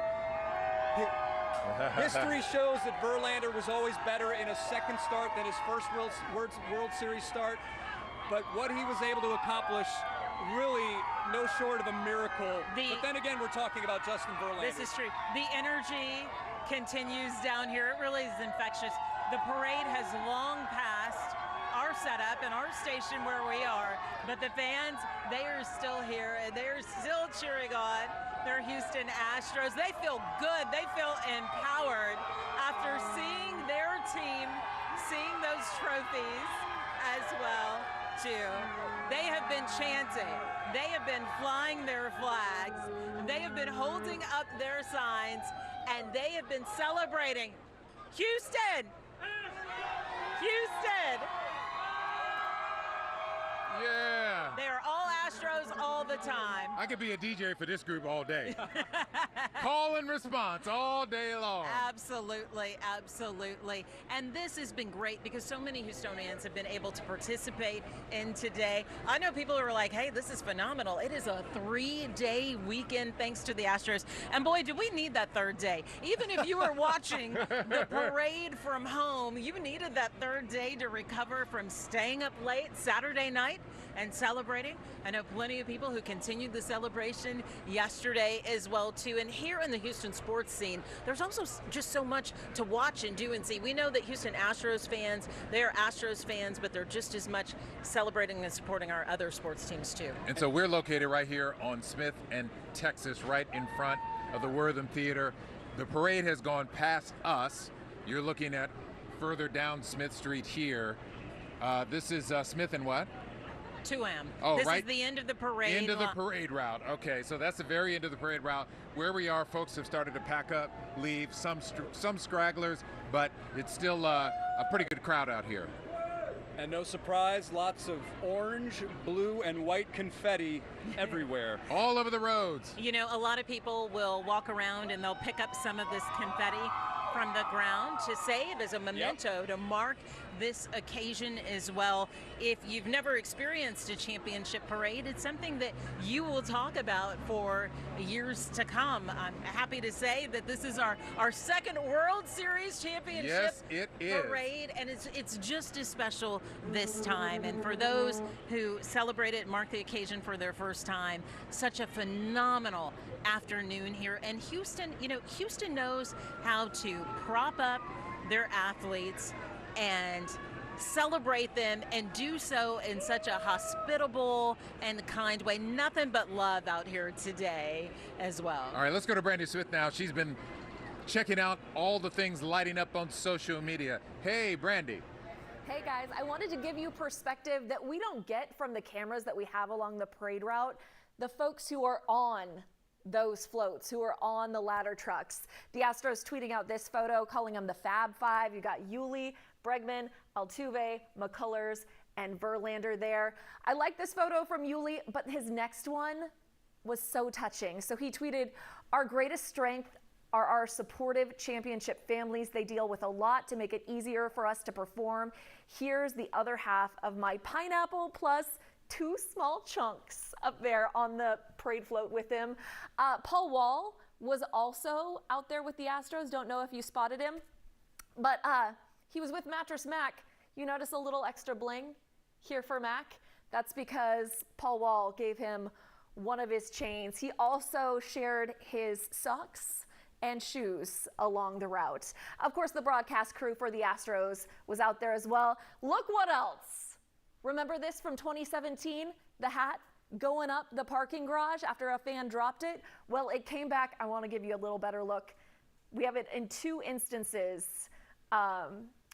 [SPEAKER 3] History shows that Verlander was always better in a second start than his first World Series start. But what he was able to accomplish, really no short of a miracle. But then again, we're talking about Justin Verlander.
[SPEAKER 1] This is true. The energy continues down here. It really is infectious. The parade has long passed our setup and our station where we are, but the fans, they are still here and they're still cheering on their Houston Astros. They feel good. They feel empowered after seeing their team, seeing those trophies as well. to. They have been chanting. They have been flying their flags. They have been holding up their signs, and they have been celebrating. Houston! Houston!
[SPEAKER 2] Yeah.
[SPEAKER 1] They are all Astros all the time.
[SPEAKER 2] I could be a DJ for this group all day. Call and response all day long.
[SPEAKER 1] Absolutely, absolutely. And this has been great because so many Houstonians have been able to participate in today. I know people who are like, hey, this is phenomenal. It is a 3-day weekend thanks to the Astros. And boy, do we need that third day. Even if you were watching the parade from home, you needed that third day to recover from staying up late Saturday night and celebrating. I know plenty of people who continued the celebration yesterday as well too. And here in the Houston sports scene, there's also just so much to watch and do and see. We know that Houston Astros fans, they are Astros fans, but they're just as much celebrating and supporting our other sports teams too.
[SPEAKER 2] And so we're located right here on Smith and Texas, right in front of the Wortham Theater. The parade has gone past us. You're looking at further down Smith Street here. This is Smith and what?
[SPEAKER 1] 2M.
[SPEAKER 2] Oh,
[SPEAKER 1] this
[SPEAKER 2] right.
[SPEAKER 1] is the end of the parade.
[SPEAKER 2] End of the parade route. Okay, so that's the very end of the parade route. Where we are, folks have started to pack up, leave, some stragglers, but it's still a pretty good crowd out here.
[SPEAKER 3] And no surprise, lots of orange, blue, and white confetti everywhere.
[SPEAKER 2] All over the roads.
[SPEAKER 1] You know, a lot of people will walk around and they'll pick up some of this confetti from the ground to save as a memento, to mark this occasion as well. If you've never experienced a championship parade, it's something that you will talk about for years to come. I'm happy to say that this is our second World Series championship
[SPEAKER 2] Yes, it is.
[SPEAKER 1] parade, and it's just as special this time. And for those who celebrate it and mark the occasion for their first time, such a phenomenal afternoon here. And Houston, you know, Houston knows how to prop up their athletes and celebrate them, and do so in such a hospitable and kind way. Nothing but love out here today as well.
[SPEAKER 2] All right, let's go to Brandy Smith now. She's been checking out all the things lighting up on social media. Hey, Brandy.
[SPEAKER 10] Hey guys, I wanted to give you perspective that we don't get from the cameras that we have along the parade route. The folks who are on those floats, who are on the ladder trucks. The Astros tweeting out this photo, calling them the Fab Five. You got Yuli, Bregman, Altuve, McCullers, and Verlander there. I like this photo from Yuli, but his next one was so touching. So he tweeted, "Our greatest strength are our supportive championship families. They deal with a lot to make it easier for us to perform. Here's the other half of my pineapple plus 2 small chunks up there on the parade float with him." Paul Wall was also out there with the Astros. Don't know if you spotted him, but he was with Mattress Mac. You notice a little extra bling here for Mac? That's because Paul Wall gave him one of his chains. He also shared his socks and shoes along the route. Of course, the broadcast crew for the Astros was out there as well. Look what else. Remember this from 2017? The hat going up the parking garage after a fan dropped it? Well, it came back. I want to give you a little better look. We have it in 2 instances,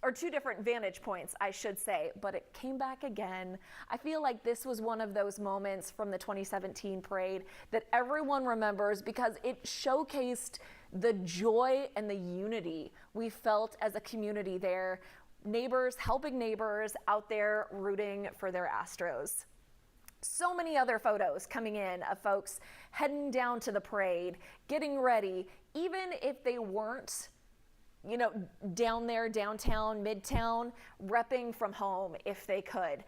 [SPEAKER 10] or 2 different vantage points, I should say, but it came back again. I feel like this was one of those moments from the 2017 parade that everyone remembers because it showcased the joy and the unity we felt as a community there. Neighbors helping neighbors out there rooting for their Astros. So many other photos coming in of folks heading down to the parade, getting ready, even if they weren't, you know, down there, downtown, midtown, repping from home if they could.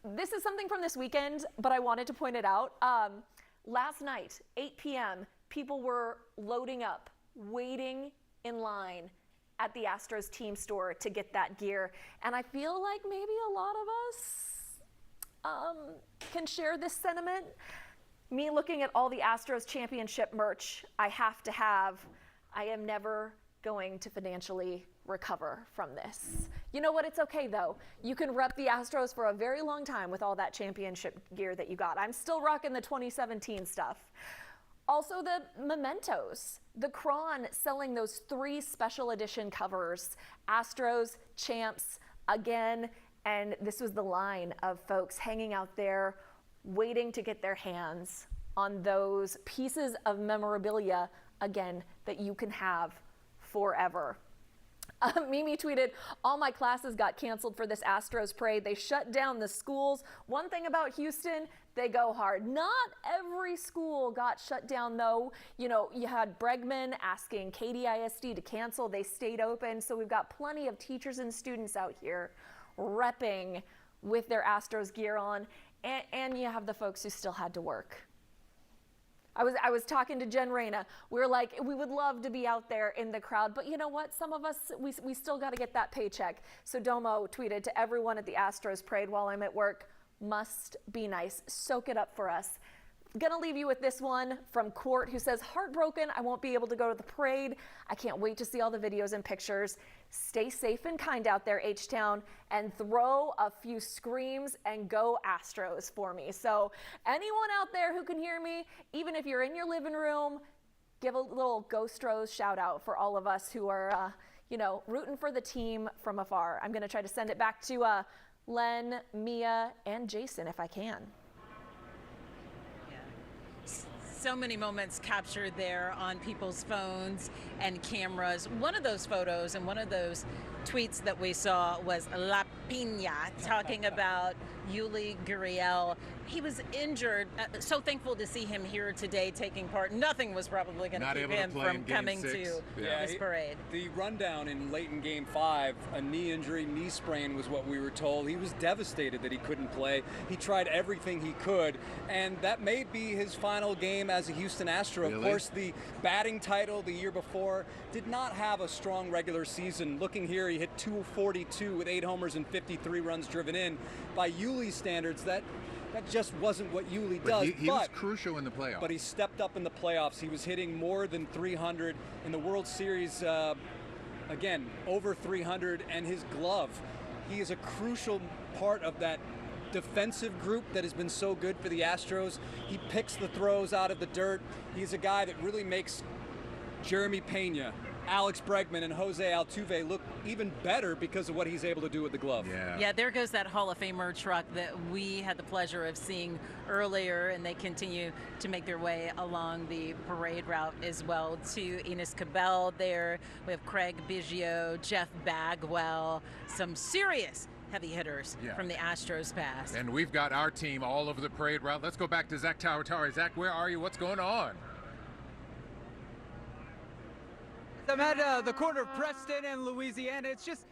[SPEAKER 10] This is something from this weekend, but I wanted to point it out. Last night, 8 p.m., people were loading up, waiting in line at the Astros team store to get that gear. And I feel like maybe a lot of us can share this sentiment. Me looking at all the Astros championship merch I have to have, I am never going to financially recover from this. You know what? It's okay though. You can rep the Astros for a very long time with all that championship gear that you got. I'm still rocking the 2017 stuff. Also the mementos. The Cron selling those 3 special edition covers. Astros, champs, again, And this was the line of folks hanging out there waiting to get their hands on those pieces of memorabilia, again, that you can have forever. Mimi tweeted, all my classes got canceled for this Astros parade. They shut down the schools. One thing about Houston, they go hard. Not every school got shut down, though. You know, you had Bregman asking KDISD to cancel. They stayed open. So we've got plenty of teachers and students out here repping with their Astros gear on. And you have the folks who still had to work. I was talking to Jen Reyna. We were like, we would love to be out there in the crowd, but you know what? Some of us, we still got to get that paycheck. So Domo tweeted to everyone at the Astros parade while I'm at work, must be nice. Soak it up for us. Gonna leave you with this one from Court, who says, heartbroken, I won't be able to go to the parade. I can't wait to see all the videos and pictures. Stay safe and kind out there, H-Town, and throw a few screams and go Astros for me. So anyone out there who can hear me, even if you're in your living room, give a little Go Stros shout out for all of us who are, you know, rooting for the team from afar. I'm gonna try to send it back to Len, Mia, and Jason if I can.
[SPEAKER 1] So many moments captured there on people's phones and cameras. One of those photos and one of those tweets that we saw was La Piña talking about Yuli Gurriel. He was injured. So thankful to see him here today taking part. Nothing was probably going to keep him from coming to this parade.
[SPEAKER 3] The rundown in late in Game 5, a knee injury, knee sprain was what we were told. He was devastated that he couldn't play. He tried everything he could, and that may be his final game as a Houston Astro.
[SPEAKER 2] Really?
[SPEAKER 3] Of course, the batting title the year before did not have a strong regular season. Looking here, he hit 242 with 8 homers and 53 runs driven in. By Yuli's standards, that just wasn't what Yuli does.
[SPEAKER 2] He was crucial in the playoffs.
[SPEAKER 3] But he stepped up in the playoffs. He was hitting more than 300 in the World Series. Again, over 300, and his glove. He is a crucial part of that defensive group that has been so good for the Astros. He picks the throws out of the dirt. He's a guy that really makes Jeremy Pena, Alex Bregman, and Jose Altuve look even better because of what he's able to do with the glove.
[SPEAKER 1] Yeah, there goes that Hall of Famer truck that we had the pleasure of seeing earlier, and they continue to make their way along the parade route as well. To Enos Cabell there. We have Craig Biggio, Jeff Bagwell, some serious heavy hitters from the Astros past.
[SPEAKER 2] And we've got our team all over the parade route. Let's go back to Zach Tawatari. Zach, where are you? What's going on?
[SPEAKER 6] I'm at the corner of Preston and Louisiana. It's just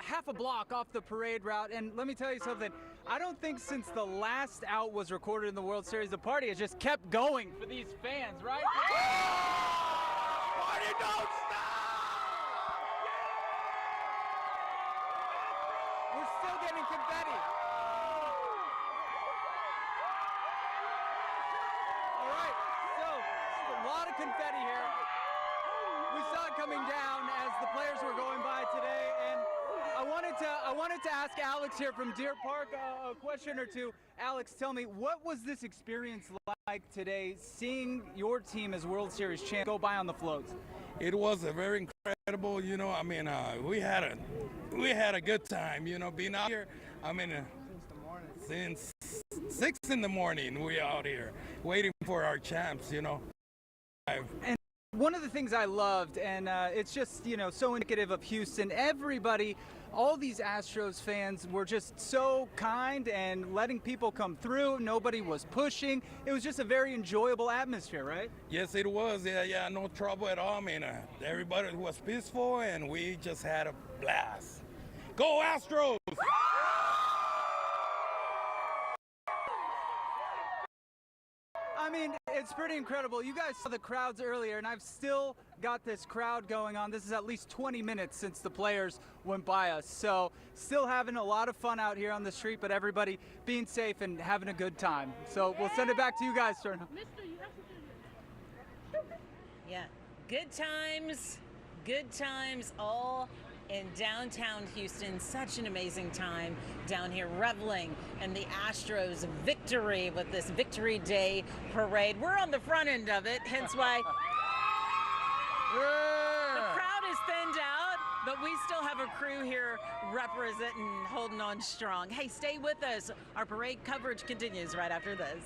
[SPEAKER 6] half a block off the parade route. And let me tell you something. I don't think since the last out was recorded in the World Series, the party has just kept going for these fans, right?
[SPEAKER 5] Party don't stop!
[SPEAKER 6] We're still getting confetti. All right, so a lot of confetti here. We saw it coming down as the players were going by today, and I wanted to ask Alex here from Deer Park a question or two. Alex, tell me, what was this experience like today, seeing your team as World Series champ go by on the floats?
[SPEAKER 11] It was a very incredible, you know. I mean, we had a good time, you know, being out here. I mean, since 6 in the morning, we out here waiting for our champs, you know.
[SPEAKER 6] And one of the things I loved, and it's just, you know, so indicative of Houston, everybody, all these Astros fans were just so kind and letting people come through. Nobody was pushing. It was just a very enjoyable atmosphere, right?
[SPEAKER 11] Yes, it was. Yeah, no trouble at all. I mean, everybody was peaceful, and we just had a blast. Go Astros!
[SPEAKER 6] I mean, it's pretty incredible. You guys saw the crowds earlier, and I've still got this crowd going on. This is at least 20 minutes since the players went by us. So still having a lot of fun out here on the street, but everybody being safe and having a good time. So we'll send it back to you guys, sir.
[SPEAKER 1] Yeah, good times all in downtown Houston. Such an amazing time down here, reveling in the Astros victory with this Victory Day parade. We're on the front end of it, hence why the crowd is thinned out, but but we still have a crew here representing, holding on strong. Hey, stay with us. Our parade coverage continues right after this.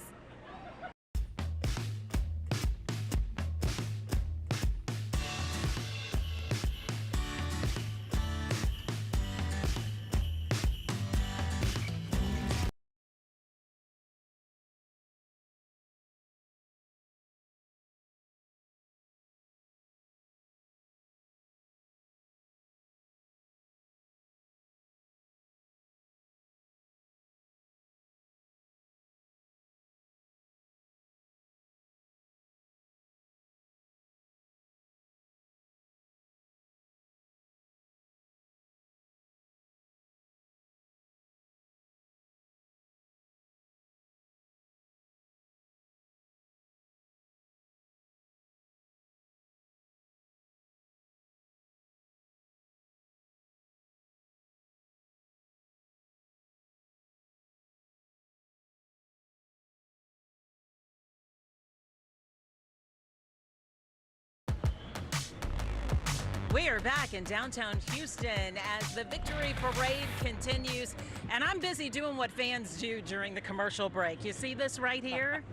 [SPEAKER 1] We are back in downtown Houston as the Victory Parade continues, and I'm busy doing what fans do during the commercial break. You see this right here?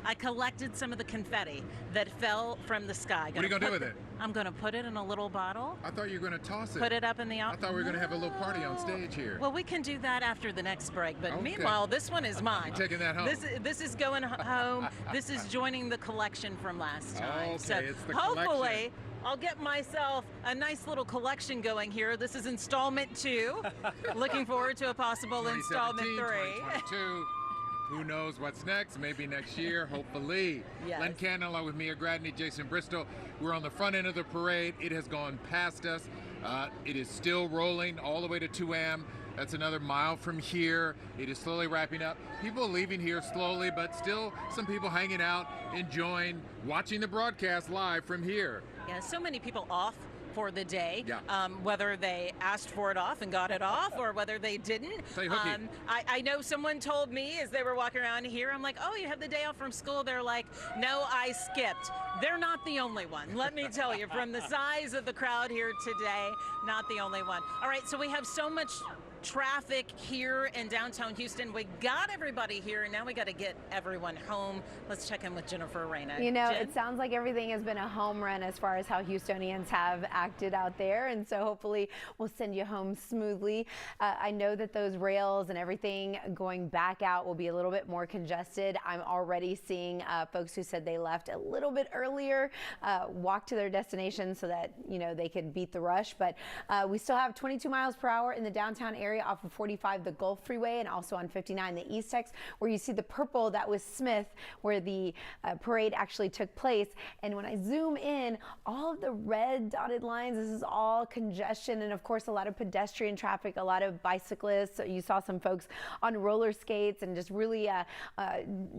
[SPEAKER 1] I collected some of the confetti that fell from the sky.
[SPEAKER 2] What are you going to do with it?
[SPEAKER 1] I'm going to put it in a little bottle.
[SPEAKER 2] I thought you were going to toss it.
[SPEAKER 1] Put it up in the
[SPEAKER 2] I thought we were going to have a little party on stage here.
[SPEAKER 1] Well, we can do that after the next break, but
[SPEAKER 2] Okay.
[SPEAKER 1] meanwhile, this one is mine.
[SPEAKER 2] I'm taking that home.
[SPEAKER 1] This is going home. This is joining the collection from last time.
[SPEAKER 2] Okay,
[SPEAKER 1] So
[SPEAKER 2] it's the
[SPEAKER 1] hopefully,
[SPEAKER 2] collection.
[SPEAKER 1] I'll get myself a nice little collection going here. This is installment 2. Looking forward to a possible installment 3.
[SPEAKER 2] 2022. Who knows what's next? Maybe next year, hopefully.
[SPEAKER 1] Yes.
[SPEAKER 2] Len Cannon along with Mia Gradney, Jason Bristol. We're on the front end of the parade. It has gone past us. It is still rolling all the way to 2am. That's another mile from here. It is slowly wrapping up. People leaving here slowly, but still some people hanging out, enjoying, watching the broadcast live from here.
[SPEAKER 1] Yeah, so many people off for the day,
[SPEAKER 2] Yeah.
[SPEAKER 1] whether they asked for it off and got it off or whether they didn't.
[SPEAKER 2] Say hooky.
[SPEAKER 1] I know someone told me as they were walking around here, I'm like, oh, you have the day off from school? They're like, no, I skipped. They're not the only one. Let me tell you, from the size of the crowd here today, not the only one. All right, so we have so much traffic here in downtown Houston. We got everybody here, and now we got to get everyone home. Let's check in with Jennifer Reyna.
[SPEAKER 12] You know,
[SPEAKER 1] Jen?
[SPEAKER 12] it sounds like everything has been a home run as far as how Houstonians have acted out there, and so hopefully we'll send you home smoothly. I know that those rails and everything going back out will be a little bit more congested. I'm already seeing folks who said they left a little bit earlier, walk to their destination so that, you know, they could beat the rush, but we still have 22 miles per hour in the downtown area off of 45, the Gulf Freeway, and also on 59, the East Tex, where you see the purple, that was Smith, where the parade actually took place. And when I zoom in, all of the red dotted lines, this is all congestion, and of course a lot of pedestrian traffic, a lot of bicyclists. So you saw some folks on roller skates and just really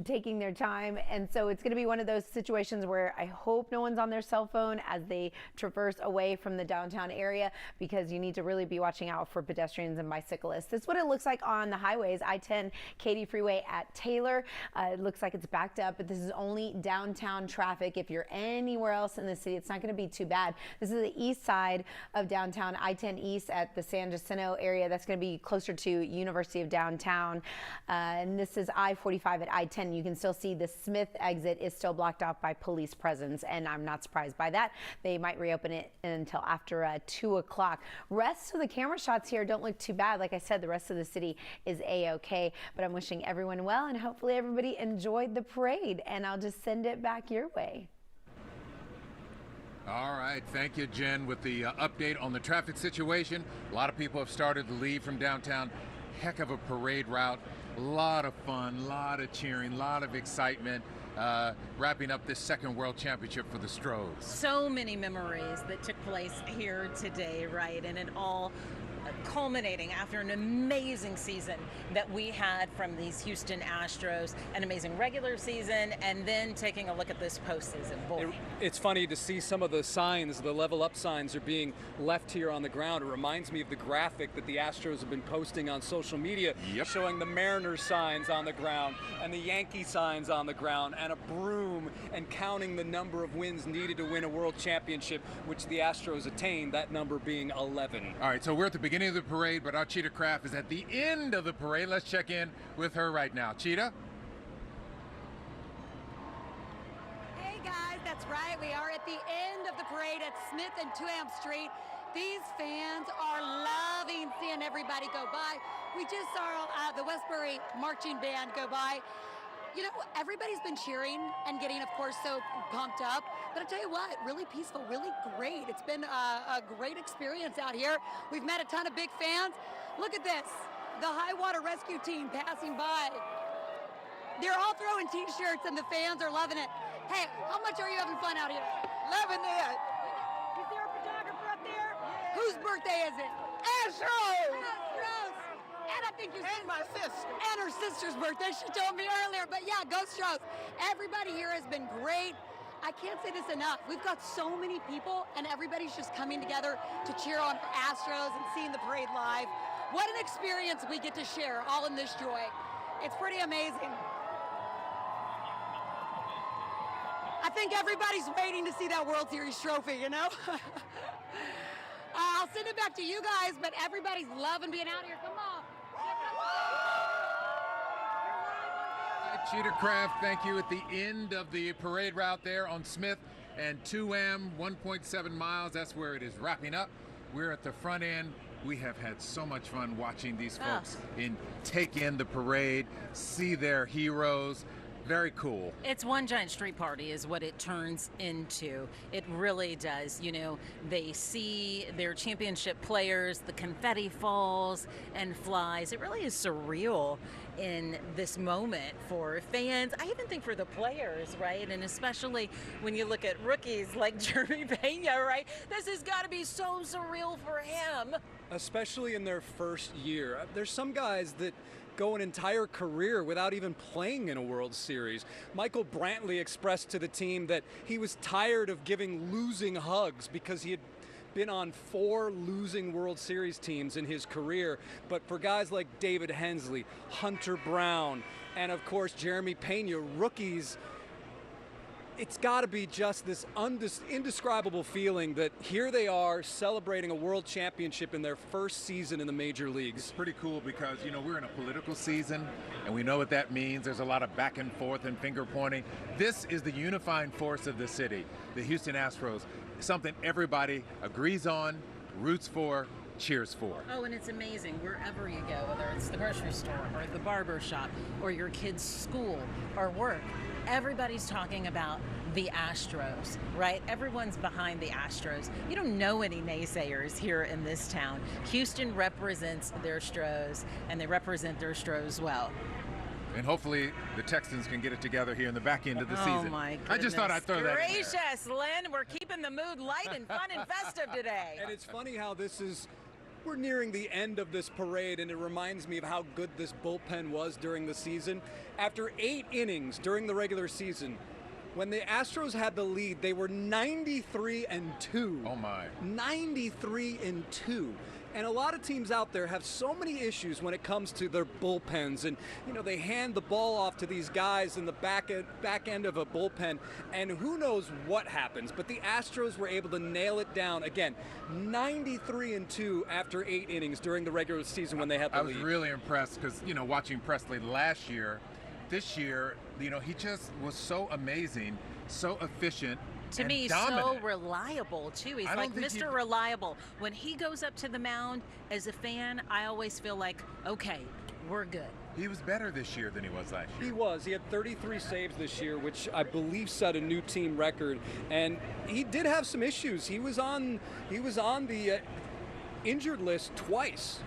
[SPEAKER 12] taking their time. And so it's going to be one of those situations where I hope no one's on their cell phone as they traverse away from the downtown area, because you need to really be watching out for pedestrians and bicyclists. This is what it looks like on the highways. I-10 Katy Freeway at Taylor. It looks like it's backed up, but this is only downtown traffic. If you're anywhere else in the city, it's not going to be too bad. This is the east side of downtown, I-10 East at the San Jacinto area. That's going to be closer to University of Downtown. And this is I-45 at I-10. You can still see the Smith exit is still blocked off by police presence, and I'm not surprised by that. They might reopen it until after 2 o'clock. Rest of the camera shots here don't look too bad. Like I said, the rest of the city is A-OK, but I'm wishing everyone well, and hopefully everybody enjoyed the parade, and I'll just send it back your way.
[SPEAKER 2] All right, thank you, Jen, with the update on the traffic situation. A lot of people have started to leave from downtown. Heck of a parade route, a lot of fun, a lot of cheering, a lot of excitement. Wrapping up this second World Championship for the Astros.
[SPEAKER 1] So many memories that took place here today, right? And it all culminating after an amazing season that we had from these Houston Astros, an amazing regular season, and then taking a look at this postseason. Boy.
[SPEAKER 3] It's funny to see some of the signs, the level up signs are being left here on the ground. It reminds me of the graphic that the Astros have been posting on social media, showing the Mariners signs on the ground and the Yankee signs on the ground and a broom, and counting the number of wins needed to win a world championship, which the Astros attained, that number being 11.
[SPEAKER 2] All right, so we're at the beginning of the parade, but our Cheetah Craft is at the end of the parade. Let's check in with her right now. Cheetah?
[SPEAKER 9] Hey guys, that's right. We are at the end of the parade at Smith and 2am Street. These fans are loving seeing everybody go by. We just saw the Westbury marching band go by. You know, everybody's been cheering and getting, of course, so pumped up. But I tell you what, really peaceful, really great. It's been a great experience out here. We've met a ton of big fans. Look at this, the High Water Rescue Team passing by. They're all throwing T-shirts and the fans are loving it. Hey, how much are you having fun out here? Loving it. Is there a photographer up there? Yeah. Whose birthday is it? Astros! Astros! And I think and my sister. And her sister's birthday, she told me earlier. But yeah, go Astros. Everybody here has been great. I can't say this enough. We've got so many people, and everybody's just coming together to cheer on Astros and seeing the parade live. What an experience we get to share, all in this joy. It's pretty amazing. I think everybody's waiting to see that World Series trophy, you know? I'll send it back to you guys, but everybody's loving being out here. Come on.
[SPEAKER 2] Cheetah Craft, thank you. At the end of the parade route there on Smith and 2M, 1.7 miles. That's where it is wrapping up. We're at the front end. We have had so much fun watching these folks take in the parade, see their heroes. Very cool.
[SPEAKER 1] It's one giant street party is what it turns into. It really does. You know, they see their championship players, the confetti falls and flies. It really is surreal in this moment for fans. I even think for the players, right? And especially when you look at rookies like Jeremy Pena, right? This has got to be so surreal for him.
[SPEAKER 3] Especially in their first year. There's some guys that go an entire career without even playing in a World Series. Michael Brantley expressed to the team that he was tired of giving losing hugs because he had been on 4 losing World Series teams in his career. But for guys like David Hensley, Hunter Brown, and of course Jeremy Pena, rookies, it's got to be just this indescribable feeling that here they are celebrating a world championship in their first season in the major leagues.
[SPEAKER 2] It's pretty cool because, you know, we're in a political season and we know what that means. There's a lot of back and forth and finger pointing. This is the unifying force of the city, the Houston Astros, something everybody agrees on, roots for, cheers for.
[SPEAKER 1] Oh, and it's amazing wherever you go, whether it's the grocery store or the barber shop or your kid's school or work. Everybody's talking about the Astros, right? Everyone's behind the Astros. You don't know any naysayers here in this town. Houston represents their Astros, and they represent their Astros well.
[SPEAKER 2] And hopefully the Texans can get it together here in the back end of the season.
[SPEAKER 1] Oh my goodness.
[SPEAKER 2] I just thought I'd throw that in there.
[SPEAKER 1] Gracious, Len, we're keeping the mood light and fun and festive today.
[SPEAKER 3] And it's funny how we're nearing the end of this parade, and it reminds me of how good this bullpen was during the season. After 8 innings during the regular season, when the Astros had the lead, they were 93-2.
[SPEAKER 2] Oh my.
[SPEAKER 3] 93-2. And a lot of teams out there have so many issues when it comes to their bullpens. And, you know, they hand the ball off to these guys in the back end of a bullpen, and who knows what happens. But the Astros were able to nail it down. Again, 93-2 after 8 innings during the regular season when they had the lead.
[SPEAKER 2] I was really impressed because, you know, watching Presley last year, this year, you know, he just was so amazing, so efficient.
[SPEAKER 1] To me, so reliable, too. He's like Mr. Reliable. When he goes up to the mound, as a fan, I always feel like, okay, we're good.
[SPEAKER 2] He was better this year than he was last year.
[SPEAKER 3] He was. He had 33 saves this year, which I believe set a new team record. And he did have some issues. He was on the injured list twice,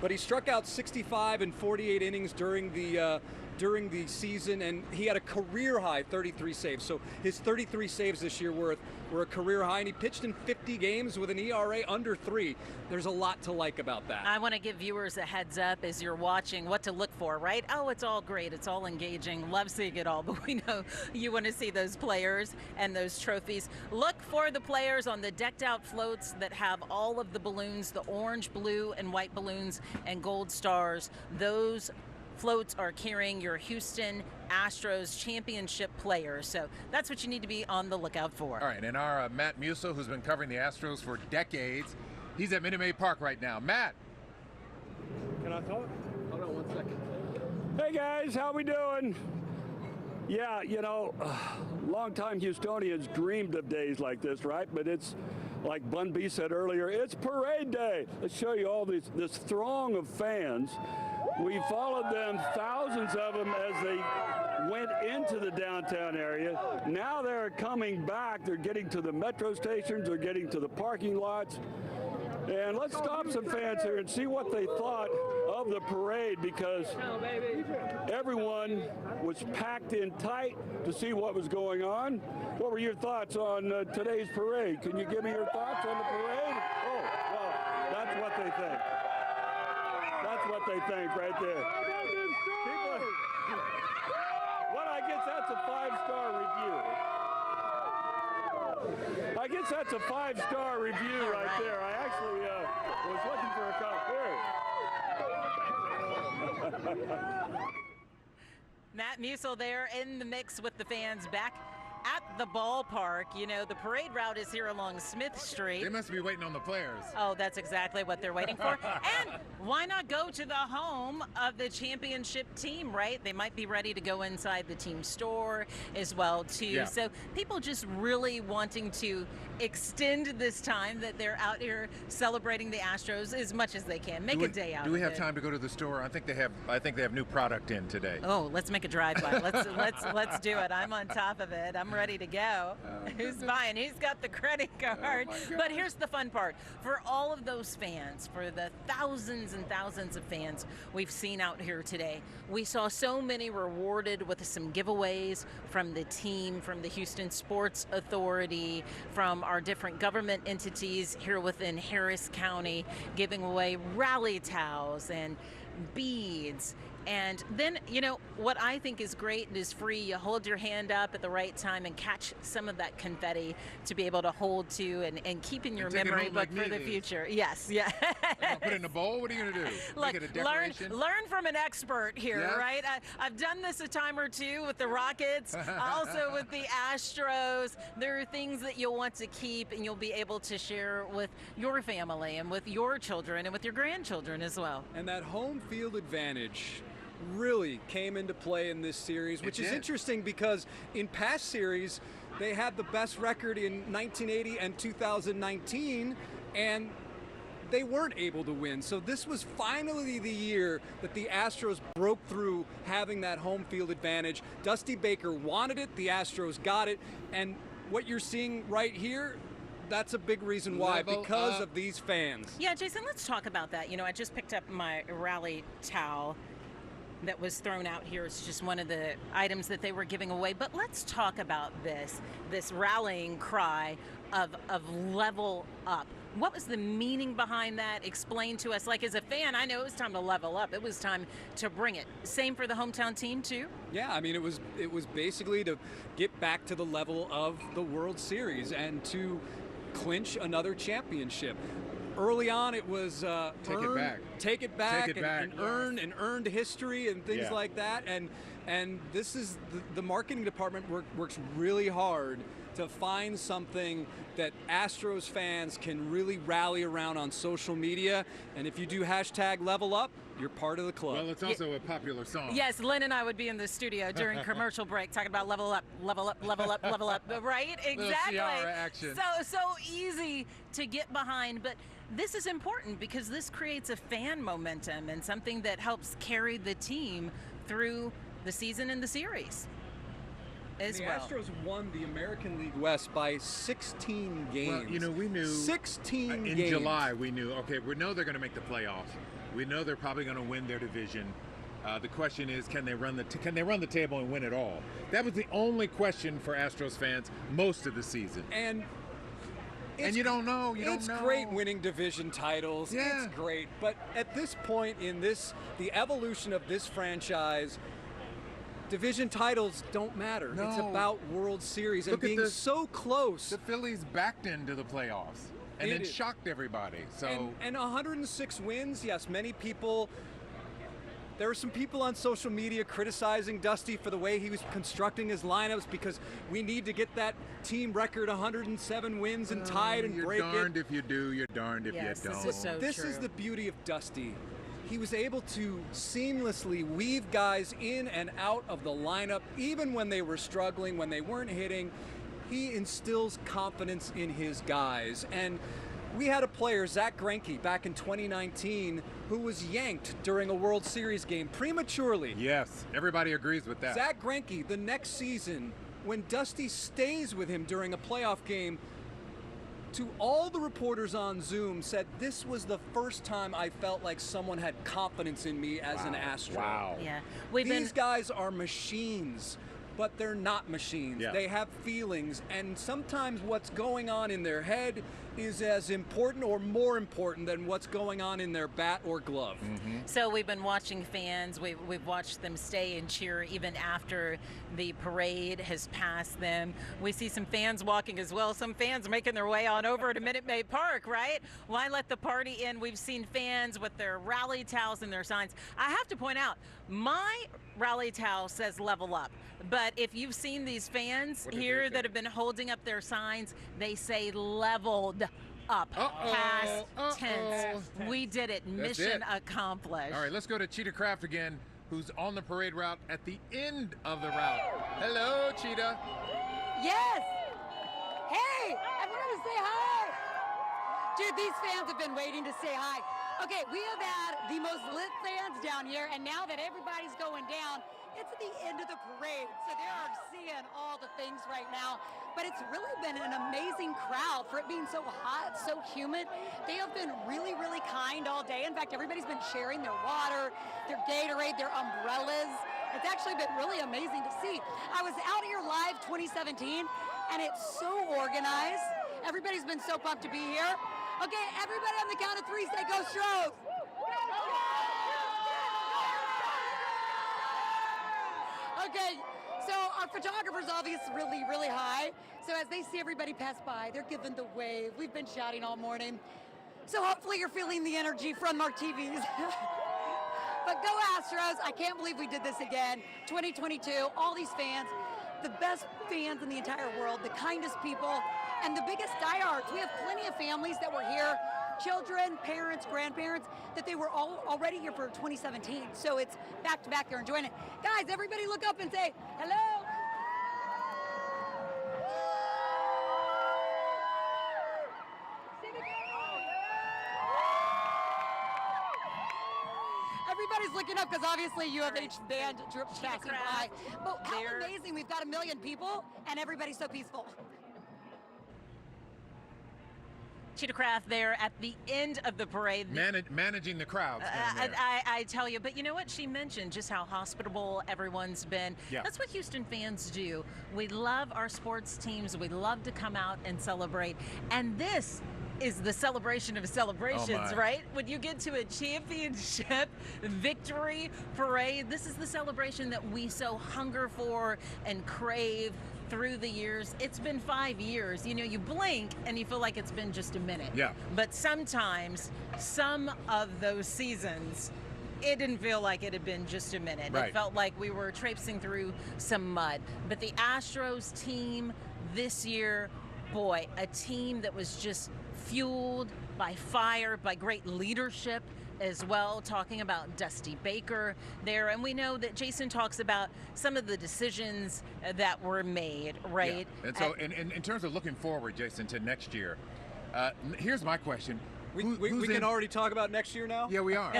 [SPEAKER 3] but he struck out 65 in 48 innings during the during the season, and he had a career high 33 saves. So his 33 saves this year were a career high, and he pitched in 50 games with an ERA under 3. There's a lot to like about that.
[SPEAKER 1] I want to give viewers a heads up as you're watching what to look for, right? Oh, it's all great. It's all engaging. Love seeing it all. But we know you want to see those players and those trophies. Look for the players on the decked out floats that have all of the balloons, the orange, blue, and white balloons and gold stars. Those floats are carrying your Houston Astros championship players. So that's what you need to be on the lookout for.
[SPEAKER 2] All right, and our Matt Musil, who's been covering the Astros for decades, he's at Minute Maid Park right now. Matt.
[SPEAKER 13] Can I talk? Hold on 1 second. Hey guys, how we doing? Yeah, you know, longtime Houstonians dreamed of days like this, right? But it's like Bun B said earlier, it's parade day. Let's show you all this throng of fans. We followed them, thousands of them, as they went into the downtown area. Now they're coming back. They're getting to the metro stations. They're getting to the parking lots. And let's stop some fans here and see what they thought of the parade, because everyone was packed in tight to see what was going on. What were your thoughts on today's parade? Can you give me your thoughts on the parade? Oh, well, that's what they think. That's what they think right there. People, well, I guess that's a 5-star review. I guess that's a 5-star review right there. I actually was looking for a cop.
[SPEAKER 1] Matt Musil there in the mix with the fans back at the ballpark. You know, the parade route is here along Smith Street.
[SPEAKER 2] They must be waiting on the players.
[SPEAKER 1] Oh, that's exactly what they're waiting for. And why not go to the home of the championship team, right? They might be ready to go inside the team store as well, too.
[SPEAKER 2] Yeah.
[SPEAKER 1] So people just really wanting to extend this time that they're out here celebrating the Astros as much as they can. Make a day out of it.
[SPEAKER 2] Do we have time to go to the store? I think they have new product in today.
[SPEAKER 1] Oh, let's make a drive-by. Let's do it. I'm on top of it. I'm ready to go. Who's buying? Who's got the credit card? But here's the fun part. For all of those fans, for the thousands and thousands of fans we've seen out here today, we saw so many rewarded with some giveaways from the team, from the Houston Sports Authority, from our different government entities here within Harris County, giving away rally towels and beads. And then, you know, what I think is great and is free, you hold your hand up at the right time and catch some of that confetti to be able to hold to and keep in your memory book for the future. Yes, yeah.
[SPEAKER 2] Put it in a bowl? What are you going to do?
[SPEAKER 1] Look,
[SPEAKER 2] Make it a decoration?
[SPEAKER 1] learn from an expert here, right? I've done this a time or two with the Rockets, also with the Astros. There are things that you'll want to keep and you'll be able to share with your family and with your children and with your grandchildren as well.
[SPEAKER 3] And that home field advantage really came into play in this series, which is interesting because in past series they had the best record in 1980 and 2019, and they weren't able to win. So this was finally the year that the Astros broke through having that home field advantage. Dusty Baker wanted it, the Astros got it, and what you're seeing right here, that's a big reason why, because of these fans.
[SPEAKER 1] Yeah, Jason, let's talk about that. You know, I just picked up my rally towel that was thrown out here. It's just one of the items that they were giving away. But let's talk about this rallying cry of level up. What was the meaning behind that? Explain to us. Like, as a fan, I know it was time to level up. It was time to bring it. Same for the hometown team too?
[SPEAKER 3] Yeah, I mean, it was basically to get back to the level of the World Series and to clinch another championship. Early on, it was take it back, and earned history and things like that. And this is the marketing department works really hard to find something that Astros fans can really rally around on social media. And if you do #LevelUp, you're part of the club.
[SPEAKER 2] Well, it's also a popular song.
[SPEAKER 1] Yes, Lynn and I would be in the studio during commercial break talking about level up, level up, level up, level up, right? Exactly.
[SPEAKER 2] Action.
[SPEAKER 1] So easy to get behind, but this is important because this creates a fan momentum and something that helps carry the team through the season and the series.
[SPEAKER 3] The Astros won the American League West by 16 games.
[SPEAKER 2] Well, you know, we knew
[SPEAKER 3] 16
[SPEAKER 2] in
[SPEAKER 3] games.
[SPEAKER 2] July. We knew, okay, we know they're going to make the playoffs. We know they're probably going to win their division. The question is, can they run the table and win it all? That was the only question for Astros fans most of the season.
[SPEAKER 3] And
[SPEAKER 2] you don't know.
[SPEAKER 3] It's great winning division titles.
[SPEAKER 2] Yeah.
[SPEAKER 3] It's great. But at this point in the evolution of this franchise, division titles don't matter.
[SPEAKER 2] No.
[SPEAKER 3] It's about World Series and being so close.
[SPEAKER 2] The Phillies backed into the playoffs and then shocked everybody. So
[SPEAKER 3] and 106 wins. Yes, many people. There were some people on social media criticizing Dusty for the way he was constructing his lineups because we need to get that team record 107 wins and tied and break it.
[SPEAKER 2] You're darned if you do, you're darned if you don't.
[SPEAKER 3] This is the beauty of Dusty. He was able to seamlessly weave guys in and out of the lineup, even when they were struggling, when they weren't hitting. He instills confidence in his guys. And we had a player, Zach Greinke, back in 2019, who was yanked during a World Series game prematurely.
[SPEAKER 2] Yes, everybody agrees with that.
[SPEAKER 3] Zach Greinke, the next season, when Dusty stays with him during a playoff game, to all the reporters on Zoom, said this was the first time I felt like someone had confidence in me as an Astro.
[SPEAKER 2] Wow.
[SPEAKER 1] Yeah.
[SPEAKER 3] These guys are machines, but they're not machines.
[SPEAKER 2] Yeah.
[SPEAKER 3] They have feelings, and sometimes what's going on in their head is as important or more important than what's going on in their bat or glove.
[SPEAKER 1] So we've been watching fans. We've watched them stay and cheer even after the parade has passed them. We see some fans walking as well. Some fans making their way on over to Minute Maid Park, right? Why let the party in? We've seen fans with their rally towels and their signs. I have to point out, my rally towel says level up. But if you've seen these fans here that have been holding up their signs, they say leveled up. Past tense. We did it. Mission accomplished.
[SPEAKER 2] All right, let's go to Cheetah Craft again, who's on the parade route at the end of the route. Hello, Cheetah.
[SPEAKER 9] Yes! Hey, I wanted to say hi! Dude, these fans have been waiting to say hi. Okay, we have had the most lit fans down here, and now that everybody's going down, it's at the end of the parade, so they are seeing all the things right now. But it's really been an amazing crowd for it being so hot, so humid. They have been really, really kind all day. In fact, everybody's been sharing their water, their Gatorade, their umbrellas. It's actually been really amazing to see. I was out here live 2017, and it's so organized. Everybody's been so pumped to be here. Okay, everybody on the count of three say, go Astros! Okay, so our photographer's obviously really, really high. So as they see everybody pass by, they're giving the wave. We've been shouting all morning. So hopefully you're feeling the energy from our TVs. But go Astros. I can't believe we did this again. 2022, all these fans, the best fans in the entire world, the kindest people, and the biggest diehards. We have plenty of families that were here, children, parents, grandparents, that they were all already here for 2017. So it's back to back, they're enjoying it. Guys, everybody look up and say, hello. Everybody's looking up because obviously UFH band passing by. But how amazing, we've got 1 million people and everybody's so peaceful.
[SPEAKER 1] Cheetah Craft there at the end of the parade.
[SPEAKER 2] Managing the crowds.
[SPEAKER 1] I tell you, but you know what? She mentioned just how hospitable everyone's been.
[SPEAKER 2] Yeah.
[SPEAKER 1] That's what Houston fans do. We love our sports teams. We love to come out and celebrate. And this is the celebration of celebrations, right? When you get to a championship victory parade, this is the celebration that we so hunger for and crave through the years. It's been 5 years. You know, you blink and you feel like it's been just a minute.
[SPEAKER 2] Yeah.
[SPEAKER 1] But sometimes, some of those seasons, it didn't feel like it had been just a minute.
[SPEAKER 2] Right.
[SPEAKER 1] It felt like we were traipsing through some mud. But the Astros team this year, boy, a team that was just fueled by fire, by great leadership as well, talking about Dusty Baker there. And we know that Jason talks about some of the decisions that were made, right?
[SPEAKER 2] Yeah. And so in terms of looking forward, Jason, to next year, here's my question.
[SPEAKER 3] We can already talk about next year now?
[SPEAKER 2] Yeah, we are.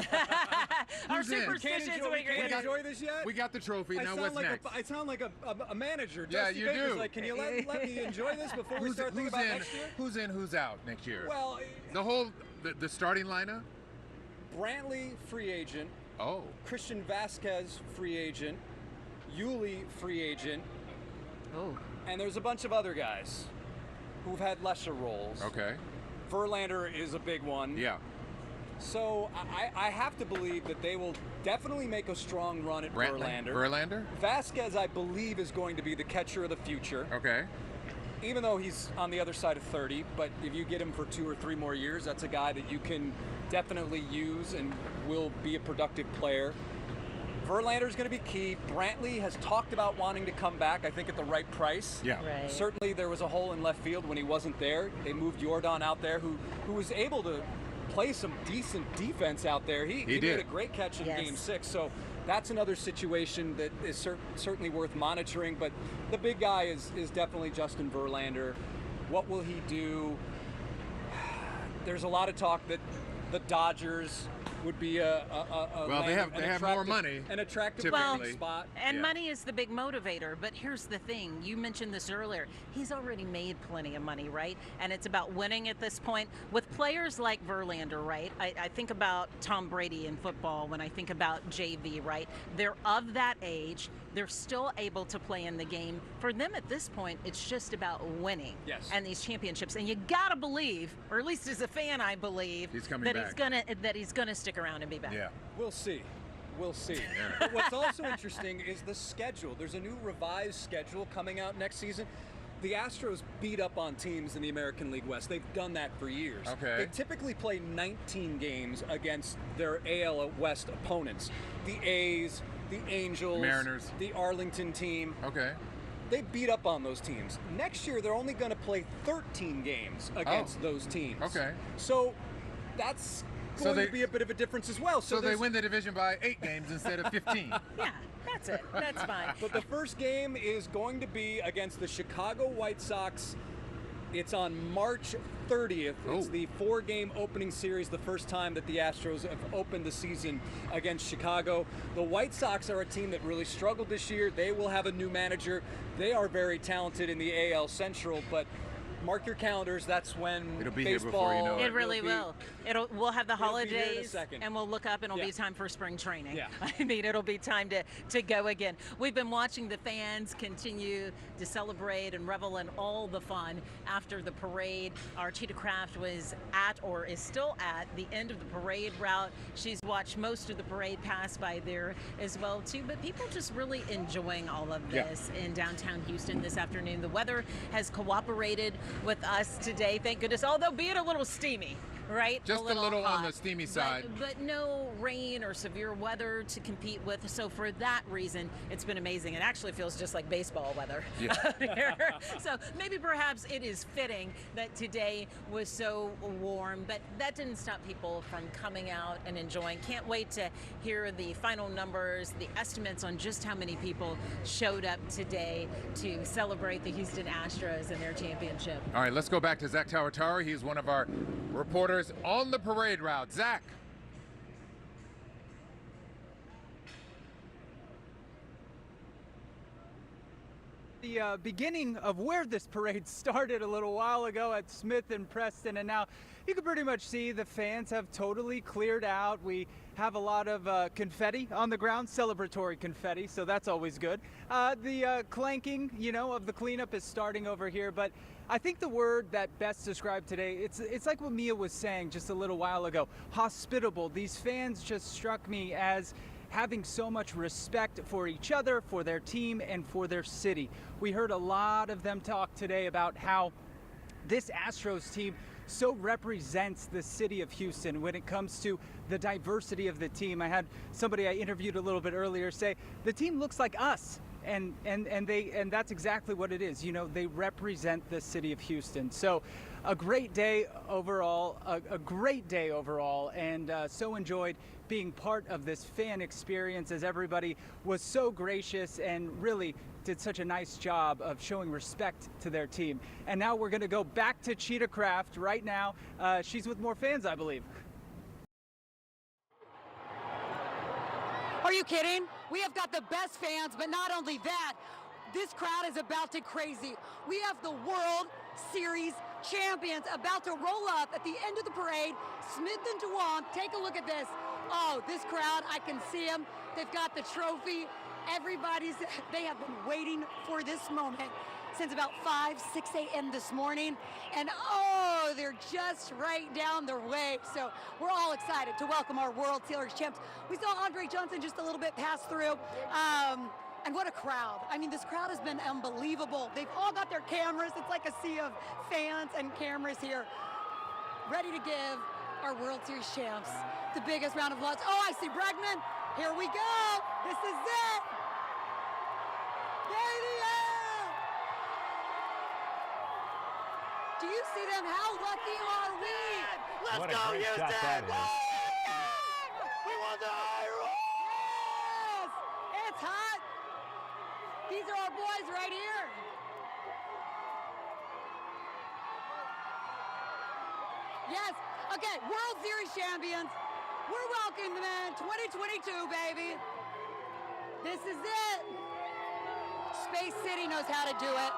[SPEAKER 1] Our superstitions.
[SPEAKER 3] We can't enjoy this yet?
[SPEAKER 2] We got the trophy. Now what's next?
[SPEAKER 3] I sound like a manager.
[SPEAKER 2] Yeah,
[SPEAKER 3] Dusty
[SPEAKER 2] you
[SPEAKER 3] Baker's
[SPEAKER 2] do.
[SPEAKER 3] like, can you let me enjoy this before we start thinking about next year?
[SPEAKER 2] Who's in, who's out next year?
[SPEAKER 3] Well,
[SPEAKER 2] the starting lineup?
[SPEAKER 3] Brantley, free agent.
[SPEAKER 2] Oh.
[SPEAKER 3] Christian Vasquez, free agent. Yuli, free agent.
[SPEAKER 1] Oh.
[SPEAKER 3] And there's a bunch of other guys who've had lesser roles.
[SPEAKER 2] Okay.
[SPEAKER 3] Verlander is a big one.
[SPEAKER 2] Yeah.
[SPEAKER 3] So I have to believe that they will definitely make a strong run at Verlander.
[SPEAKER 2] Verlander?
[SPEAKER 3] Vasquez, I believe, is going to be the catcher of the future.
[SPEAKER 2] Okay.
[SPEAKER 3] Even though he's on the other side of 30, but if you get him for 2 or 3 more years, that's a guy that you can definitely use and will be a productive player. Verlander's going to be key. Brantley has talked about wanting to come back, I think at the right price.
[SPEAKER 2] Yeah.
[SPEAKER 1] Right.
[SPEAKER 3] Certainly there was a hole in left field when he wasn't there. They moved Jordan out there, who was able to play some decent defense out there. He made a great catch in Game 6. So that's another situation that is certainly worth monitoring. But the big guy is definitely Justin Verlander. What will he do? There's a lot of talk that the Dodgers would be
[SPEAKER 2] well, they have more money,
[SPEAKER 3] an attractive landing spot.
[SPEAKER 1] And money is the big motivator. But here's the thing: you mentioned this earlier. He's already made plenty of money, right? And it's about winning at this point. With players like Verlander, right? I think about Tom Brady in football when I think about JV, right? They're of that age. They're still able to play in the game. For them at this point, it's just about winning and these championships. And you gotta believe, or at least as a fan, I believe,
[SPEAKER 2] he's coming
[SPEAKER 1] that he's gonna stick around and be back.
[SPEAKER 2] Yeah.
[SPEAKER 3] We'll see. We'll see. But what's also interesting is the schedule. There's a new revised schedule coming out next season. The Astros beat up on teams in the American League West. They've done that for years.
[SPEAKER 2] Okay.
[SPEAKER 3] They typically play 19 games against their AL West opponents. The A's, the Angels,
[SPEAKER 2] Mariners,
[SPEAKER 3] the Arlington team.
[SPEAKER 2] Okay.
[SPEAKER 3] They beat up on those teams. Next year, they're only going to play 13 games against those teams.
[SPEAKER 2] Okay.
[SPEAKER 3] So that's going to be a bit of a difference as well.
[SPEAKER 2] So they win the division by 8 games instead of 15.
[SPEAKER 1] Yeah, that's it. That's fine.
[SPEAKER 3] But the first game is going to be against the Chicago White Sox. It's on March 30th. It's the 4-game opening series, the first time that the Astros have opened the season against Chicago. The White Sox are a team that really struggled this year. They will have a new manager. They are very talented in the AL Central, but mark your calendars. That's when
[SPEAKER 2] it'll be
[SPEAKER 3] baseball.
[SPEAKER 2] Here before you know
[SPEAKER 1] it really will. We'll have the holidays,
[SPEAKER 3] and
[SPEAKER 1] we'll look up, and it'll be time for spring training.
[SPEAKER 3] Yeah.
[SPEAKER 1] I mean, it'll be time to go again. We've been watching the fans continue to celebrate and revel in all the fun after the parade. Our Cheetah Craft was at, or is still at, the end of the parade route. She's watched most of the parade pass by there as well too. But people just really enjoying all of this in downtown Houston this afternoon. The weather has cooperated with us today, thank goodness, although be it a little steamy, right?
[SPEAKER 2] Just a little
[SPEAKER 1] hot,
[SPEAKER 2] on the steamy side.
[SPEAKER 1] But no rain or severe weather to compete with. So for that reason, it's been amazing. It actually feels just like baseball weather out here. So maybe perhaps it is fitting that today was so warm, but that didn't stop people from coming out and enjoying. Can't wait to hear the final numbers, the estimates on just how many people showed up today to celebrate the Houston Astros and their championship.
[SPEAKER 2] All right, let's go back to Zach Tawatara. He's one of our reporters on the parade route. Zach.
[SPEAKER 6] The beginning of where this parade started a little while ago at Smith and Preston, and now you can pretty much see the fans have totally cleared out. We have a lot of confetti on the ground, celebratory confetti, so that's always good. The clanking, of the cleanup is starting over here, but I think the word that best described today, it's like what Mia was saying just a little while ago, hospitable. These fans just struck me as having so much respect for each other, for their team, and for their city. We heard a lot of them talk today about how this Astros team so represents the city of Houston when it comes to the diversity of the team. I had somebody I interviewed a little bit earlier say, the team looks like us. And that's exactly what it is. They represent the city of Houston. So a great day overall, and so enjoyed being part of this fan experience as everybody was so gracious and really did such a nice job of showing respect to their team. And now we're going to go back to Cheetah Craft right now. She's with more fans, I believe.
[SPEAKER 9] Are you kidding? We have got the best fans, but not only that, this crowd is about to crazy. We have the World Series champions about to roll up at the end of the parade. Smith and Dewan, take a look at this. Oh, this crowd, I can see them. They've got the trophy. They have been waiting for this moment since about 6 a.m. this morning. And oh, they're just right down their way. So we're all excited to welcome our World Series champs. We saw Andre Johnson just a little bit pass through. And what a crowd. I mean, this crowd has been unbelievable. They've all got their cameras. It's like a sea of fans and cameras here, ready to give our World Series champs the biggest round of applause. Oh, I see Bregman. Here we go. This is it. Do you see them? How lucky are we?
[SPEAKER 5] Let's go, Houston! We won the high roll!
[SPEAKER 9] Yes! It's hot. These are our boys right here. Yes. Okay, World Series champions. We're welcoming them in 2022, baby. This is it. Space City knows how to do it.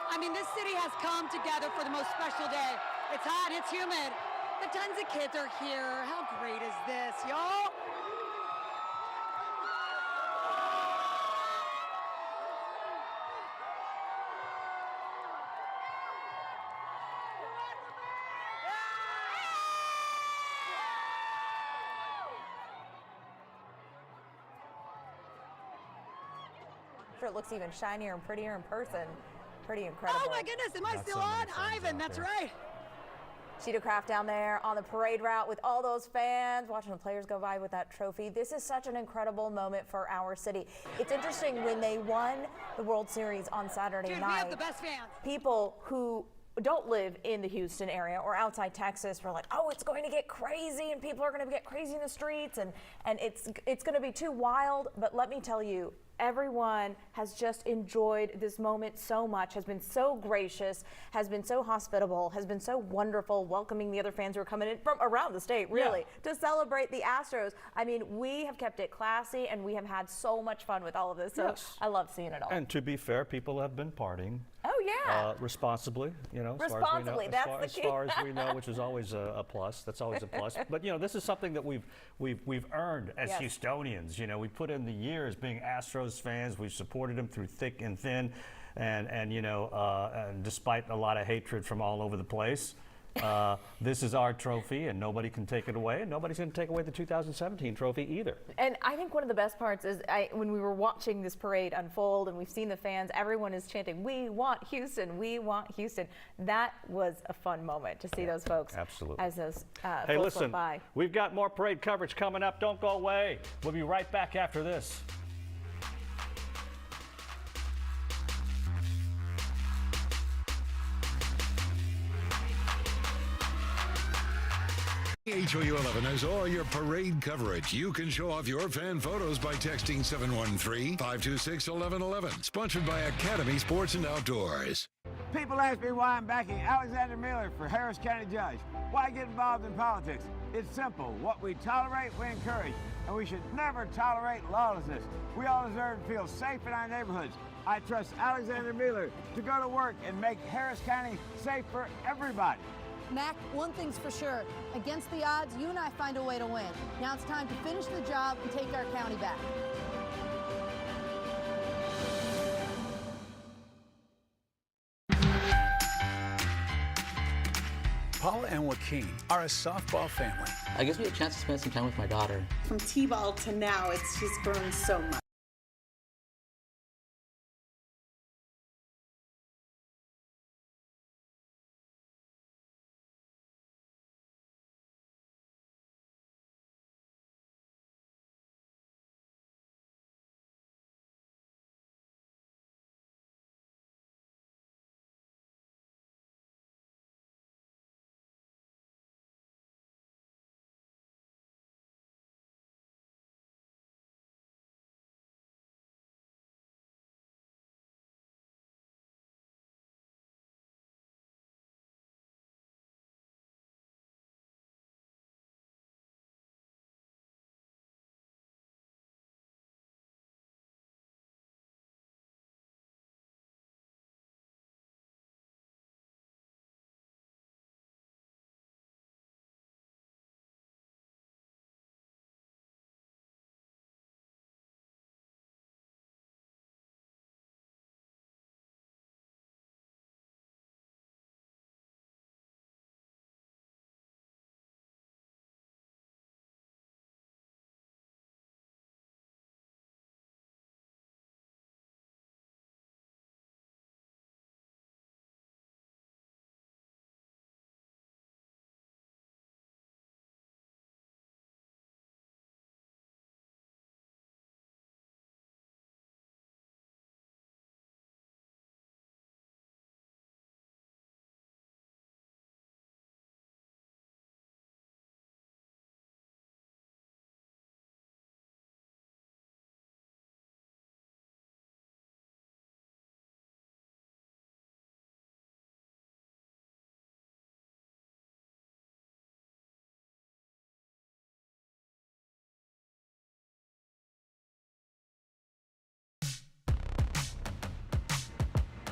[SPEAKER 9] I mean, this city has come together for the most special day. It's hot, it's humid. The tons of kids are here. How great is this, y'all?
[SPEAKER 10] Sure, it looks even shinier and prettier in person. Pretty incredible.
[SPEAKER 9] Oh my goodness, am I still on? Ivan, that's right.
[SPEAKER 10] Cheetah Craft down there on the parade route with all those fans watching the players go by with that trophy. This is such an incredible moment for our city. It's interesting, when they won the World Series on Saturday night,
[SPEAKER 9] we have the best fans.
[SPEAKER 10] People who don't live in the Houston area or outside Texas were like, oh, it's going to get crazy and people are going to get crazy in the streets and it's going to be too wild. But let me tell you, everyone has just enjoyed this moment so much, has been so gracious, has been so hospitable, has been so wonderful, welcoming the other fans who are coming in from around the state, really, to celebrate the Astros. I mean, we have kept it classy and we have had so much fun with all of this. So I love seeing it all.
[SPEAKER 14] And to be fair, people have been partying.
[SPEAKER 10] Oh, yeah.
[SPEAKER 14] Responsibly, you know.
[SPEAKER 10] Responsibly, that's the key.
[SPEAKER 14] As far as we know, which is always a plus. That's always a plus. But, you know, this is something that we've earned as Houstonians. You know, we put in the years being Astros fans. We've supported them through thick and thin. And you know, and despite a lot of hatred from all over the place, this is our trophy and nobody can take it away, and nobody's going to take away the 2017 trophy either.
[SPEAKER 10] And I think one of the best parts is when we were watching this parade unfold and we've seen the fans, everyone is chanting, "We want Houston, we want Houston." That was a fun moment to see those folks.
[SPEAKER 14] Absolutely.
[SPEAKER 10] As those
[SPEAKER 14] hey,
[SPEAKER 10] folks
[SPEAKER 14] listen,
[SPEAKER 10] went by.
[SPEAKER 14] We've got more parade coverage coming up. Don't go away. We'll be right back after this.
[SPEAKER 15] KHOU 11 has all your parade coverage. You can show off your fan photos by texting 713-526-1111. Sponsored by Academy Sports and Outdoors.
[SPEAKER 16] People ask me why I'm backing Alexander Miller for Harris County Judge. Why get involved in politics? It's simple. What we tolerate, we encourage. And we should never tolerate lawlessness. We all deserve to feel safe in our neighborhoods. I trust Alexander Miller to go to work and make Harris County safe for everybody.
[SPEAKER 17] Mac, one thing's for sure. Against the odds, you and I find a way to win. Now it's time to finish the job and take our county back.
[SPEAKER 18] Paula and Joaquin are a softball family.
[SPEAKER 19] I guess we had a chance to spend some time with my daughter.
[SPEAKER 20] From T-ball to now, it's just grown so much.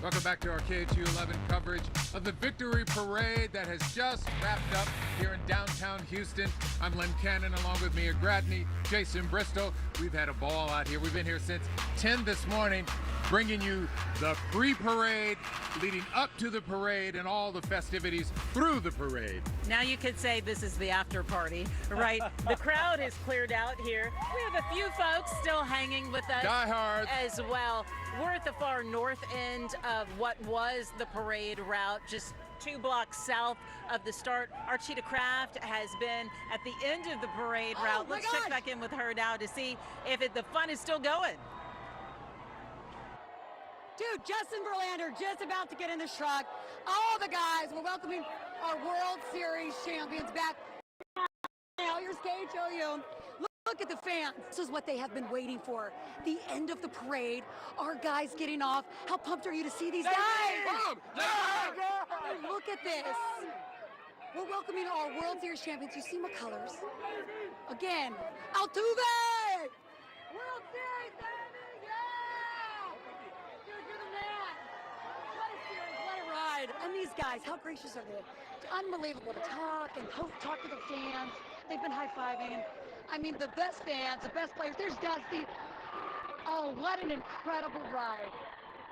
[SPEAKER 2] Welcome back to our KHOU 11 coverage of the Victory Parade that has just wrapped up here in downtown Houston. I'm Len Cannon, along with Mia Gradney, Jason Bristol. We've had a ball out here. We've been here since 10 this morning, bringing you the pre-parade, leading up to the parade, and all the festivities through the parade.
[SPEAKER 1] Now you could say this is the after party, right? The crowd is cleared out here. We have a few folks still hanging with us
[SPEAKER 2] Diehards
[SPEAKER 1] as well. We're at the far north end of what was the parade route, just 2 blocks south of the start. Archita Kraft has been at the end of the parade route. Let's check back in with her now to see if the fun is still going.
[SPEAKER 9] Dude, Justin Verlander just about to get in the truck. All the guys, we're welcoming our World Series champions back. Now here's KHOU. Look at the fans. This is what they have been waiting for. The end of the parade. Our guys getting off. How pumped are you to see these guys? Look at this. We're welcoming our World Series champions. You see my colors? Again, Altuve! World Series, baby! Yeah! Dude, you're the man. What a series, what a ride. And these guys, how gracious are they? Unbelievable to talk and talk to the fans. They've been high-fiving. I mean, the best fans, the best players. There's Dusty. Oh, what an incredible ride.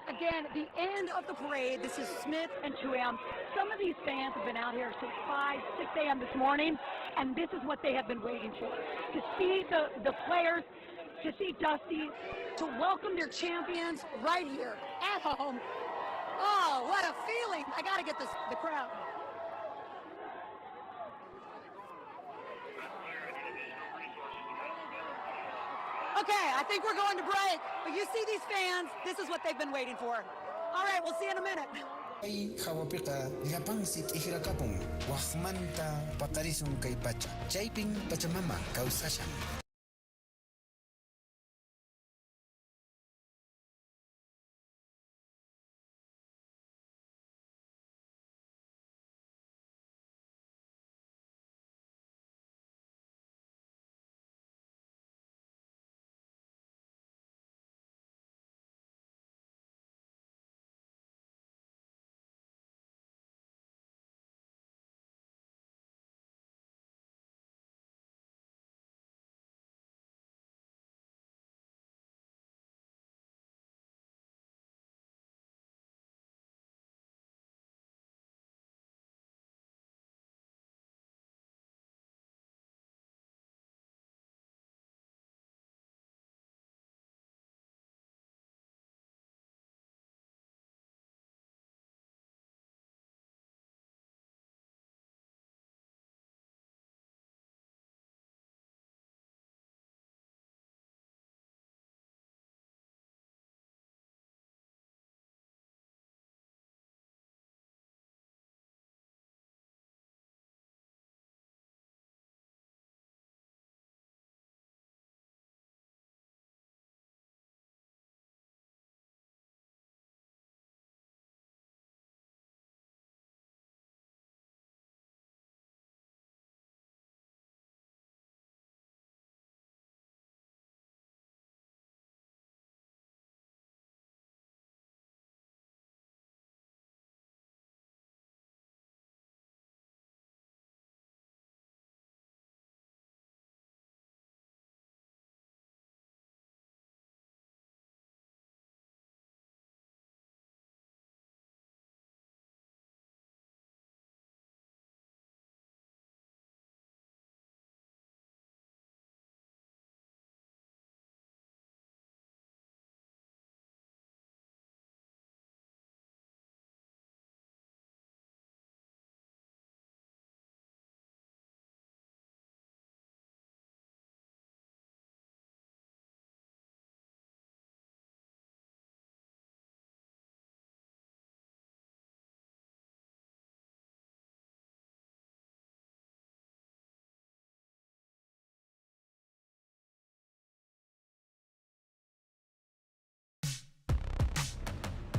[SPEAKER 9] Again, the end of the parade. This is Smith and 2M. Some of these fans have been out here since 5, 6 a.m. this morning, and this is what they have been waiting for. To see the players, to see Dusty, to welcome their champions right here at home. Oh, what a feeling. I got to get the crowd. Okay, I think we're going to break, but you see these fans, this is what they've been waiting for. All right, we'll see you in a minute.
[SPEAKER 21] Ay kawapika yapang sit ihirakapong wahmanta pakarisong kay pacha chayping pachamama kausashan.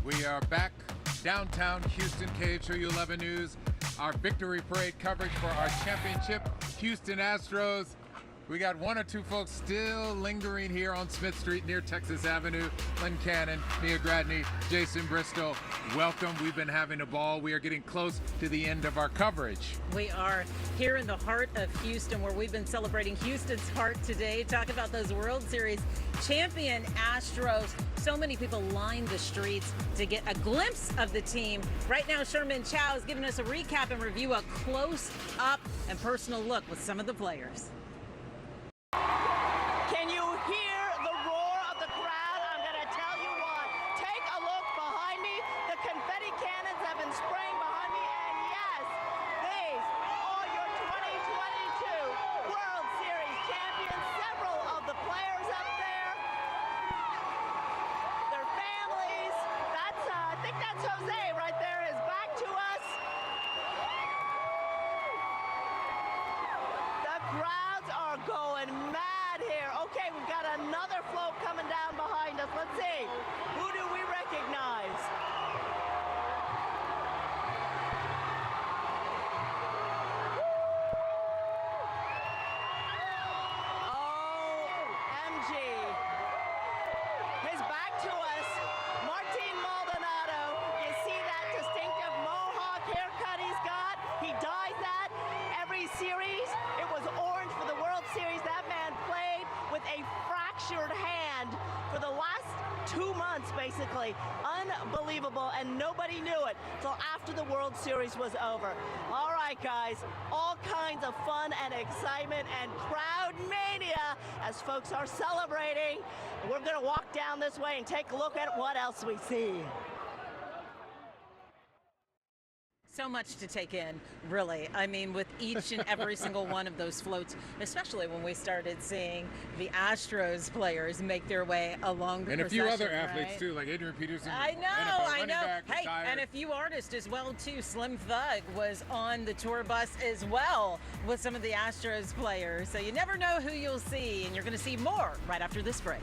[SPEAKER 2] We are back downtown Houston, KHOU 11 News. Our Victory Parade coverage for our championship, Houston Astros. We got one or two folks still lingering here on Smith Street near Texas Avenue. Lynn Cannon, Mia Gradney, Jason Bristol, welcome. We've been having a ball. We are getting close to the end of our coverage.
[SPEAKER 1] We are here in the heart of Houston, where we've been celebrating Houston's heart today. Talk about those World Series champion Astros. So many people lined the streets to get a glimpse of the team. Right now, Sherman Chow is giving us a recap and review, a close-up and personal look with some of the players.
[SPEAKER 4] Can you hear the roar of the crowd? I'm going to tell you what. Take a look behind me. The confetti cannons have been spraying behind me, and yes, these are your 2022 World Series champions. Several of the players up there, their families. I think that's Jose right there. His back to us. The crowds are going mad here. Okay, we've got another float coming down behind us. Let's see. Who do we recognize? OMG. His back to us, Martin Maldonado. You see that distinctive mohawk haircut he's got? He dyes that every series. It was orange for the World Series. That man played with a fractured hand for the last 2 months, basically. Unbelievable, and nobody knew it till after the World Series was over. All right, guys, all kinds of fun and excitement and crowd mania as folks are celebrating. We're going to walk down this way and take a look at what else we see.
[SPEAKER 1] So much to take in, really. I mean, with each and every single one of those floats, especially when we started seeing the Astros players make their way along the
[SPEAKER 2] and
[SPEAKER 1] procession,
[SPEAKER 2] a few other athletes,
[SPEAKER 1] right?
[SPEAKER 2] too, like Adrian Peterson.
[SPEAKER 1] I know.
[SPEAKER 2] Back,
[SPEAKER 1] hey,
[SPEAKER 2] retired.
[SPEAKER 1] and a few artists as well, too. Slim Thug was on the tour bus as well with some of the Astros players. So you never know who you'll see, and you're going to see more right after this break.